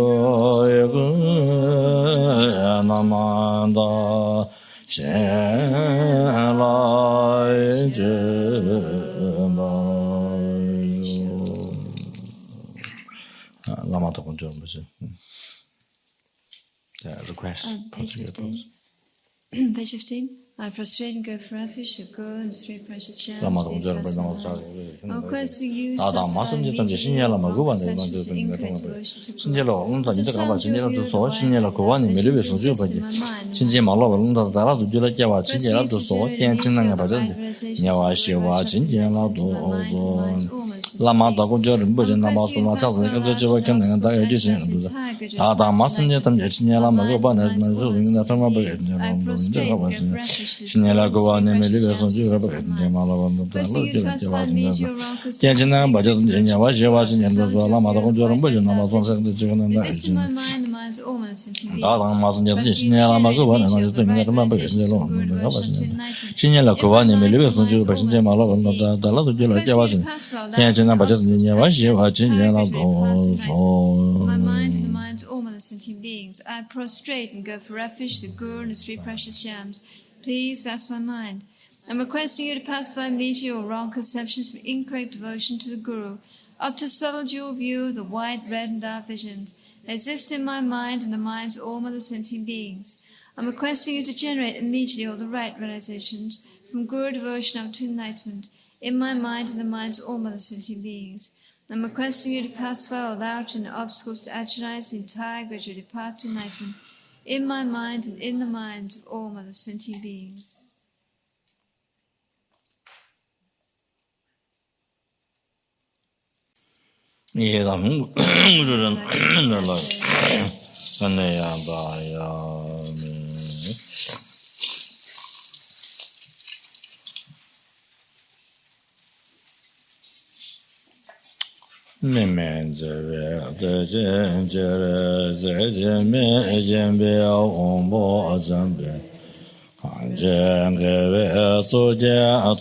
예그나만다 Lama Tsongkhapa Guru Yoga. Request. Page 15. Page 15. I prostrate and go for refuge to Guru and the three precious gems. Lama Tsongkhapa Guru Yoga. I'm requesting you to 다다 마선지 던지 신녀라 마고반에 먼저 던지 신녀로 온다 진짜 가봐 신녀로 소 신녀로 고반에 메르베 소주 버지 신제 말로 온다 다라도 줄라 깨와 신녀라도 소 괜찮은 거 봐도 냐와시와 신녀라도 라마다고 저는 뭐지 나마소마 차서 그거 저거 경능은 다 해줄 수 있는 거다 다다 마선지 던지 신녀라 마고반에 먼저 온다 정말 버지 먼저 가봐 신녀라 고반에 메르베 소주 버지 말로 온다 다라도 줄라 깨와 괜찮아 맞아도 냐와 제와지 년도 라마다 공조는 뭐지 나마도 생도 지금은 다다 마선지 신녀라 마고반에 먼저 또 인가만 버지 내가 신녀라 고반에 메르베 소주 버지 말로 온다 다라도 줄라 깨와지 괜찮아 맞아도 냐와 제와지 년도 my mind and the minds of all other sentient beings. I prostrate and go for refuge to the Guru and the three precious gems. Please pass my mind. I'm requesting you to pacify media or wrong conceptions from incorrect devotion to the Guru, up to subtle dual view of the white, red, and dark visions that exist in my mind and the minds of all other sentient beings. I'm requesting you to generate immediately all the right realizations from Guru devotion up to enlightenment in my mind and the minds of all other sentient beings. I'm requesting you to pacify all doubt and obstacles to actualize the entire graduated path to enlightenment in my mind and in the minds of all other sentient beings. 얘가 무르는 날라 안내야 봐야 메멘제베 대젠제레 제제메 젠베 온보 잠베 한젠게베 소제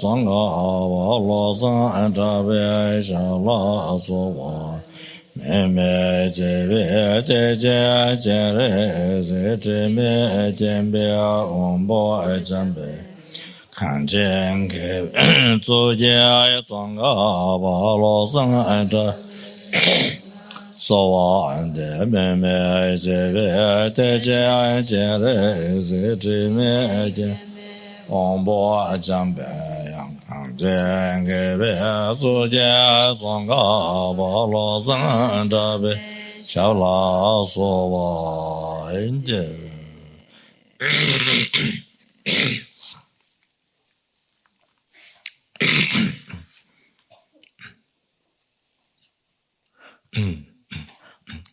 정가와 로산 자베 샤라소와 메메제베 대젠제레 제제메 젠베 온보 잠베 한젠게베 소제 정가와 로산 자 so and me je te je je me je on bo jambe yang je ge be so je song ga ba lo san da be xiao la so wa en je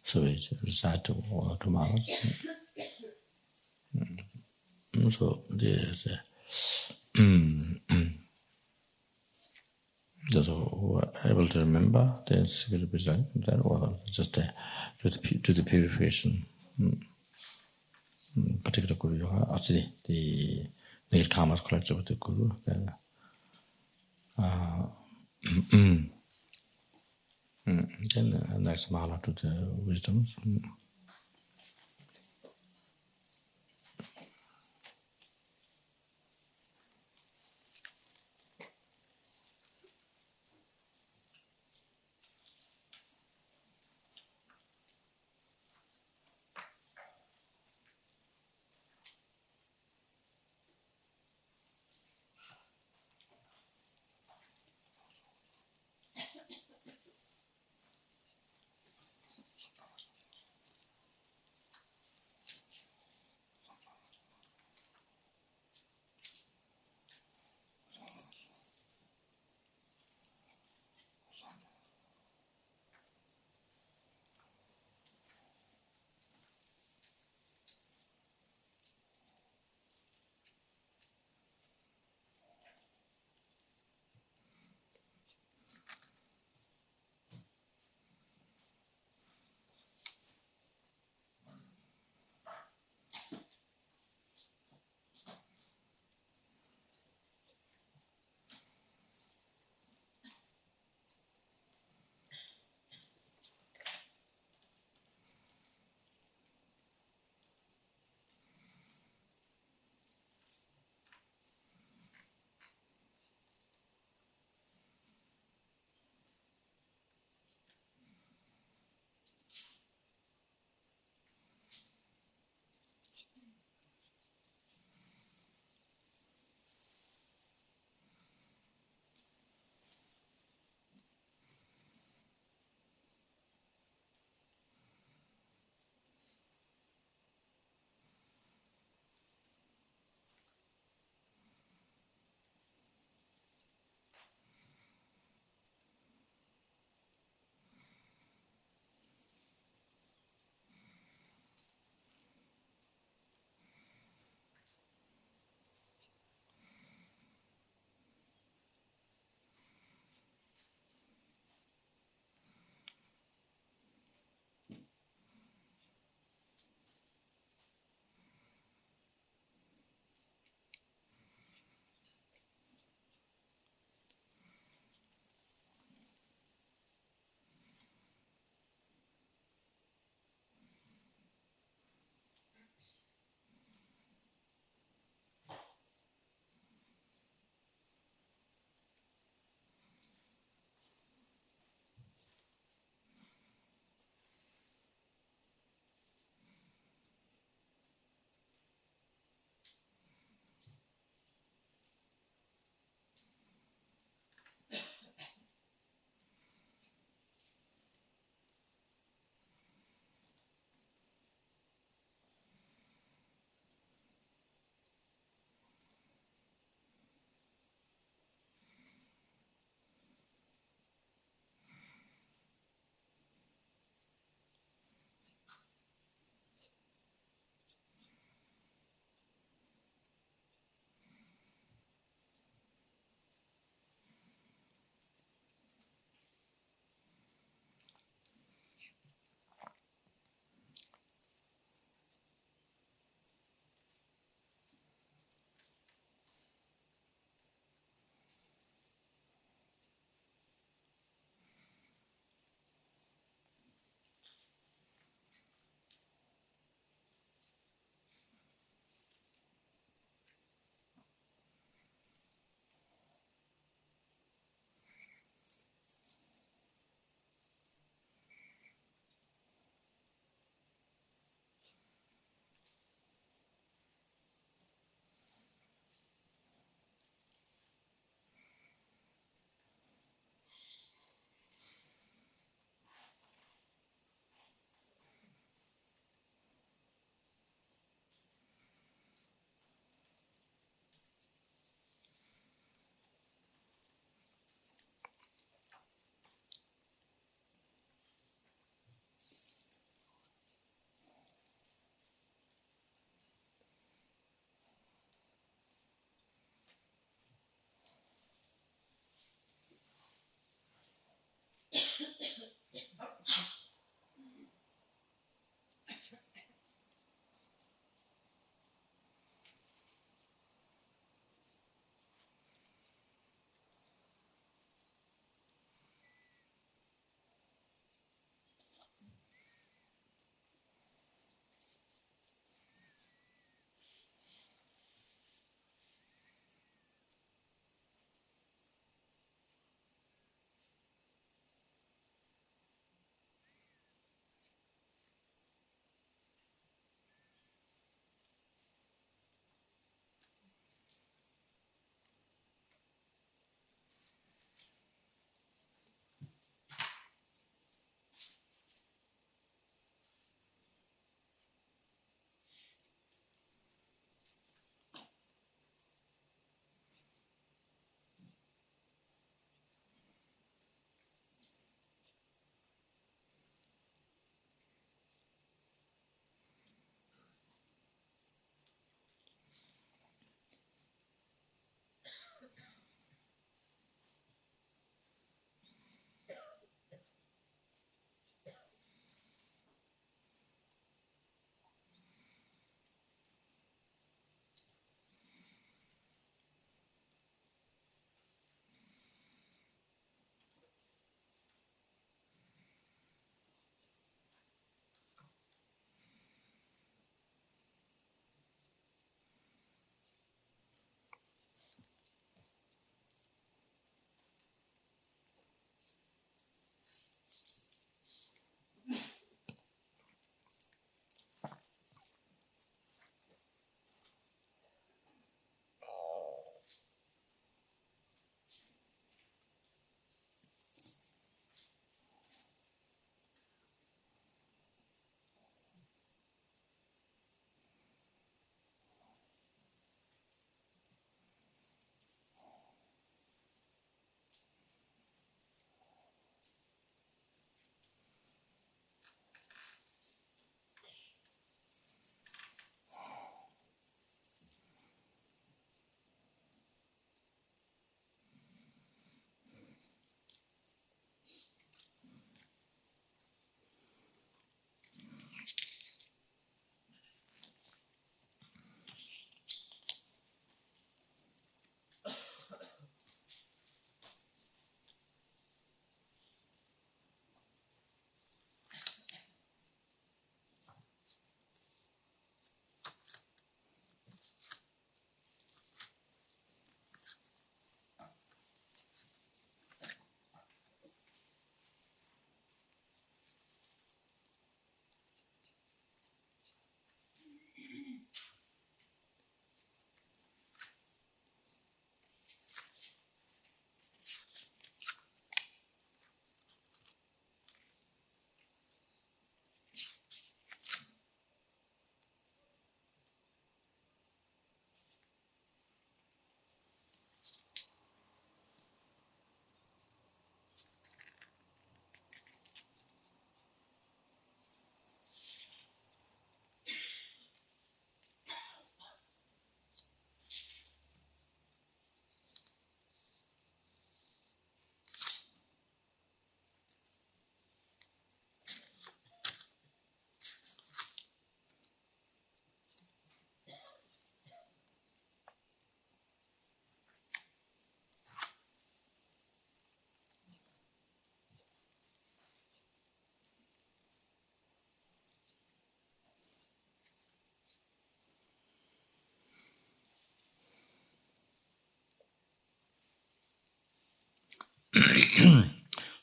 so it's recite tomorrow. So there's those who are able to remember the secret result that or just to the purification particular Guru Yoga actually the late karmas collected with the Guru then next mala to the wisdoms.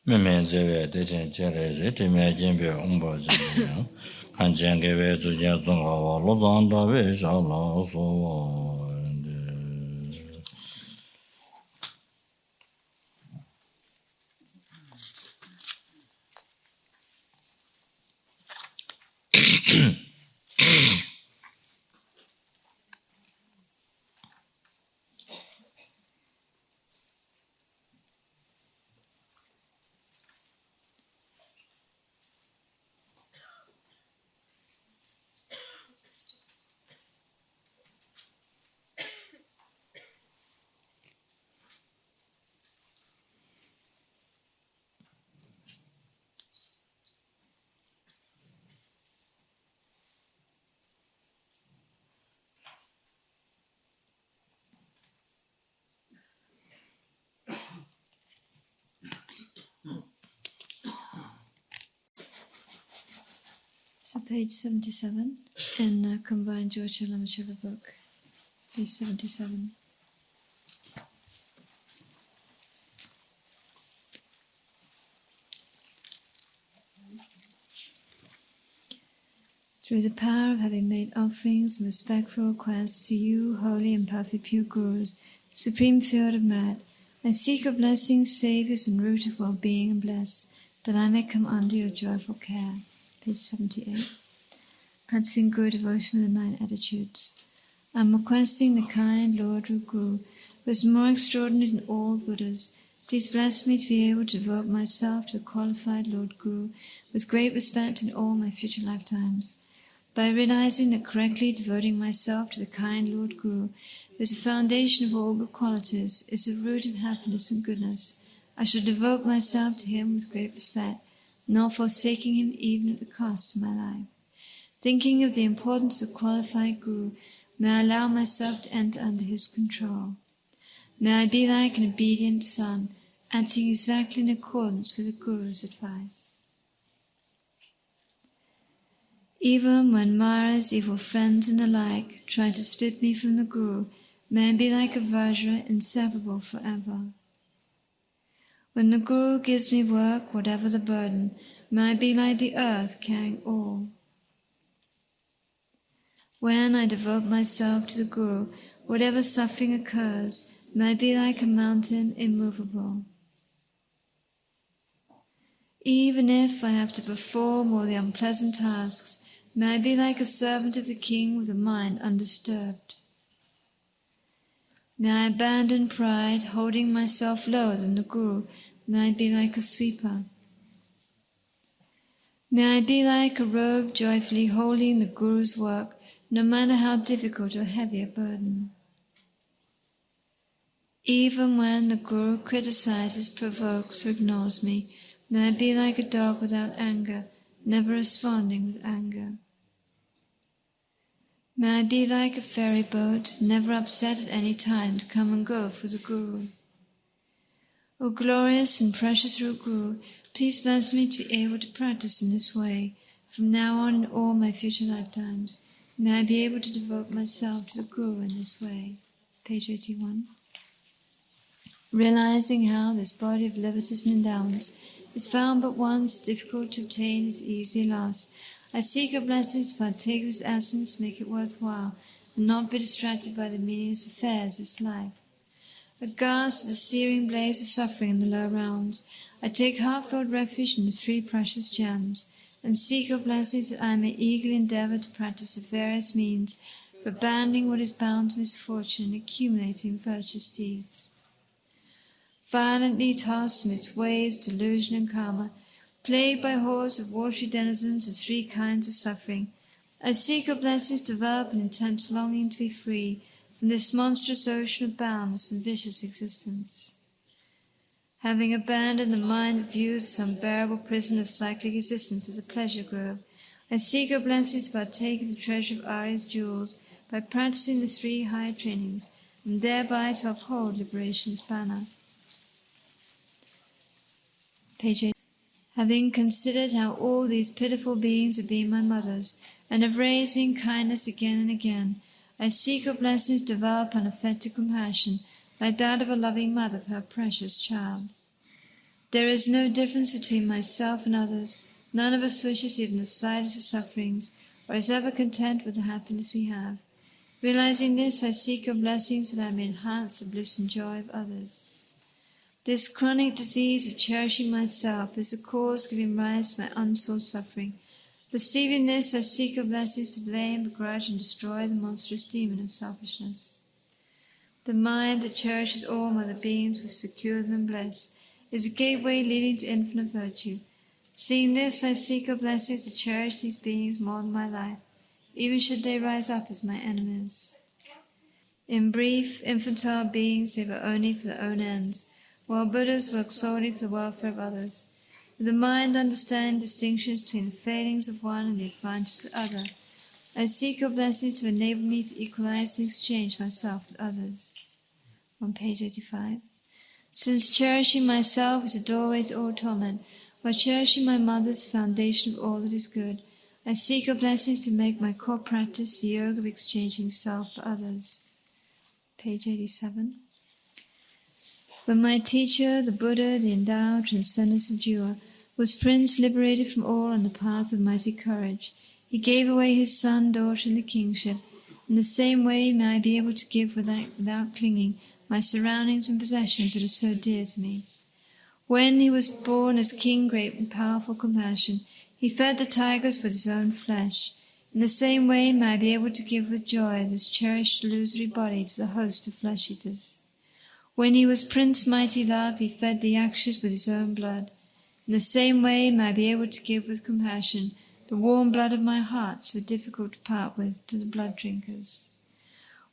Meme zewe de chen chere ze te me jembe umbo zhe kan jenge we zu je zong wa lo dan da we sha la so wa So page 77 in the combined Georgia Lama Tsongkhapa book, page 77. Through the power of having made offerings and respectful requests to you, holy and perfect pure gurus, supreme field of merit, I seek your blessings, saviors, and root of well-being and bliss, that I may come under your joyful care. Page 78. Practicing Guru devotion with the 9 attitudes. I am requesting the kind Lord Guru, who is more extraordinary than all Buddhas. Please bless me to be able to devote myself to the qualified Lord Guru with great respect in all my future lifetimes. By realizing that correctly devoting myself to the kind Lord Guru, who is the foundation of all good qualities, is the root of happiness and goodness, I shall devote myself to him with great respect, not forsaking him even at the cost of my life. Thinking of the importance of qualified Guru, may I allow myself to enter under his control. May I be like an obedient son, acting exactly in accordance with the Guru's advice. Even when Mara's evil friends and the like try to split me from the Guru, may I be like a Vajra, inseparable forever. When the Guru gives me work, whatever the burden, may I be like the earth carrying all. When I devote myself to the Guru, whatever suffering occurs, may I be like a mountain immovable. Even if I have to perform all the unpleasant tasks, may I be like a servant of the king with a mind undisturbed. May I abandon pride, holding myself lower than the Guru. May I be like a sweeper. May I be like a robe joyfully holding the Guru's work, no matter how difficult or heavy a burden. Even when the Guru criticizes, provokes, or ignores me, may I be like a dog without anger, never responding with anger. May I be like a ferry boat, never upset at any time to come and go for the Guru. O glorious and precious root Guru, please bless me to be able to practice in this way. From now on in all my future lifetimes, may I be able to devote myself to the Guru in this way. Page 81. Realizing how this body of liberties and endowments is found but once, difficult to obtain, is easily lost, I seek your blessings to partake of its essence, make it worthwhile, and not be distracted by the meaningless affairs of this life. Aghast at the searing blaze of suffering in the lower realms, I take heartfelt refuge in the 3 precious gems, and seek your blessings that I may eagerly endeavor to practice the various means for abandoning what is bound to misfortune and accumulating virtuous deeds. Violently tossed amidst waves of delusion and karma, plagued by hordes of watery denizens of 3 kinds of suffering, I seek your blessings to develop an intense longing to be free from this monstrous ocean of boundless and vicious existence. Having abandoned the mind that views this unbearable prison of cyclic existence as a pleasure grove, I seek your blessings to partake of the treasure of Arya's jewels by practicing the 3 higher trainings, and thereby to uphold liberation's banner. Page 8. Having considered how all these pitiful beings have been my mothers, and have raised me in kindness again and again, I seek your blessings to develop unaffected compassion, like that of a loving mother for her precious child. There is no difference between myself and others. None of us wishes even the slightest of sufferings, or is ever content with the happiness we have. Realizing this, I seek your blessings that I may enhance the bliss and joy of others. This chronic disease of cherishing myself is the cause giving rise to my unsought suffering. Perceiving this, I seek your blessings to blame, begrudge, and destroy the monstrous demon of selfishness. The mind that cherishes all other beings will secure them and bless, is a gateway leading to infinite virtue. Seeing this, I seek your blessings to cherish these beings more than my life, even should they rise up as my enemies. In brief, infantile beings, they were only for their own ends, while Buddhas work solely for the welfare of others. With the mind understanding distinctions between the failings of one and the advantages of the other, I seek your blessings to enable me to equalize and exchange myself with others. On page 85. Since cherishing myself is a doorway to all torment, while cherishing my mother is the foundation of all that is good, I seek your blessings to make my core practice the yoga of exchanging self for others. Page 87. When my teacher, the Buddha, the endowed transcendence of Jiva, was prince liberated from all on the path of mighty courage, he gave away his son, daughter, and the kingship. In the same way may I be able to give without clinging my surroundings and possessions that are so dear to me. When he was born as king, great and powerful compassion, he fed the tigers with his own flesh. In the same way may I be able to give with joy this cherished illusory body to the host of flesh-eaters. When he was Prince Mighty Love, he fed the Yakshas with his own blood. In the same way may I be able to give with compassion the warm blood of my heart, so difficult to part with, to the blood drinkers.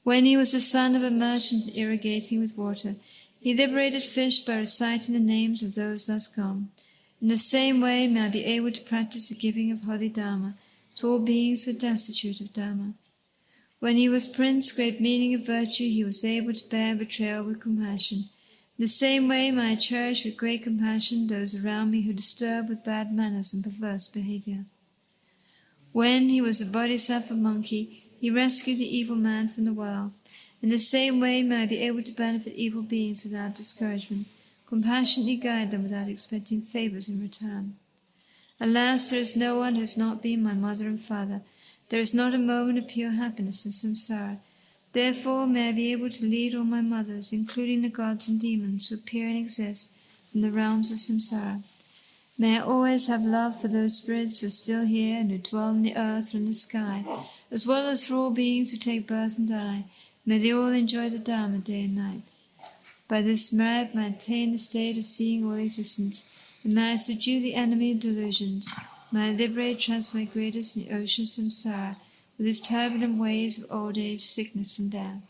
When he was the son of a merchant irrigating with water, he liberated fish by reciting the names of those thus gone. In the same way may I be able to practice the giving of holy Dharma to all beings who are destitute of Dharma. When he was prince, great meaning of virtue, he was able to bear betrayal with compassion. In the same way may I cherish with great compassion those around me who disturb with bad manners and perverse behavior. When he was a bodhisattva monkey, he rescued the evil man from the well. In the same way may I be able to benefit evil beings without discouragement, compassionately guide them without expecting favors in return. Alas, there is no one who has not been my mother and father. There is not a moment of pure happiness in samsara. Therefore may I be able to lead all my mothers, including the gods and demons who appear and exist in the realms of samsara. May I always have love for those spirits who are still here and who dwell in the earth or in the sky, as well as for all beings who take birth and die. May they all enjoy the Dharma day and night. By this merit may I attain the state of seeing all existence, and may I subdue the enemy of delusions. May I liberate transmigrators in the ocean of samsara with its turbulent waves of old age, sickness, and death.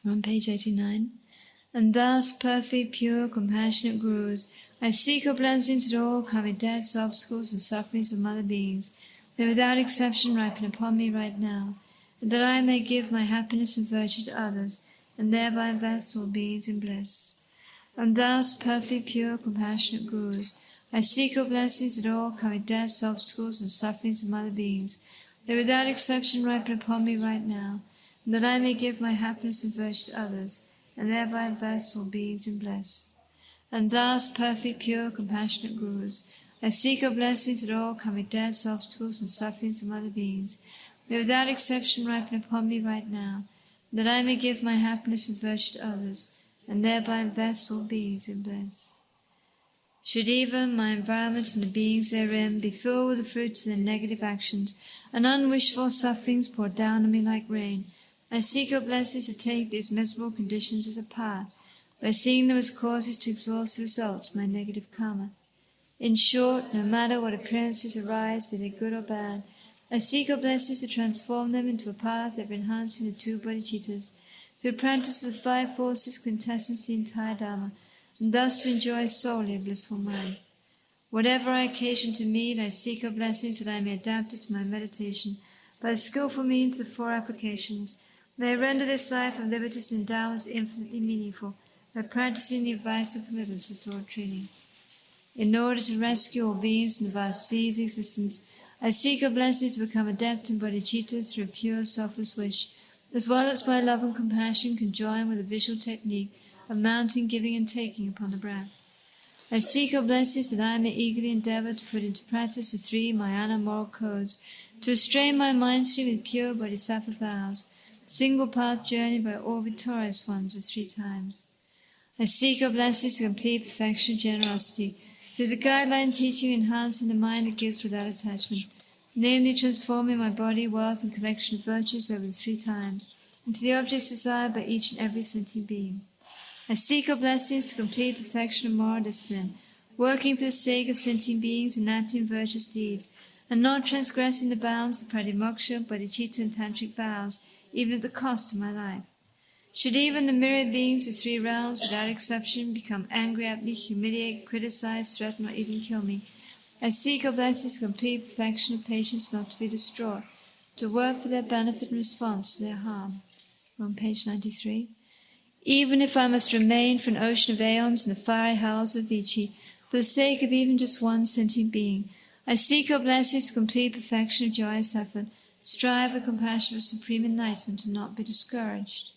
On page 89. And thus, perfect, pure, compassionate gurus, I seek your blessings at all coming deaths, obstacles, and sufferings of other beings, may without exception ripen upon me right now, and that I may give my happiness and virtue to others, and thereby invest all beings in bliss. And thus, perfect, pure, compassionate gurus, I seek your blessings at all coming deaths, obstacles, and sufferings of other beings, may without exception ripen upon me right now, and that I may give my happiness and virtue to others, and thereby invest all beings in bliss. And thus, perfect, pure, compassionate gurus, I seek your blessings at all coming deaths, obstacles, and sufferings of other beings, may without exception ripen upon me right now, that I may give my happiness and virtue to others, and thereby invest all beings in bliss. Should even my environment and the beings therein be filled with the fruits of their negative actions, and unwished-for sufferings poured down on me like rain, I seek your blessings to take these miserable conditions as a path, by seeing them as causes to exhaust the results of my negative karma. In short, no matter what appearances arise, be they good or bad, I seek your blessings to transform them into a path ever enhancing the two bodhicittas, through the practice of the five forces quintessence the entire Dharma, and thus to enjoy solely a blissful mind. Whatever I occasion to meet, I seek your blessings that I may adapt it to my meditation, by the skillful means of four applications. May I render this life of liberties and endowments infinitely meaningful, by practicing the advice and commitments of thought training. In order to rescue all beings in the vast seas of existence, I seek your blessings to become adept in bodhicitta through a pure, selfless wish, as well as by love and compassion conjoined with a visual technique of mounting, giving, and taking upon the breath. I seek your blessings that I may eagerly endeavor to put into practice the 3 Mahayana moral codes, to restrain my mind stream with pure bodhisattva vows, single path journey by all victorious ones the 3 times. I seek your blessings to complete perfection and generosity, through the guideline teaching enhancing the mind of gifts without attachment, namely transforming my body, wealth, and collection of virtues over the 3 times, into the objects desired by each and every sentient being. I seek your blessings to complete perfection of moral discipline, working for the sake of sentient beings and acting virtuous deeds, and not transgressing the bounds of pratimoksha, bodhicitta, and tantric vows, even at the cost of my life. Should even the myriad beings of 3 realms, without exception, become angry at me, humiliate, criticize, threaten, or even kill me, I seek your blessings to complete perfection of patience not to be destroyed, to work for their benefit in response to their harm. We're on page 93. Even if I must remain for an ocean of aeons in the fiery hells of Vichy, for the sake of even just one sentient being, I seek your blessings to complete perfection of joyous effort, strive with compassion for supreme enlightenment and not be discouraged.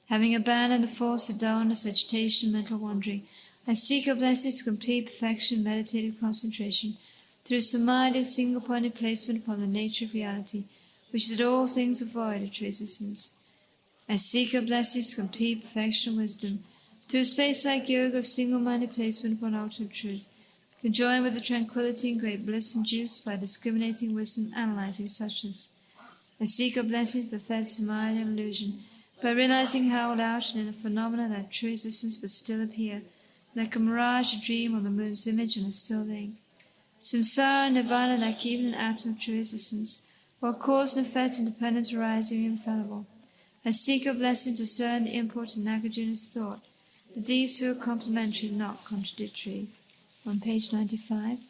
Having abandoned the force of dullness, agitation, and mental wandering, I seek your blessings to complete perfection of meditative concentration, through samadhi, single-pointed placement upon the nature of reality, which is at all things void of true existence. I seek your blessings to complete perfection of wisdom, through a space-like yoga of single-minded placement upon ultimate truth, conjoined with the tranquility and great bliss induced by discriminating wisdom, analyzing suchness. I seek your blessings to perfect samadhi and illusion, by realizing how without and in a phenomena that true existence but still appear, like a mirage, a dream, or the moon's image on a still lake. Samsara and nirvana like even an atom of true existence, while cause and effect independent arising and infallible. I seek your blessing to discern the import of Nagarjuna's thought, that these 2 are complementary, not contradictory. On page 95.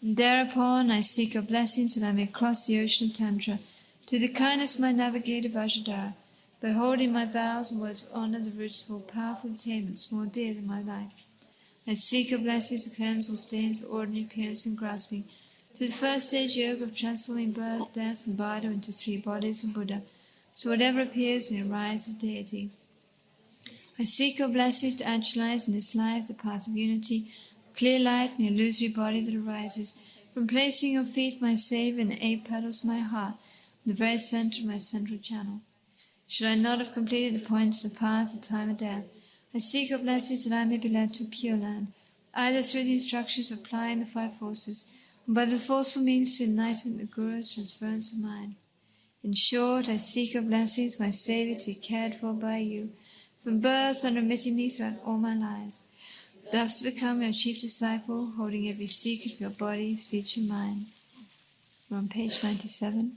And thereupon I seek your blessings that I may cross the ocean of Tantra, through the kindness of my navigator Vajradhara, by holding my vows and words of honor, the roots of all powerful attainments more dear than my life. I seek your blessings to cleanse all stains of ordinary appearance and grasping, through the first stage yoga of transforming birth, death, and bardo into 3 bodies of Buddha, so whatever appears may arise as deity. I seek your blessings to actualize in this life the path of unity, clear light in the illusory body that arises, from placing your feet, my Saviour, in the 8 petals of my heart, in the very center of my central channel. Should I not have completed the points of the path at time of death, I seek your blessings that I may be led to Pure Land, either through the instructions of applying the 5 forces, or by the forceful means to enlightenment of the Guru's transference of mind. In short, I seek your blessings, my Saviour, to be cared for by you, from birth unremittingly throughout all my lives, thus to become your chief disciple, holding every secret of your body, speech, and mind. We're on page 97.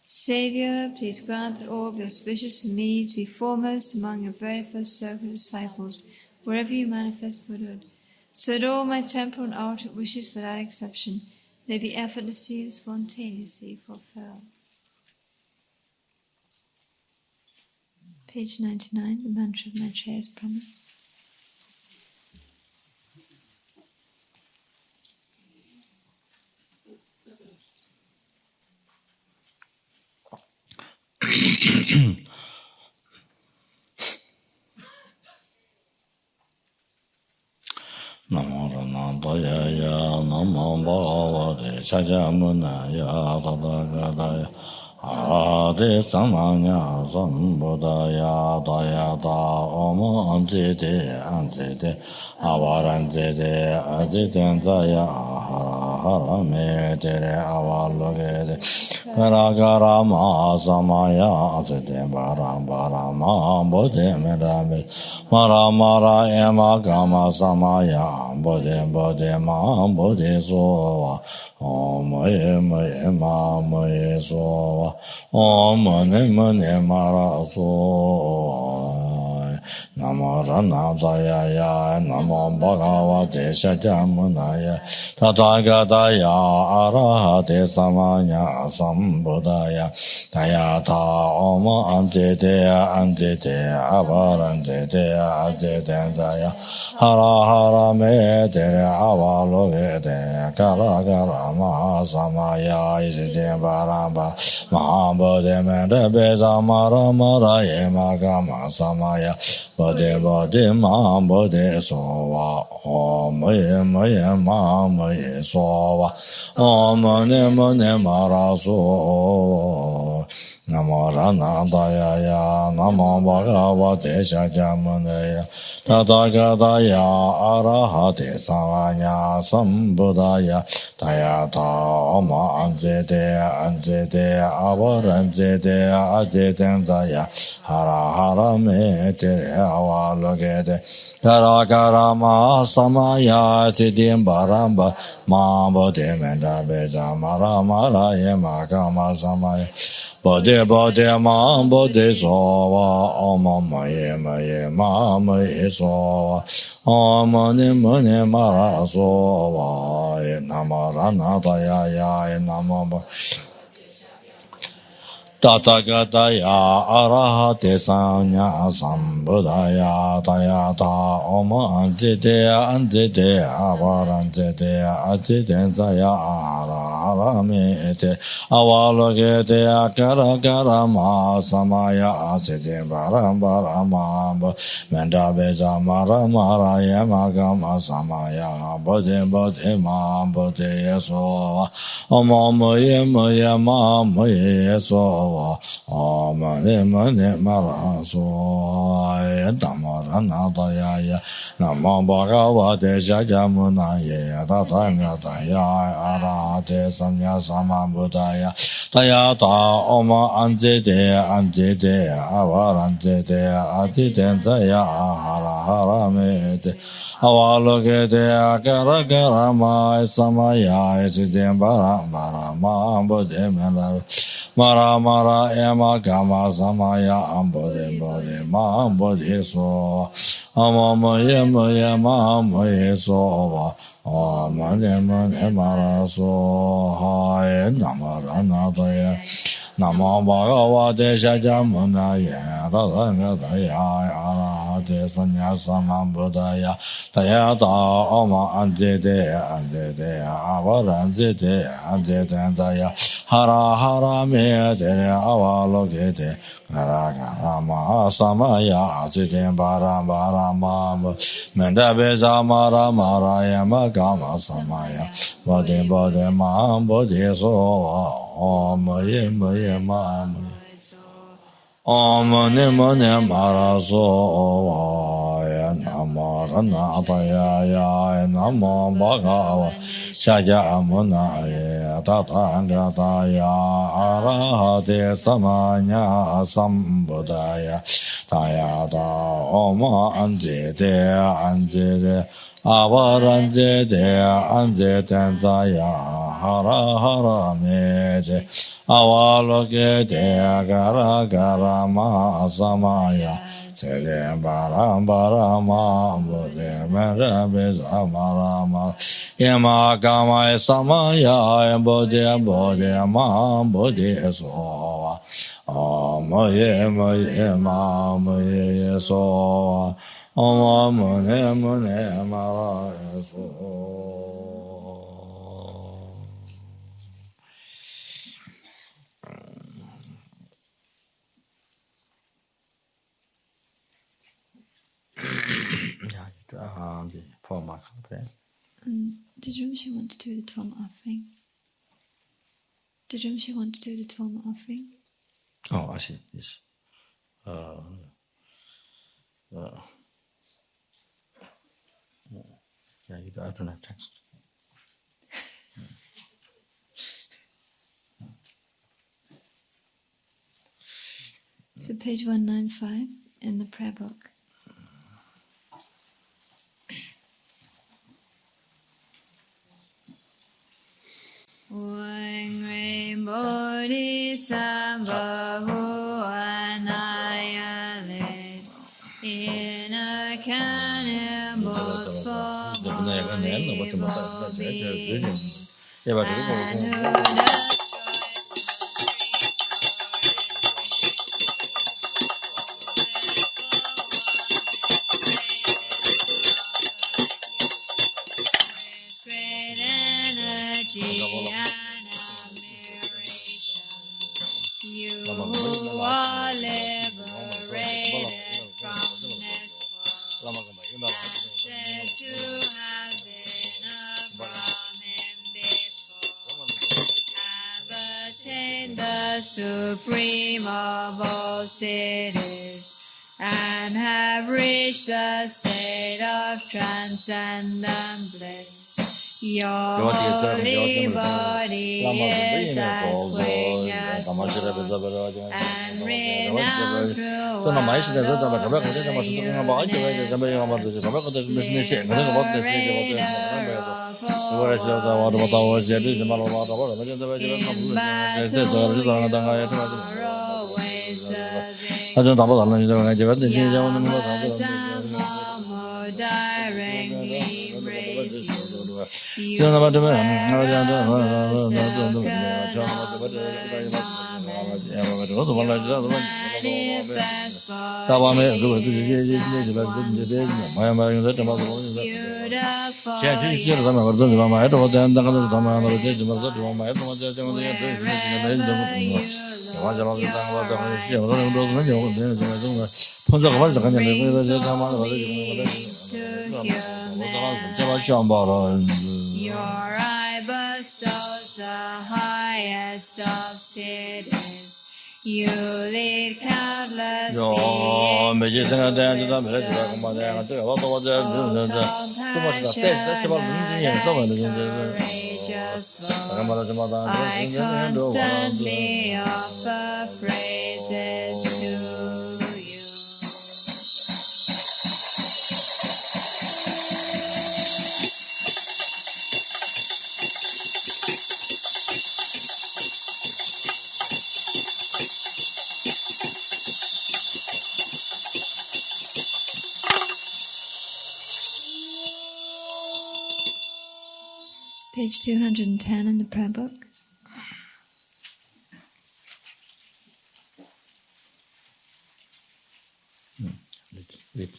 Saviour, please grant that all be auspicious in me to be foremost among your very first circle of disciples, wherever you manifest Buddhahood, so that all my temporal and ultimate wishes without exception may be effortlessly and spontaneously fulfilled. Page 99, the mantra of Maitreya's promise. Namo Rana Daya Ya Namo Bhagavate Sajamuna Ya Tadagata Ade Samanya Sambuddhaya Daya Da Om Anjite Anjite Avaranjite Ajitendaya Hara Metere Avalogede Karagara Mahasamaya Ajite Barama Bodhe Merame Mara Mara Ema Gama Samaya Bodhe Bodhe Ma Bodhe Sova Om Ema Moye Sova Om Mane Mara Sova Namo Rana Daya Ya Namo Bhagavate Shajamunaya Tathagata Arahate Samanya Sambuddhaya Dayata Om Antite Antite Avarantite Ajitendaya Hara Hara Metere Avalogete Kara Kara Mahasamaya Isite Baramba Mahabodhe Mere Beza Mara Mara Yema Gama Samaya Bodhi Bodhi Ma Bodhi Sova Om Moye Moye Ma Moye Sova Om Mone Mone Mara So Namo Rana Daya Namo Bhagavate Shakyamune Tathagata Arahate Samanya Sambuddhaya Tayata Oma Anjete Anjete Avaranjete Ajetendaya Hara Hara Mete Avalogete Kara Kara Ma Samaya Siddhim Baramba Ma Bodhi Menda Beja Mara Mara Yema Kama Samaya Bodhi Bodhi Ma Bodhi Sova Om Maye Maye Ma Maye Sova Om Mani Mani Mara Sova Namarana Daya Namama Tathagata Arahate Sanya Sambuddhaya Tayata Om Antite Antite Avarantite Atitensaya Araharamete Avalokete Akara Karama Samaya Asite Barambarama Mendabeza Mara Mara Yamagama Samaya Bodhi Bodhi Ma Bodhi Yesova Om Moye Moye Ma Moye Yesova Om Mane Mane Mara So Tamarana Daya Namo Bhagavate Shakyamuna Tathagata Arahate Samya Sambuddhaya Tayata Oma Antite Antite Avarantite Atitensaya Hara Hara Mete Avalokete Akara Karama Samaya Siddhim Barama Bodhi Mara Mara Ema Kama Samaya Ambodhi Bodhi Ma Bodhi So Amamoye Moye Ma Moye So Mane Mane Mara So Hai Namarana Daya Namo Bhagavate Shakyamuna Tathagata Arahate Sanya Buddhaya Tayata Oma Antite Antite Avarantite Antitendaya Hara Hara Mete Avalokete Kara Karama Samaya Siddhim Barama Mendabeza Mara Mara Yama Kama Samaya Bodhi Bodhi Ma Bodhi So Om Moye Moye Ma Om Mane Mane Mara So Namo Rana Daya Namo Bhagava Shakyamuna Tathagata Arahate Samanya Sambuddhaya Tayata Oma Anjete Anjete Avaranjete Anjetensaya Hara Hara Mete Avalokete Agara Garama Samaya Sede Barama Bodhi Merabeza Marama Yama Kama Samaya Bodhi Bodhi Ma Bodhi Sova Moye Moye Ma Moye Sova Om Mune Mune Mara Sova. The formal complaint. Did Rinpoche want to do the Dharma offering? Did Rinpoche want to do the Dharma offering? Oh, I see. Yes. Yeah, I don't have text. So page 195 in the prayer book. Oing Ring Bodhisattva who annihilates inner cannibals for mortal beings, and who destroys great energy and admiration. You who are liberated from this the supreme of all cities, and have reached the state of transcendent bliss. Your holy body is as wing as gold, and renowned throughout all the Your eye bestows the highest of cities. You lead countless beings to I constantly offer praises to you. Page 210 in the prayer book. Read.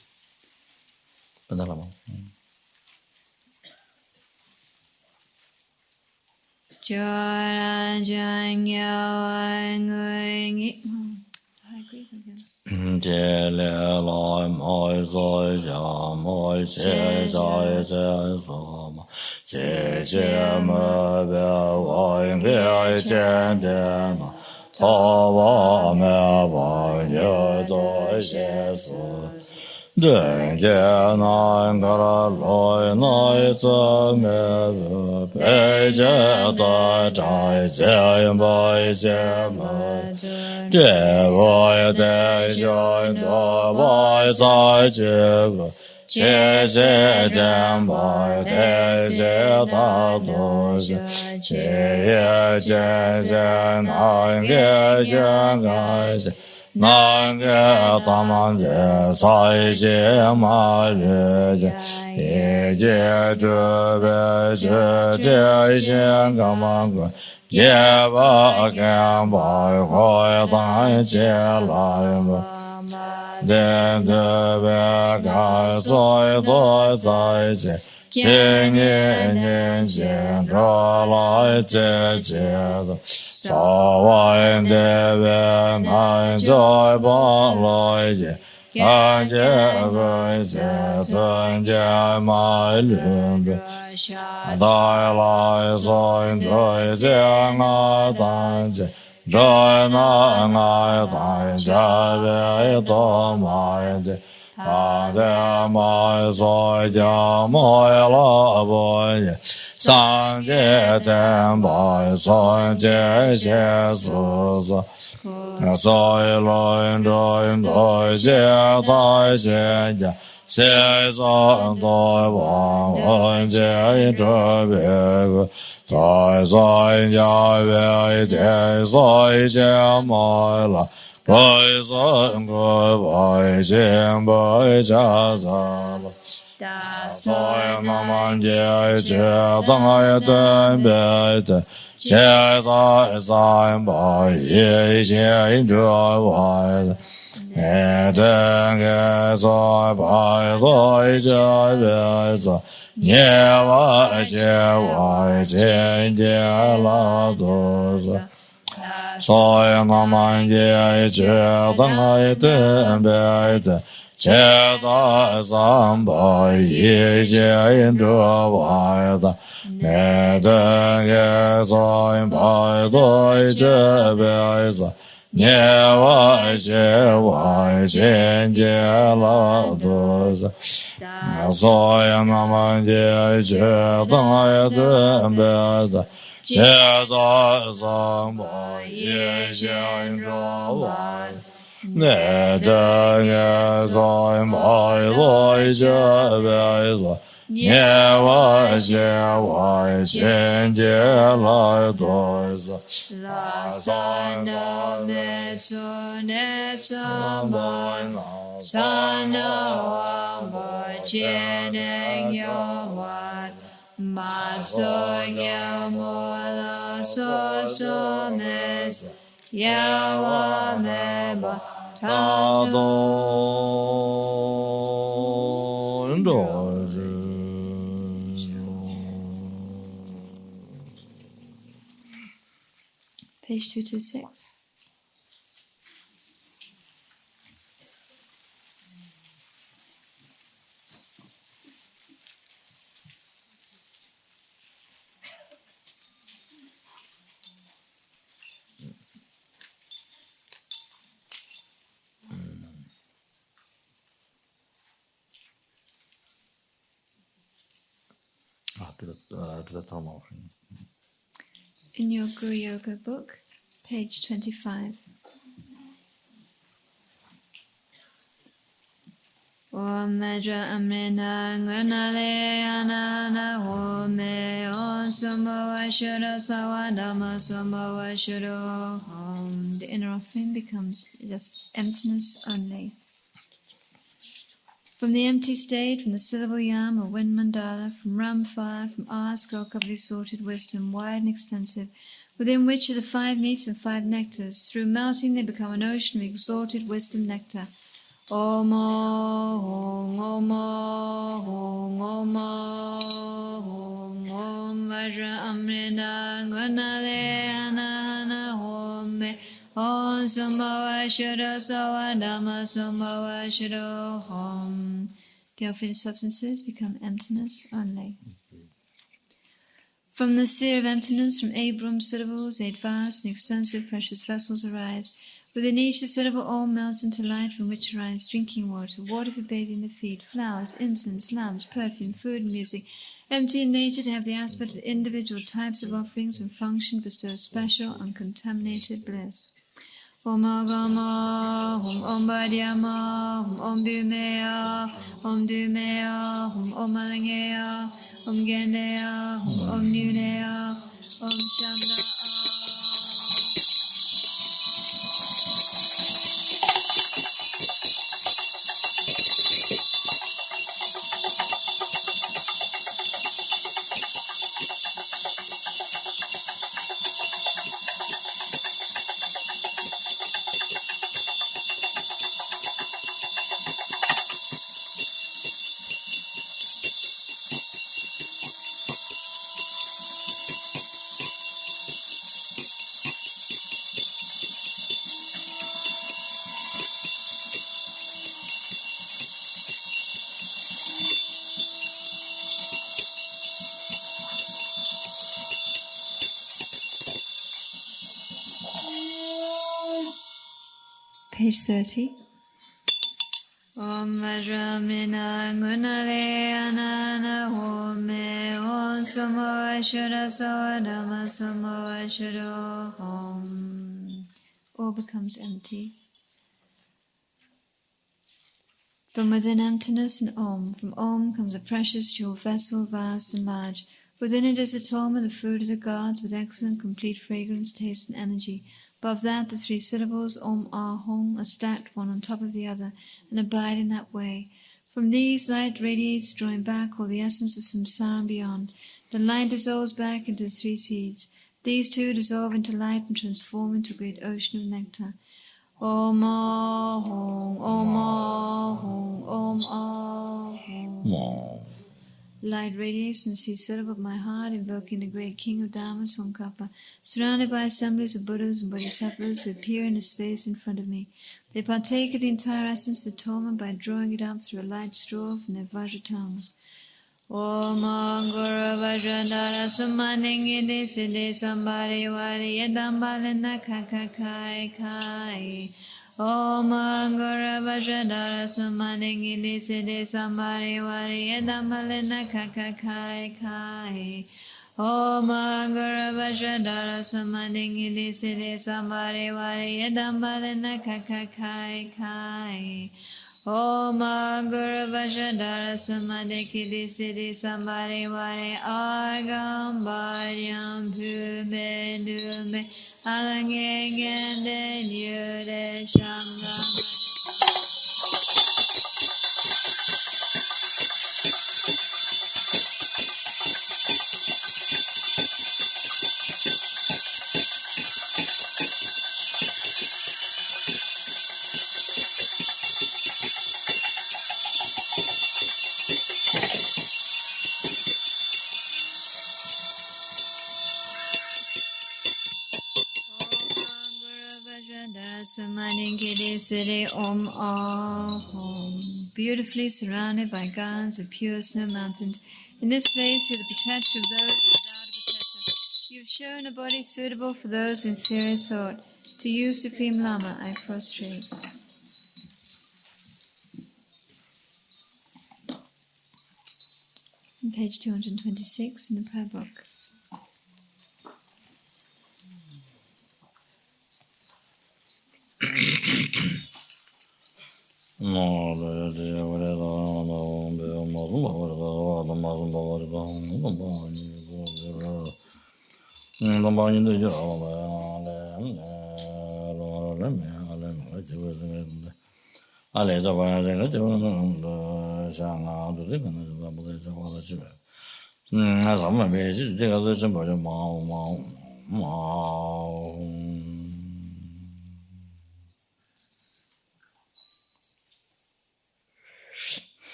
Cheta Samba Ye Indra Vada Neda Gesa Impai Doi Chebeza Nyewa Chewa Chenje La Doza Soya Namanje Cheta Yedembeda Cheta Samba Ye Indra Vada Neda Gesa Impai Doi Chebeza Nyewa Chewa Chenje La Doza La Sanda Metsu Nesamba Sanda Wamba Cheneng Yawat Matso Yamola Sosto Mes Yawa Meba Tado Page 226. To the Dharma offering. In your Guru Yoga book, page 25. Om Medra Amrina Nganale Anana Home Om Sambhava Shura Sawadama Sambhava Shura Om. The inner offering becomes just emptiness only. From the empty state, from the syllable yam or wind mandala, from ram fire, from our skull of sorted wisdom, wide and extensive, within which are the 5 meats and 5 nectars. Through melting they become an ocean of exalted wisdom nectar. Om Om Om Om Om Om Om Vajra Amrina Gunale Anahana Home Om Sambhava Shura Sawadama Sambhava Shura Om. The offering substances become emptiness only. From the sphere of emptiness, from 8 broom syllables, 8 vast and extensive precious vessels arise. Within each the syllable Om melts into light, from which arise drinking water, water for bathing the feet, flowers, incense, lamps, perfume, food, and music. Empty in nature, to have the aspect of individual types of offerings and function, bestow special, uncontaminated bliss. Om Agama, Om Badhyama, Om Bhumaya, Om Dhumaya, Om Malangaya, Om Gendaya, Om Nunaya, Om Shamna. Page 30. Om Vajramina Gunale Anana Home Om Sambhava Shura Sawadama Sambhava Shura Om. All becomes empty. From within emptiness and Om, from Om comes a precious jewel vessel, vast and large. Within it is the Toma, the food of the gods, with excellent, complete fragrance, taste, and energy. Above that, the 3 syllables, Om Ah Hong, are stacked one on top of the other, and abide in that way. From these, light radiates, drawing back all the essence of samsara and beyond. The light dissolves back into the 3 seeds. These 2 dissolve into light and transform into a great ocean of nectar. Om Ah Hong, Om Ah Hong, Om Ah Hong. Light radiates and sees set up my heart, invoking the great King of Dharma, Tsongkhapa, surrounded by assemblies of Buddhas and Bodhisattvas who appear in the space in front of me. They partake of the entire essence of the torment by drawing it up through a light straw from their Vajra tongues. Om Guru Vajradara Sumaningini Siddhi Sambari Vari Yadambalina Kakakai Kai. Om Guru Vajradara Sumaningini Siddhi Sambari Vari Yadambalina Kakakai Kai. Om Guru Vajradara Sumaningini Siddhi Sambari Vari Yadambalina Kakakai Kai. Om Guru Vajradara Samadikidi Siddhi Sambari Vari Agam Bharyam Bhume Dume Alange Gende Nyude Shangam. Om Ahom. Beautifully surrounded by gardens of pure snow mountains. In this place, through the protection of those without a protector, you have shown a body suitable for those in inferior thought. To you, Supreme Lama, I prostrate. On page 226 in the prayer book.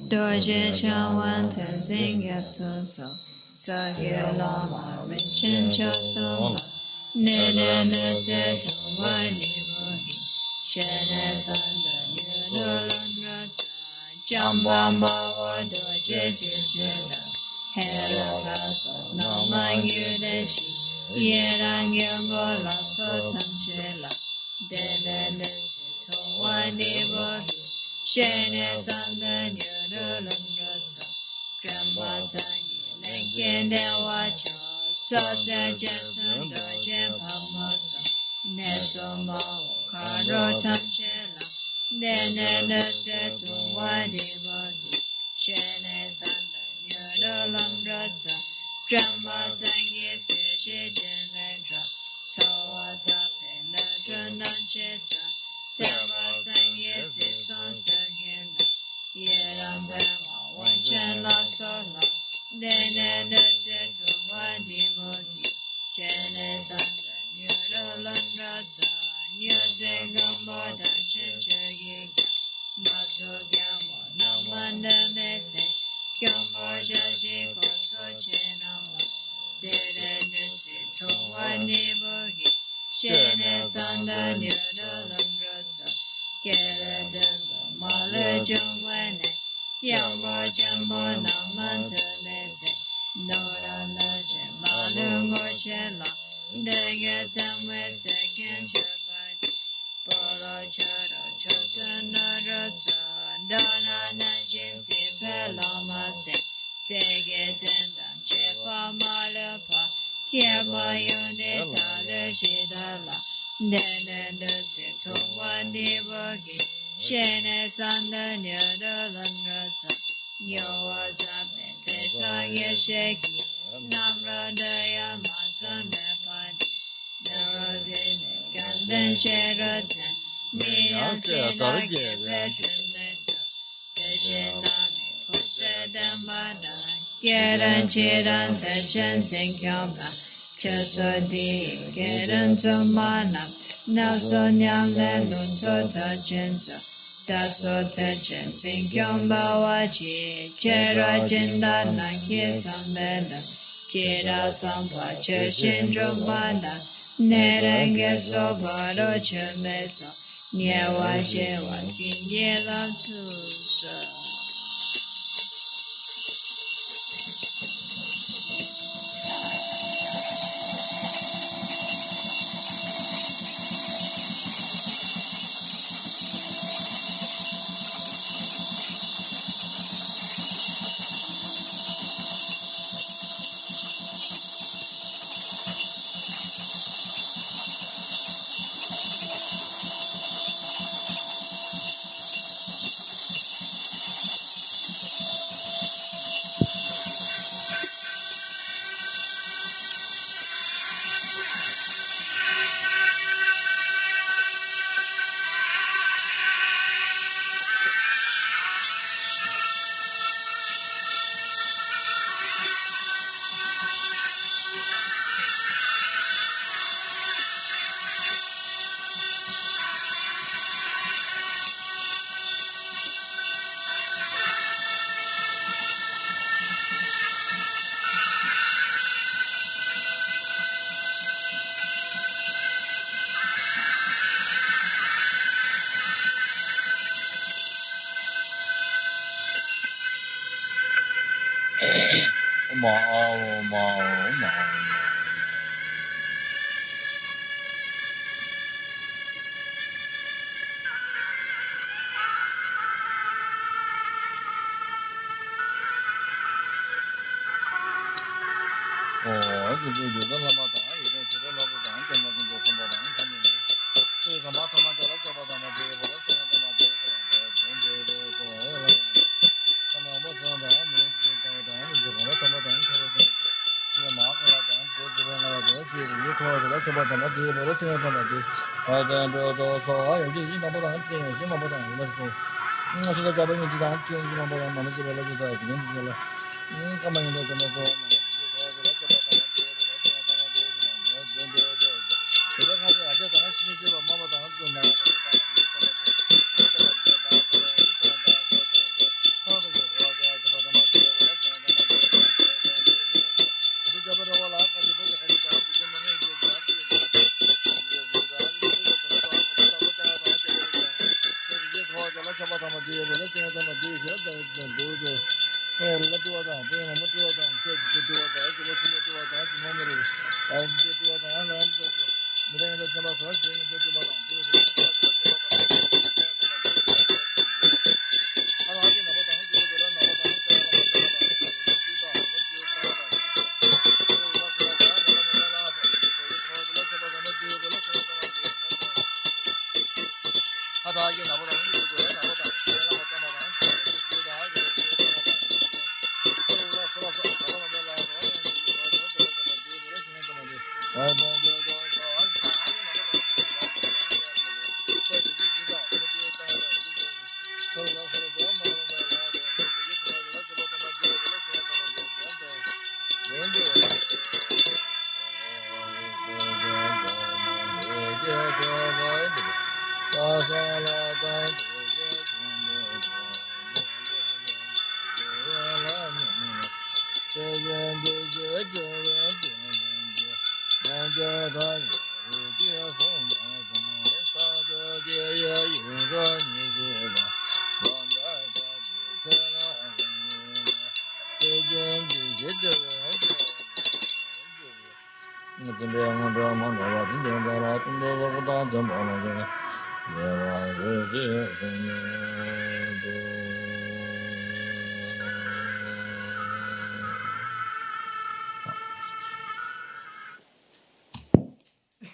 Doje Chawan Tenzing Yatsun So Sakya Lama Rinchen Chosun Nene Nese Tumwai Nibuhi Shene Sanda Nyudulan Ratsa Jambamba Doje Jijila Hera Kaso Namang Yudeshi Yerang Yambo Laso Tamchela Dene Nese Tumwai Nibuhi Shene Sanda Nyudulan Ratsa Jamba Zangi Linkin Dewacho Sosa Jason Doje Pamoso Neso Mao Karo Tamchela Dene Nese Tumwai Nibuhi Shene Sanda Nyudulan Ratsa Jamba Zangi Seshi Jenedra Soa Tape Nedra Nancheta Dharma Sangye Sison Sagina Yeram Dharma Wanchen La Sola Dene Netse Tumwa Dimoti Chene Sanda Nyudulan Rasa Nyose Gamba Danchin Chagiga Maso Gyamo Namanda Mese Gyambo Jaji Koso Chenama Dere Netse Tumwa Nibogi Shene Sanda Nyudulan Rasa Kere Denga Male Jungwene Yambo Jambo Namanta Nese Nora Naje Malungo Chela Dege Zamwe Sekin Chapati Polo Chara Chota Narasa Dana Najin Sipe Lama Se Dege Dendan Chepa Malepa Yaba Yone Tale Shidala Dene Nese Tumwa Nibogi Shene Sanda Nyudulan Rasa Nyowa Zabe Tesa Yesheki Namra Daya Masan Mepadi Narozine Ganden Sheraten Miya Sina Kepe Juneta Teshe Nami Kuse Dambada, Geran Jiran, the Jensen Kyamba, Chesodi, Geran Zomana, Naso Nyale Luntota Jenso, Daso Tejensen Kyamba Wachi, Chera Jinda Nakye Sambeda, Jira Sampa Cheshin Dromada, Nerenge Sobaro Chemeso, Nyewa Shewa Jinjela Tusa.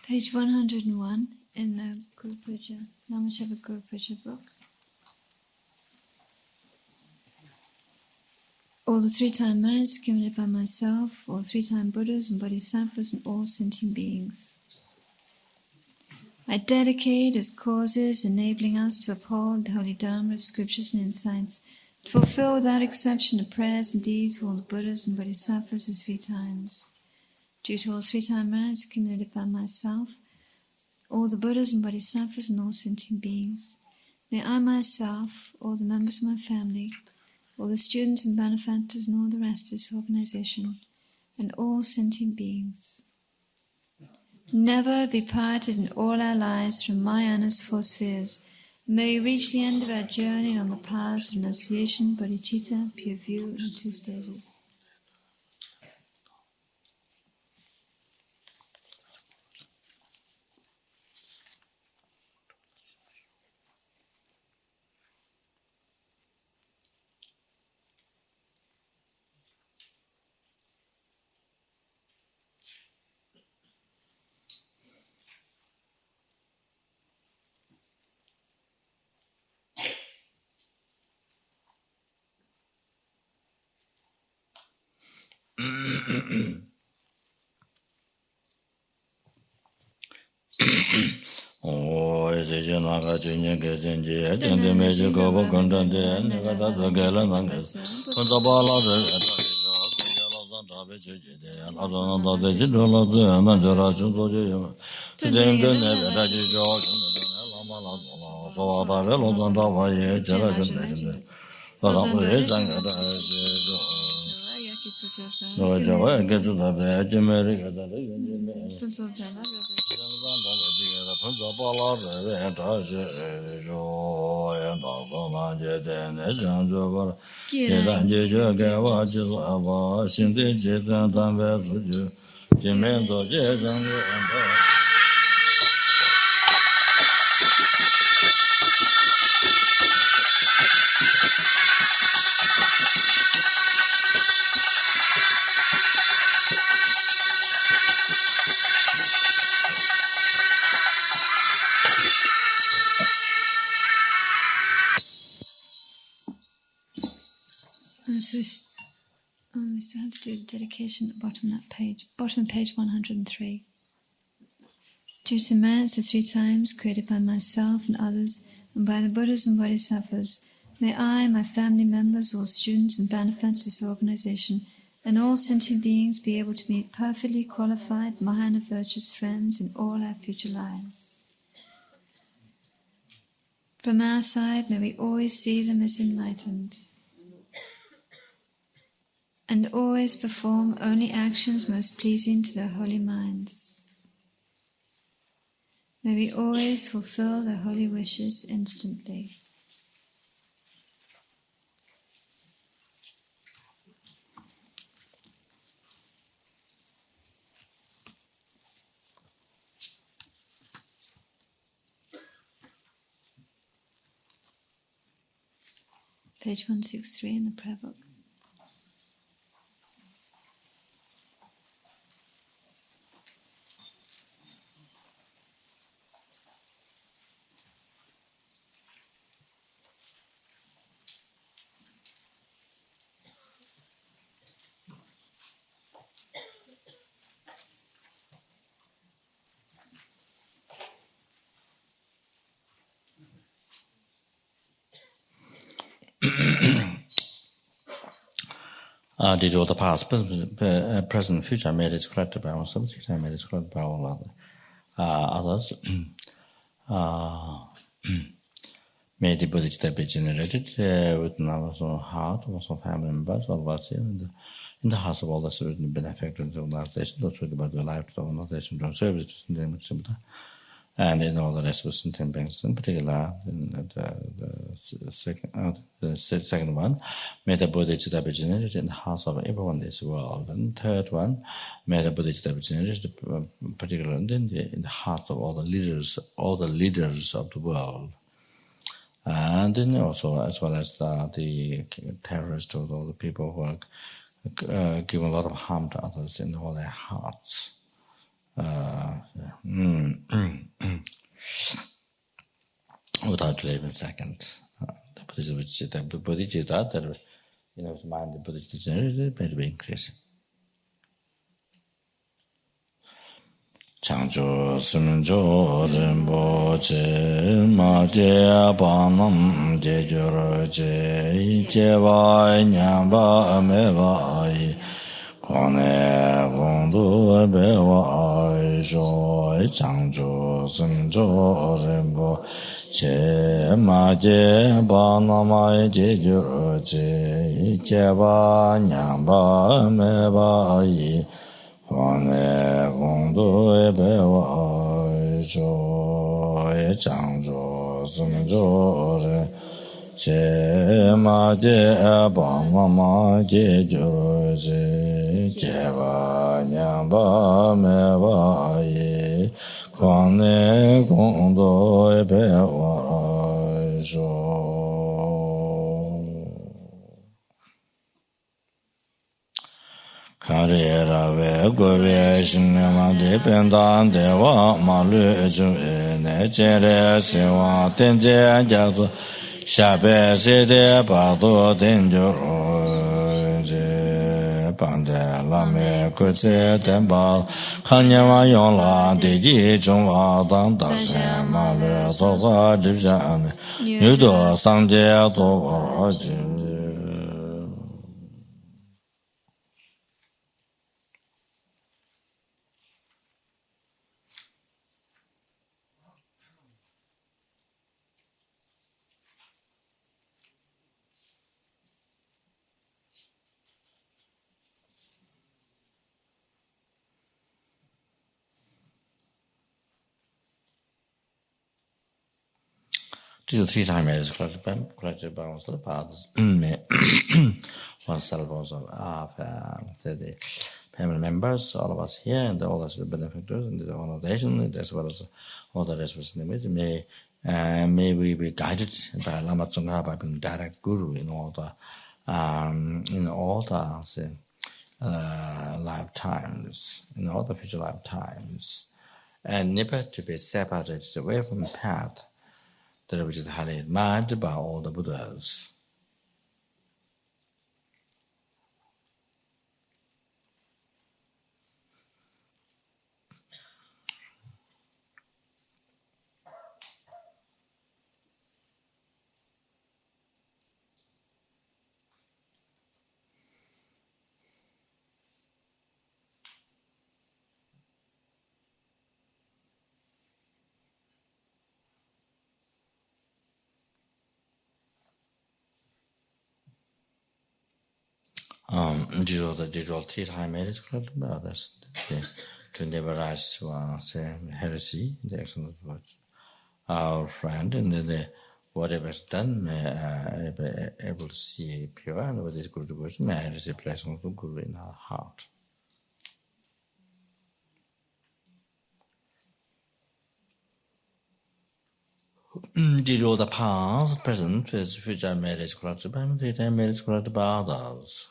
Page 101 in the Guru Puja, Lama Tsongkhapa Guru Puja book. All the three-time merits accumulated by myself, all three-time Buddhas and Bodhisattvas and all sentient beings. I dedicate as causes enabling us to uphold the holy Dharma of scriptures and insights Fulfill without exception the prayers and deeds of all the Buddhas and Bodhisattvas as 3 times. Due to all 3-time merits accumulated by myself, all the Buddhas and Bodhisattvas and all sentient beings, may I myself, all the members of my family, all the students and benefactors and all the rest of this organization, and all sentient beings, never be parted in all our lives from Mayana's 4 spheres. May we reach the end of our journey on the paths of renunciation, bodhicitta, pure view, in 2 stages. We still have to do the dedication at the bottom of that page. Bottom of page 103. Due to the merits of 3 times created by myself and others, and by the Buddhas and Bodhisattvas, may I, my family members, all students and benefactors of this organization, and all sentient beings be able to meet perfectly qualified Mahayana virtuous friends in all our future lives. From our side, may we always see them as enlightened, and always perform only actions most pleasing to their holy minds. May we always fulfill their holy wishes instantly. Page 163 in the prayer book. Did all the past, present, future merits collected by oneself, 3-time merits collected by all others. May the Buddhist be generated within our own heart, our family members, all of us in the hearts of all the certain benefactors of the organization, those who give their life to the organization, doing service to them, and in all the rest of the sentient beings, in particular, the second one, may the Buddhist be generated in the hearts of everyone in this world. And third one, may the Buddhist be generated, particularly in the hearts of all the leaders of the world. And then also, as well as the terrorists, or all the people who are giving a lot of harm to others in all their hearts. Without even a second, the bodhicitta that mind the Buddhist generated may be increasing. Changchu Simjo Rinpoche Ma Je Banam Je Juro Je Je Vai Nyamba Me Vai Kone Gondu Be Vai Joy Changchu Simjo Rinpoche Ma Je Banam Je Juro Je Je Vai Nyamba Me Vai Kone Gondu Be Vai Joy Changchu Simjo Che ma je ba ma je juro je je ba nyam ba me ba ye kone gong do be wa jo kare ra ve go ve shin ma de pen dan de wa ma lu ju ne je re se wa ten je ja su Sha Pe Se De Pa Do Den Jo Je Pan De La Me Ku Tse Den Pa Kan Nye Ma Yong La De Ji Chung Wa Dang Da She Ma Le So Sa Dip Shan Yu Do Sang Je Do Wa Jin Two to three times is collected by oneself, others, oneself also of the family members, all of us here, and all of the benefactors in the organization, as well as all the responsibilities. May we be guided by Lama Tsongkhapa, being direct guru in all the lifetimes, in all the future lifetimes, and never to be separated away from the path that which is highly admired by all the Buddhas. The digital tea time made it correct about that's to never rise to say heresy, the action of our friend, and then whatever is done may be able to see pure, and what is good devotion may receive a blessing of the Guru in our heart. Did all the past, present, future marriage corrupted by the time marriage corrupted by others.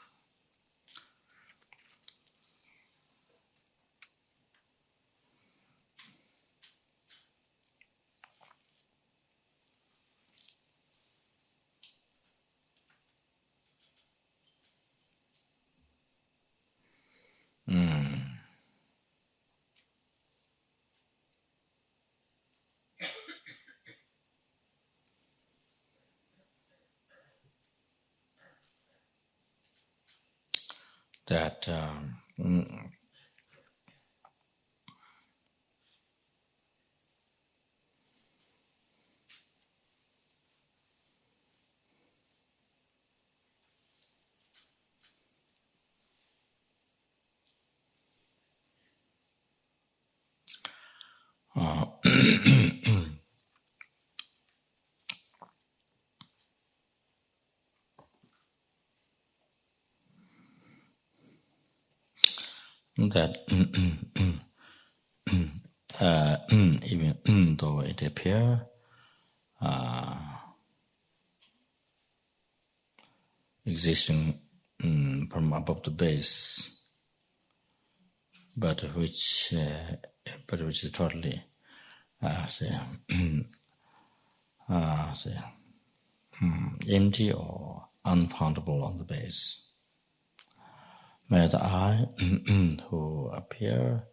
That even though it appears existing from above the base, but which is totally empty or unfoundable on the base. May the I who appear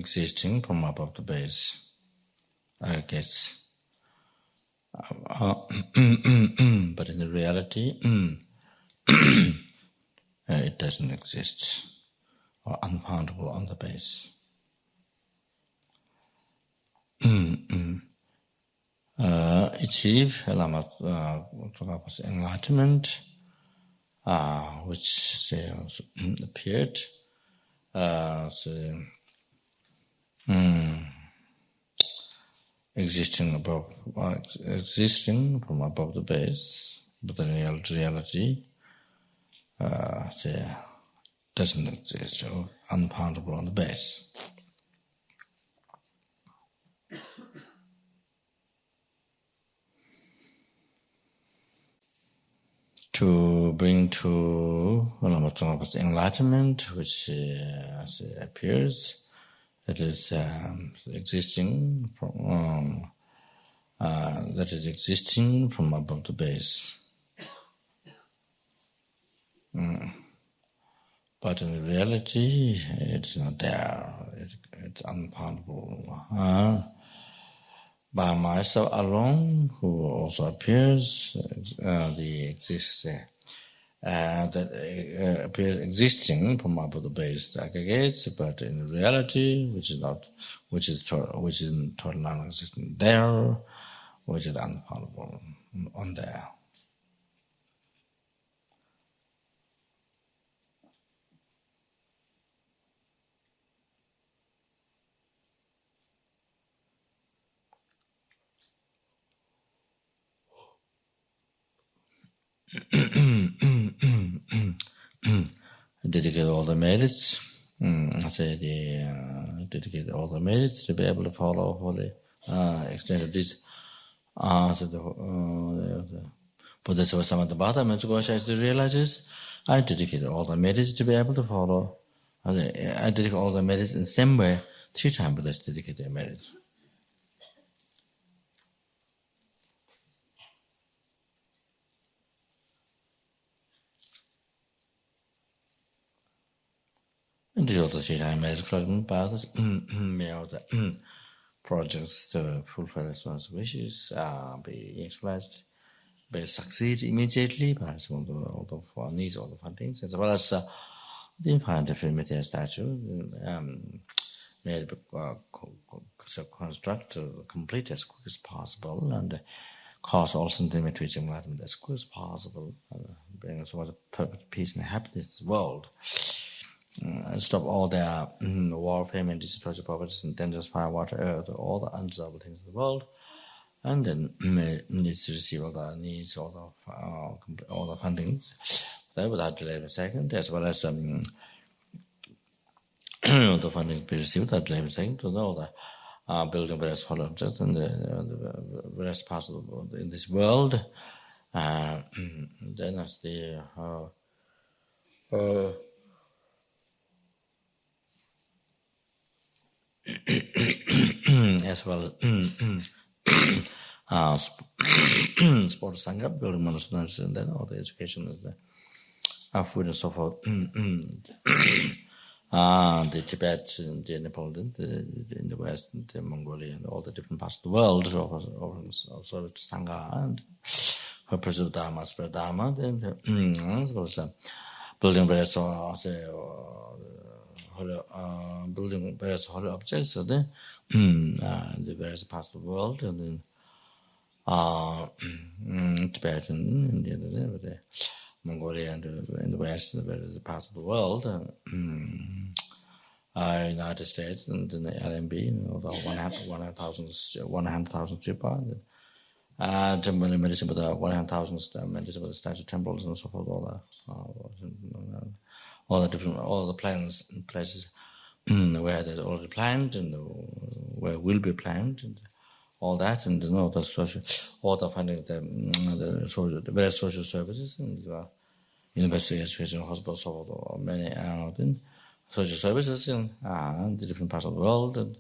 existing from above the base. I guess. But in the reality, it doesn't exist, or unfoundable on the base. Achieve Lama Tsongkhapa's enlightenment, which appeared existing from above the base, but the reality doesn't exist, or unfoundable on the base. To bring to Lama Tsongkhapa's enlightenment, which appears, that is existing from above the base. But in reality, it's not there. It's unfoundable. By myself alone, who also appears, that appears existing from above the base aggregates, but in reality, which is totally non-existent there, which is unfoundable on there. Dedicate all the merits. Dedicate all the merits to be able to follow for the extent of this. The Buddhist was some at the bottom, and to realizes, I dedicate all the merits to be able to follow. I dedicate all the merits in the same way. 3 times Buddhists dedicate their merits. And the other 3 times merits collected by others, the projects to fulfill one's wishes, be actualized, be succeed immediately, perhaps all the needs, all the fundings, as well as the infinite FPMT statue, made construct to complete as quick as possible, and cause all sentiment to enlightenment as quick as possible, bring so much perfect peace and happiness in the world. Stop all their war, famine, disease, torture, poverty, and dangerous fire, water, earth, all the undesirable things in the world, and then needs to receive all the needs, all the fundings, without delay of a second, as well as the funding be received without delay of a second, to all the building various holy objects and the various parts in this world. Then as the as well sport sangha, building monasteries, and then all the education is the food and so forth. The Tibet, the Nepal, in the West, the Mongolia, and all the different parts of the world also to sangha and who preserve Dharma, spread Dharma, then building various building various holy objects, so the various parts of the world, and then Tibet and India, the Mongolia and in the West, and the various parts of the world, United States, and then the LMB, the 100,000 tripa, temple medicine with the 100,000 medicine with the statue temples and so forth, all the plans and places where there's already planned and where will be planned, and all that, and all the social, all the funding, the various social services, and university education, hospitals, or many social services in the different parts of the world, and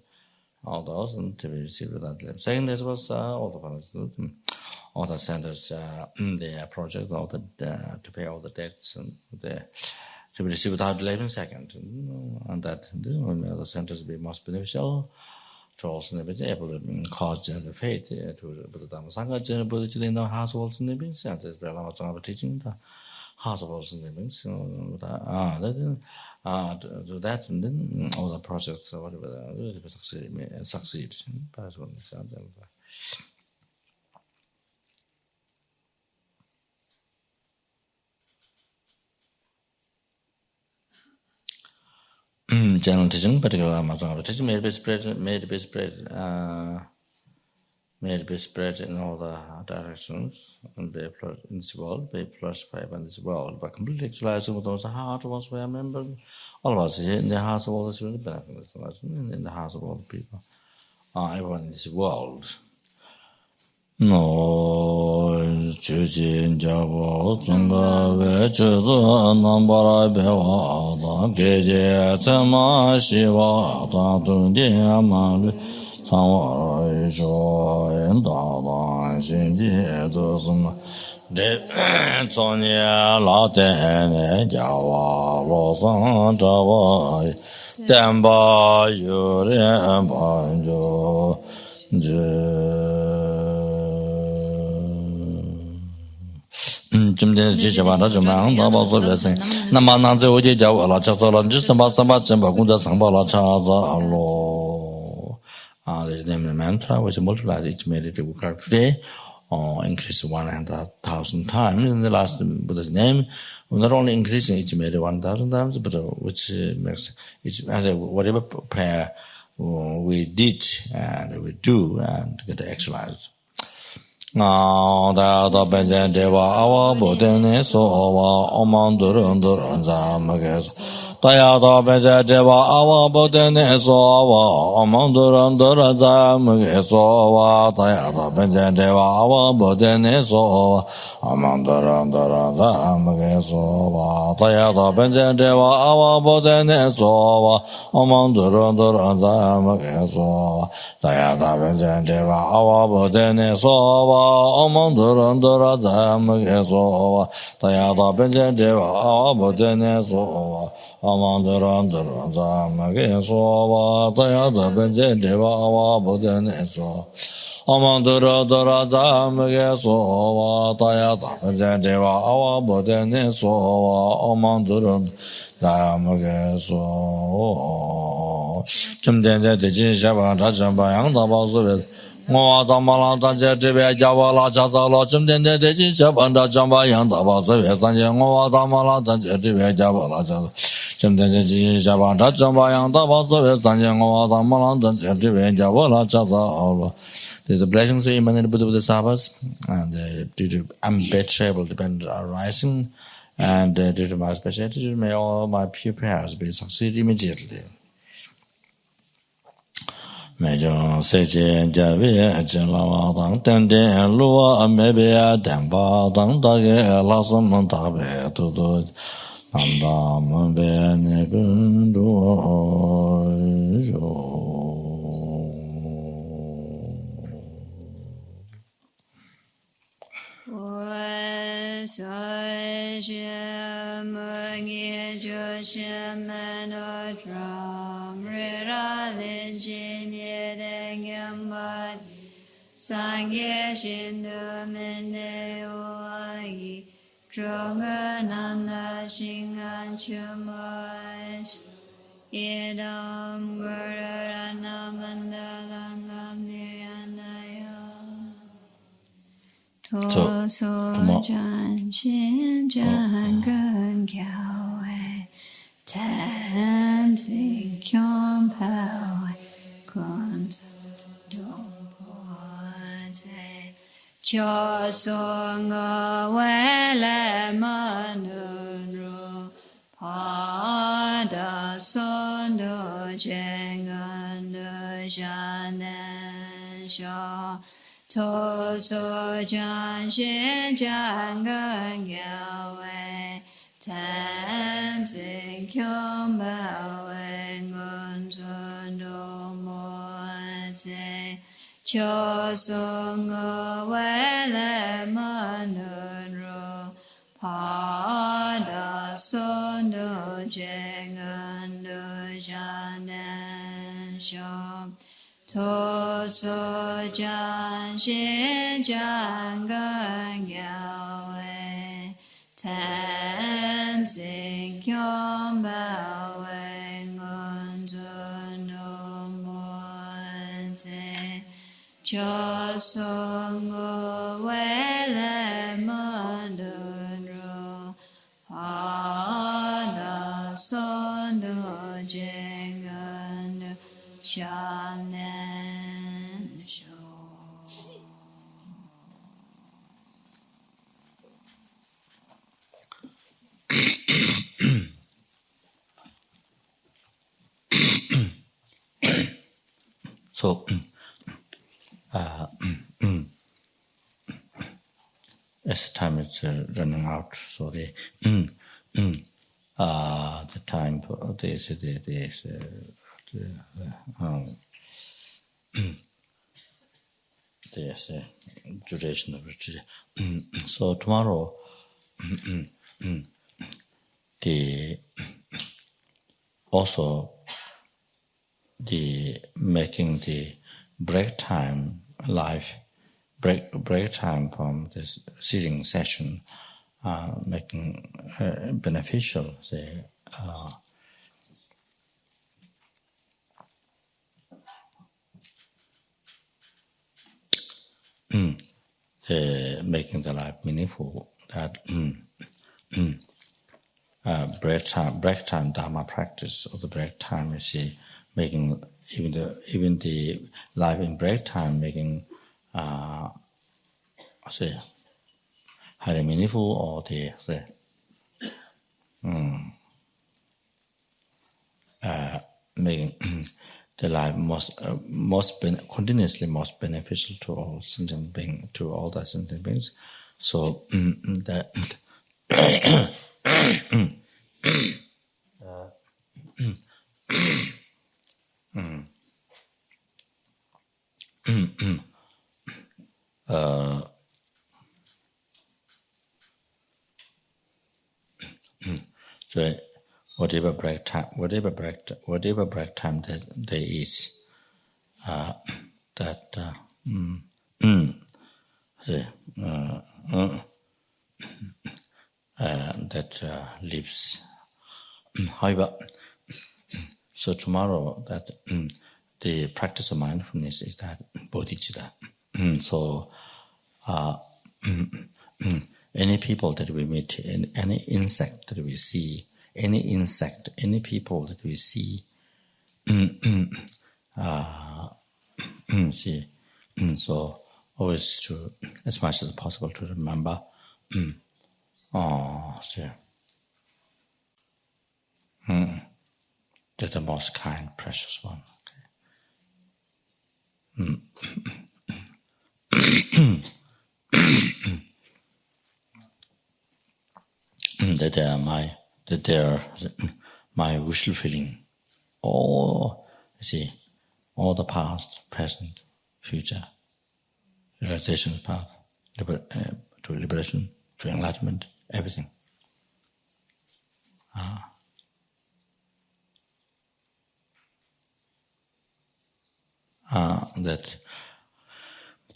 all those, and to be received without delay. Second, there was all the centers, the project, all the to pay all the debts and the to be received without delay in second. And that the other centers be most beneficial. Trolls and everything able to cause the fate to the Dharma Sangha, Buddha in the house of all livings, and the Lama Tsongkhapa teaching the house of all livings. To that, and then all the projects, whatever, succeed. General teaching, particularly Lama Tsongkhapa teaching, may be spread in all the directions and be flourished in this world, be flourished by in this world. But completely actualizing with those heart once we are member, all of us in the hearts of all the children, in the hearts of all the people, everyone in this world. No, Chujin Jabo, Tunga, Vechuza, Nambara Bewa, Geje, Tema, Shiva, Tantundi, Amalu, Samara, Jo, and Dava, Shinji, Dosum, De Sonia, Latin, Java, Losan, Java, Demba, Yuri, and Banjo, Jimden Jabana Jaman, Nabas of the same. Namananze Odi Jawala Chasola, just about some Bagunda Sambala Chaza Allo. The name of the mantra, which multiplied each meditative work today, or increased 100,000 times in the last Buddha's name. Not only increasing each meditative 1,000 times, but which makes each whatever prayer we did and we do and get exercise. Now that the Benjamin Deva, our Bodene, so our Omandurundur, Zamagas. Tayada Benjamin Deva, our Bodene, so our Omandurundur, Zamagas, so our Tayada Benjamin Deva, our Bodene, so our Omandurundur, Zamagas, so our Tayada Benjamin Deva, our Bodene, so our Omandurundur, Zamagas, so Tayada Benjamin Deva, our Bodene, so Omandurandura Zamagasova, Tayada Benjadeva, Abodenesova, Omandurandura Zamagasova, Tayada Benjadeva, Abodenesova, Omandurandura Zamagasova, Tayada Benjadeva, Abodenesova, Omandurandura Zamagasova. Jumden de Jishaban Rajabayang, the Basu. Damala Jebe Javala Chazala Chumden de Jabanda Jamba Yanda Basa Sanjanga Damala Jebe Javala Chumden de Jabanda Jamba Yanda Basa Sanjanga Damala Jebe Javala Chazala. The blessings of Imman and Buddha Sabbath, and due to unbearable dependent arising, and due to my speciality, may all my pure prayers be succeed immediately. Major Sejen Javi, Jelawa, Dang Tende, Lua, Mebea, Demba, Dang Dage, Lasam, Tabe, Tudo, Anda, Mbe, Negundu, Sangye Shindu Mende Oai Dronga Nanda Shingan Chumosh Idam Guru Ranamandalangam Niryanaya Toso Jan Shin Jan Gun Kyawe Tan Sing Kyom Pawe Kons Dom Cho songa wele manuro pada sondo jenganda janen sha to so jan shin jangan yawe tan sing kyom bawe ngon sondo mo te Cho songa wele manuro pada sondo jengan do janen shom to so jan shin jan gan yao e tan sing kyom ba we ngon zon no mo se cho so ngo we le mon don ro ha na son do jengan sham nan sho. So, as time is running out, so the time for this duration of retreat. So tomorrow, the also the making the break time life break time from this sitting session, making beneficial making the life meaningful. That break time Dharma practice, or the break time, you see, making even the life in break time making highly meaningful, or making the life continuously most beneficial to all sentient beings, to all the sentient beings. So that so whatever break time that there is, that that lives. However, so tomorrow that the practice of mindfulness is that bodhicitta. So any people that we meet, any insect that we see, any people that we see, see, so always to, as much as possible, to remember, that the most kind, precious one. That they are my wishful feeling. All, you see, all the past, present, future, realization path, to liberation, to enlightenment, everything. That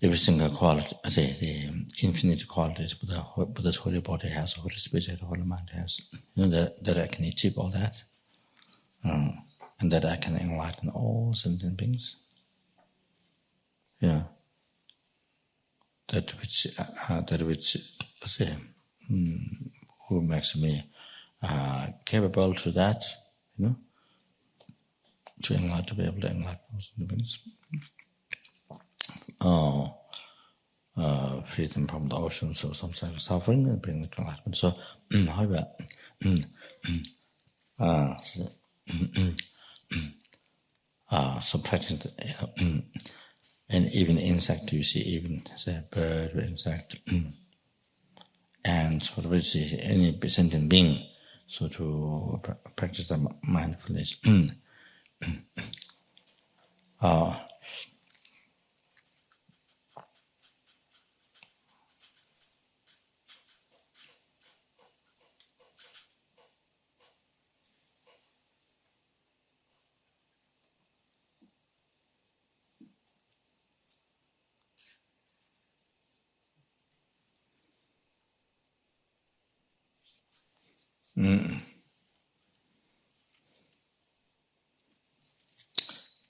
every single quality, the infinite qualities Buddha's holy body has, holy spirit has, holy mind has, that I can achieve all that, and that I can enlighten all sentient beings. That which who makes me capable to that, to be able to enlighten all sentient beings. Free them from the oceans of samsara suffering and bring them to enlightenment. So, however, so practicing, and even insect, you see, even say bird or insect, and sort of see any sentient being, so to practice the mindfulness.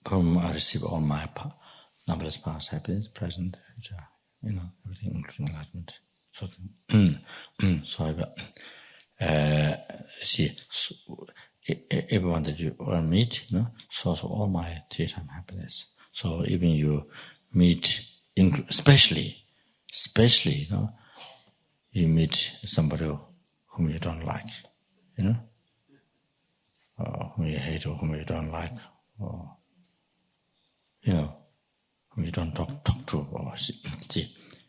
From I receive all my numberless past happiness, present, future, everything, including enlightenment. See, everyone that you will meet, source of all my daytime happiness. So even you meet, especially, you meet somebody whom you don't like, or whom you hate, or whom you don't like, or whom you don't talk to, or see,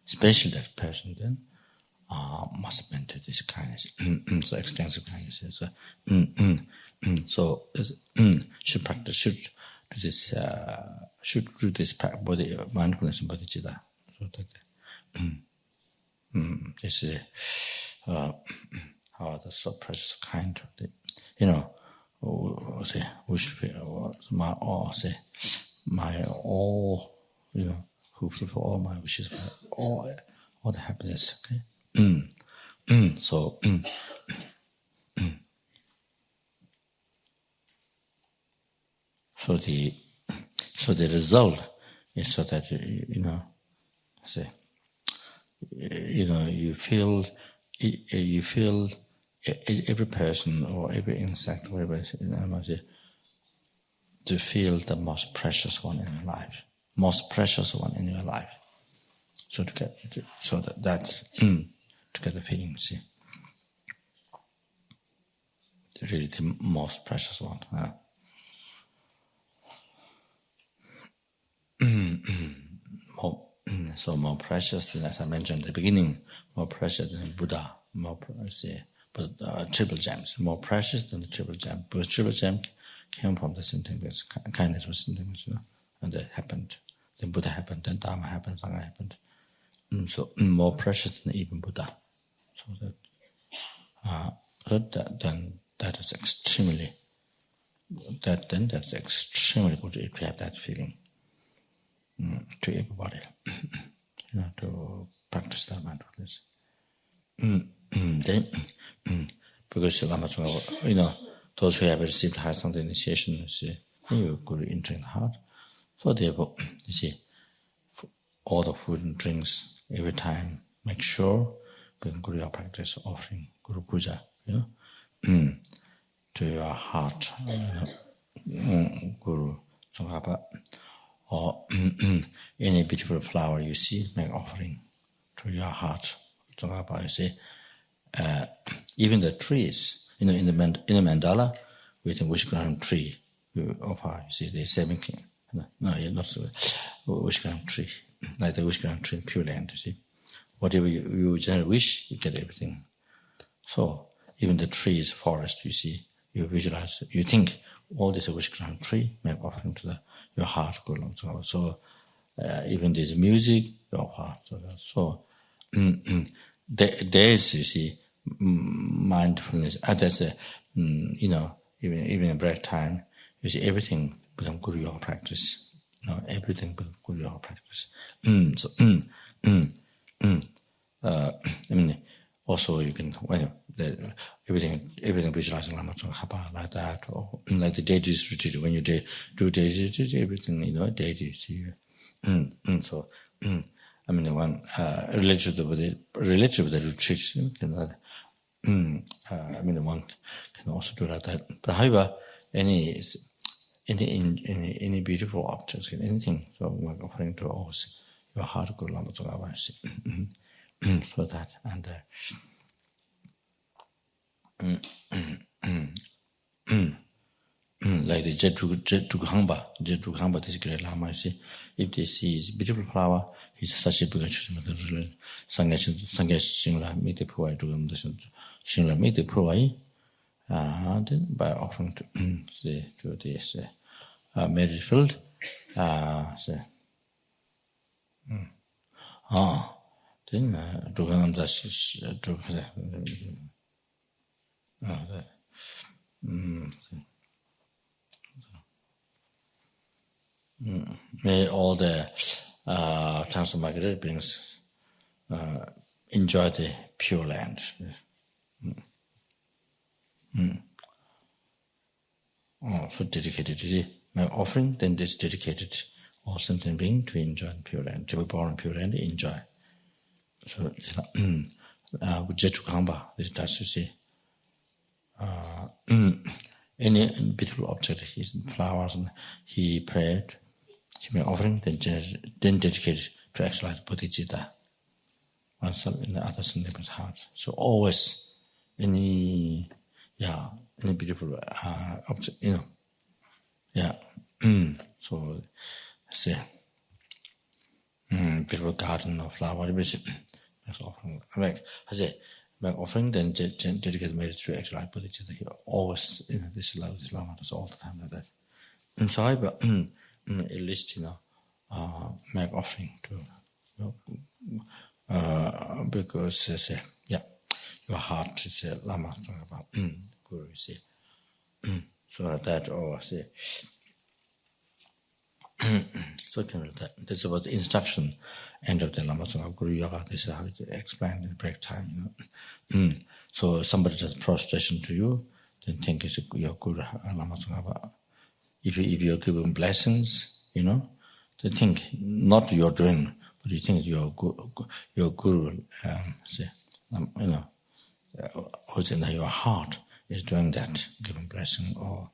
especially that person then must maintain this kindness, so extensive kindness. So should practice, should do this body mindfulness and bodhicitta. So that this is how the so precious kind, say my all, say my all, who fulfill all my wishes, all the happiness. Okay. So the result is so that you feel every person or every insect, whatever to feel the most precious one in your life, So to get to get the feeling, see, really the most precious one. More precious than, as I mentioned at the beginning, more precious than Buddha, triple gems, more precious than the triple gem. Because triple gem came from the sentence, kindness was sentence, and that happened. Then Buddha happened, then Dharma happened, Sangha happened. So more precious than even Buddha. So that is extremely. That's extremely good if you have that feeling. To everybody, to practice that mindfulness. Because Lama Tsongkhapa, those who have received Heart Sutra initiation, you go entering the heart. So therefore, you see, all the food and drinks every time, make sure bring Guru Yoga practice, offering Guru Puja, to your heart, Guru Tsongkhapa. Or any beautiful flower you see, make offering to your heart. Tsongkhapa, you see, even the trees, in the mandala, with a wishgram tree, you offer. You see, the 7 king. No, you're not so. Wishgram tree, like the wishgram tree in Pure Land. You see, whatever you generally wish, you get everything. So even the trees, forest, you see, you visualize, you think all this wishgram tree, make offering to your heart. So even this music, your heart. So there is, you see, mindfulness. That's even in break time, you see everything become Guru Yoga practice. Everything become Guru Yoga practice. Also you can everything visualizing Lama Tsongkhapa like that, or like the deities retreat. When you do deities retreat, everything deities. See. So one related with the retreats. One can also do like that. But however, any beautiful objects, anything, so we're offering to us your heart, Guru Lama Tsongkhapa. So that and. Like the Jetukhamba, this great Lama, see, if they see his beautiful flower, he's such a big Sangha Shingla, make the provide to them, Shingla, make the provide, then by offering to this marriage field, then Duganam Dash, may all the transmigrated beings enjoy the pure land. So dedicated to my offering, then this dedicated all sentient being to enjoy Pure Land, to be born in Pure Land, enjoy. So, Jetukamba, that's to say, any beautiful object, his flowers, and he prayed, he made offering, then dedicated to actualize bodhicitta, oneself in the other's neighbor's heart. So always, any beautiful object, so say, beautiful garden or flower, whatever it is, that's offering. Like I say, make offering, then dedicate merit to actualize bodhicitta. He always, this Lama does all the time like that. And so I at least, make offering to, because your heart is a Lama Tsongkhapa Guru, say, so that or say, so that's about the instruction end of the Lama Tsongkhapa Guru Yoga. This is how it explained in the break time. So somebody does prostration to you, then think it's your Guru Lama Tsongkhapa. If you're giving blessings, then think not you're doing, but you think your Guru, who's in your heart is doing that, giving blessing or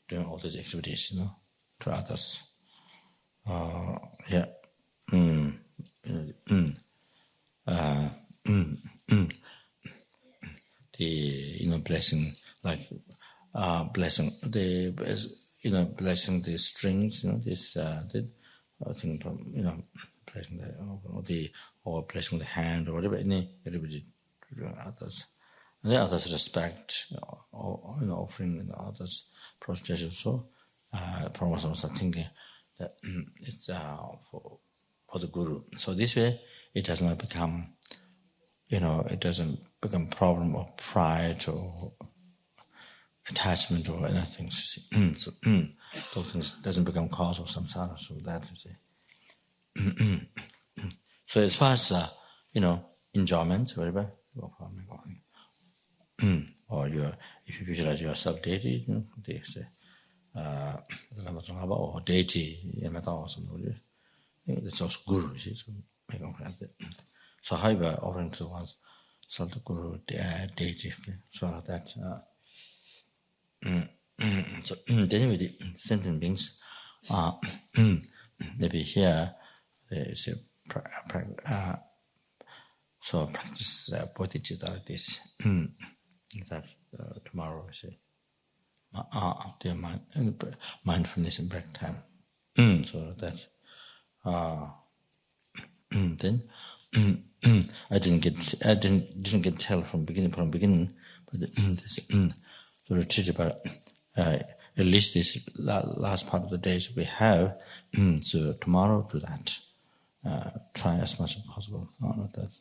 doing all these activities, to others. The blessing, like blessing blessing the strings, this thing from blessing or blessing the hand or whatever, everybody others. And the others respect, offering the others prostration. So, from what I was thinking, that it's for the Guru. So this way, it does not become, it doesn't become problem of pride or attachment or anything. So those things doesn't become cause of samsara. So that you say. So as far as enjoyment, whatever, or if you visualize yourself deity, they say, the Lama Tsongkhapa or deity, Yamata or something. That's also Guru. So make them have that. So however, offering to one's self the Guru deity, so like that. So anyway, the sentient beings maybe here there is a so practice bodhicitta like this. That tomorrow I say the mindfulness in break time. So that then I didn't get tell from beginning, but this the retreat about at least this last part of the days we have. So tomorrow do that. Try as much as possible. Not that.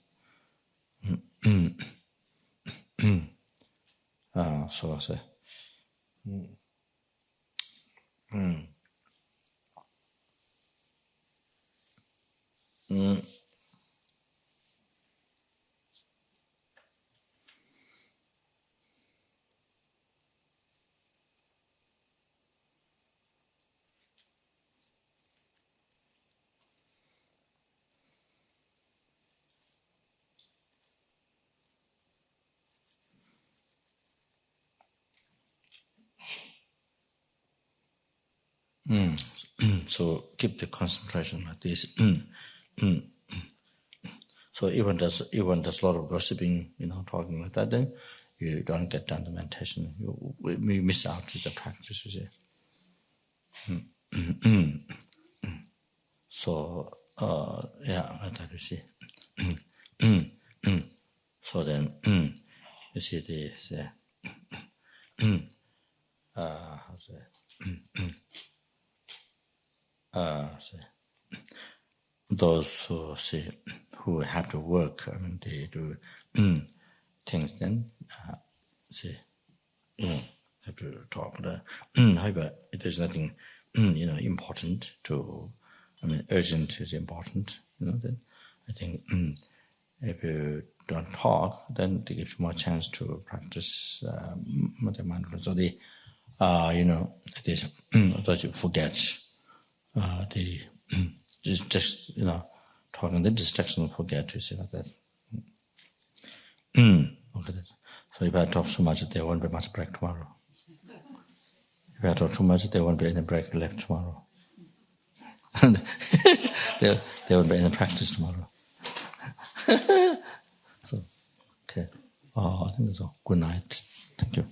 So I say. So keep the concentration like this. So even there's a lot of gossiping, talking like that, then you don't get down to meditation. You miss out the practice, you see. So like that you see. So then you see those who have to work, they do things then, have to talk. However, it is nothing, important urgent is important, then I think if you don't talk, then it gives more chance to practice the mindfulness. So it is that you forget just talking the distraction, forget, you see, like that. Okay. So if I talk too much, there won't be much break tomorrow. If I talk too much, there won't be any break left tomorrow. there won't be any practice tomorrow. So, okay. I think that's all. Good night. Thank you.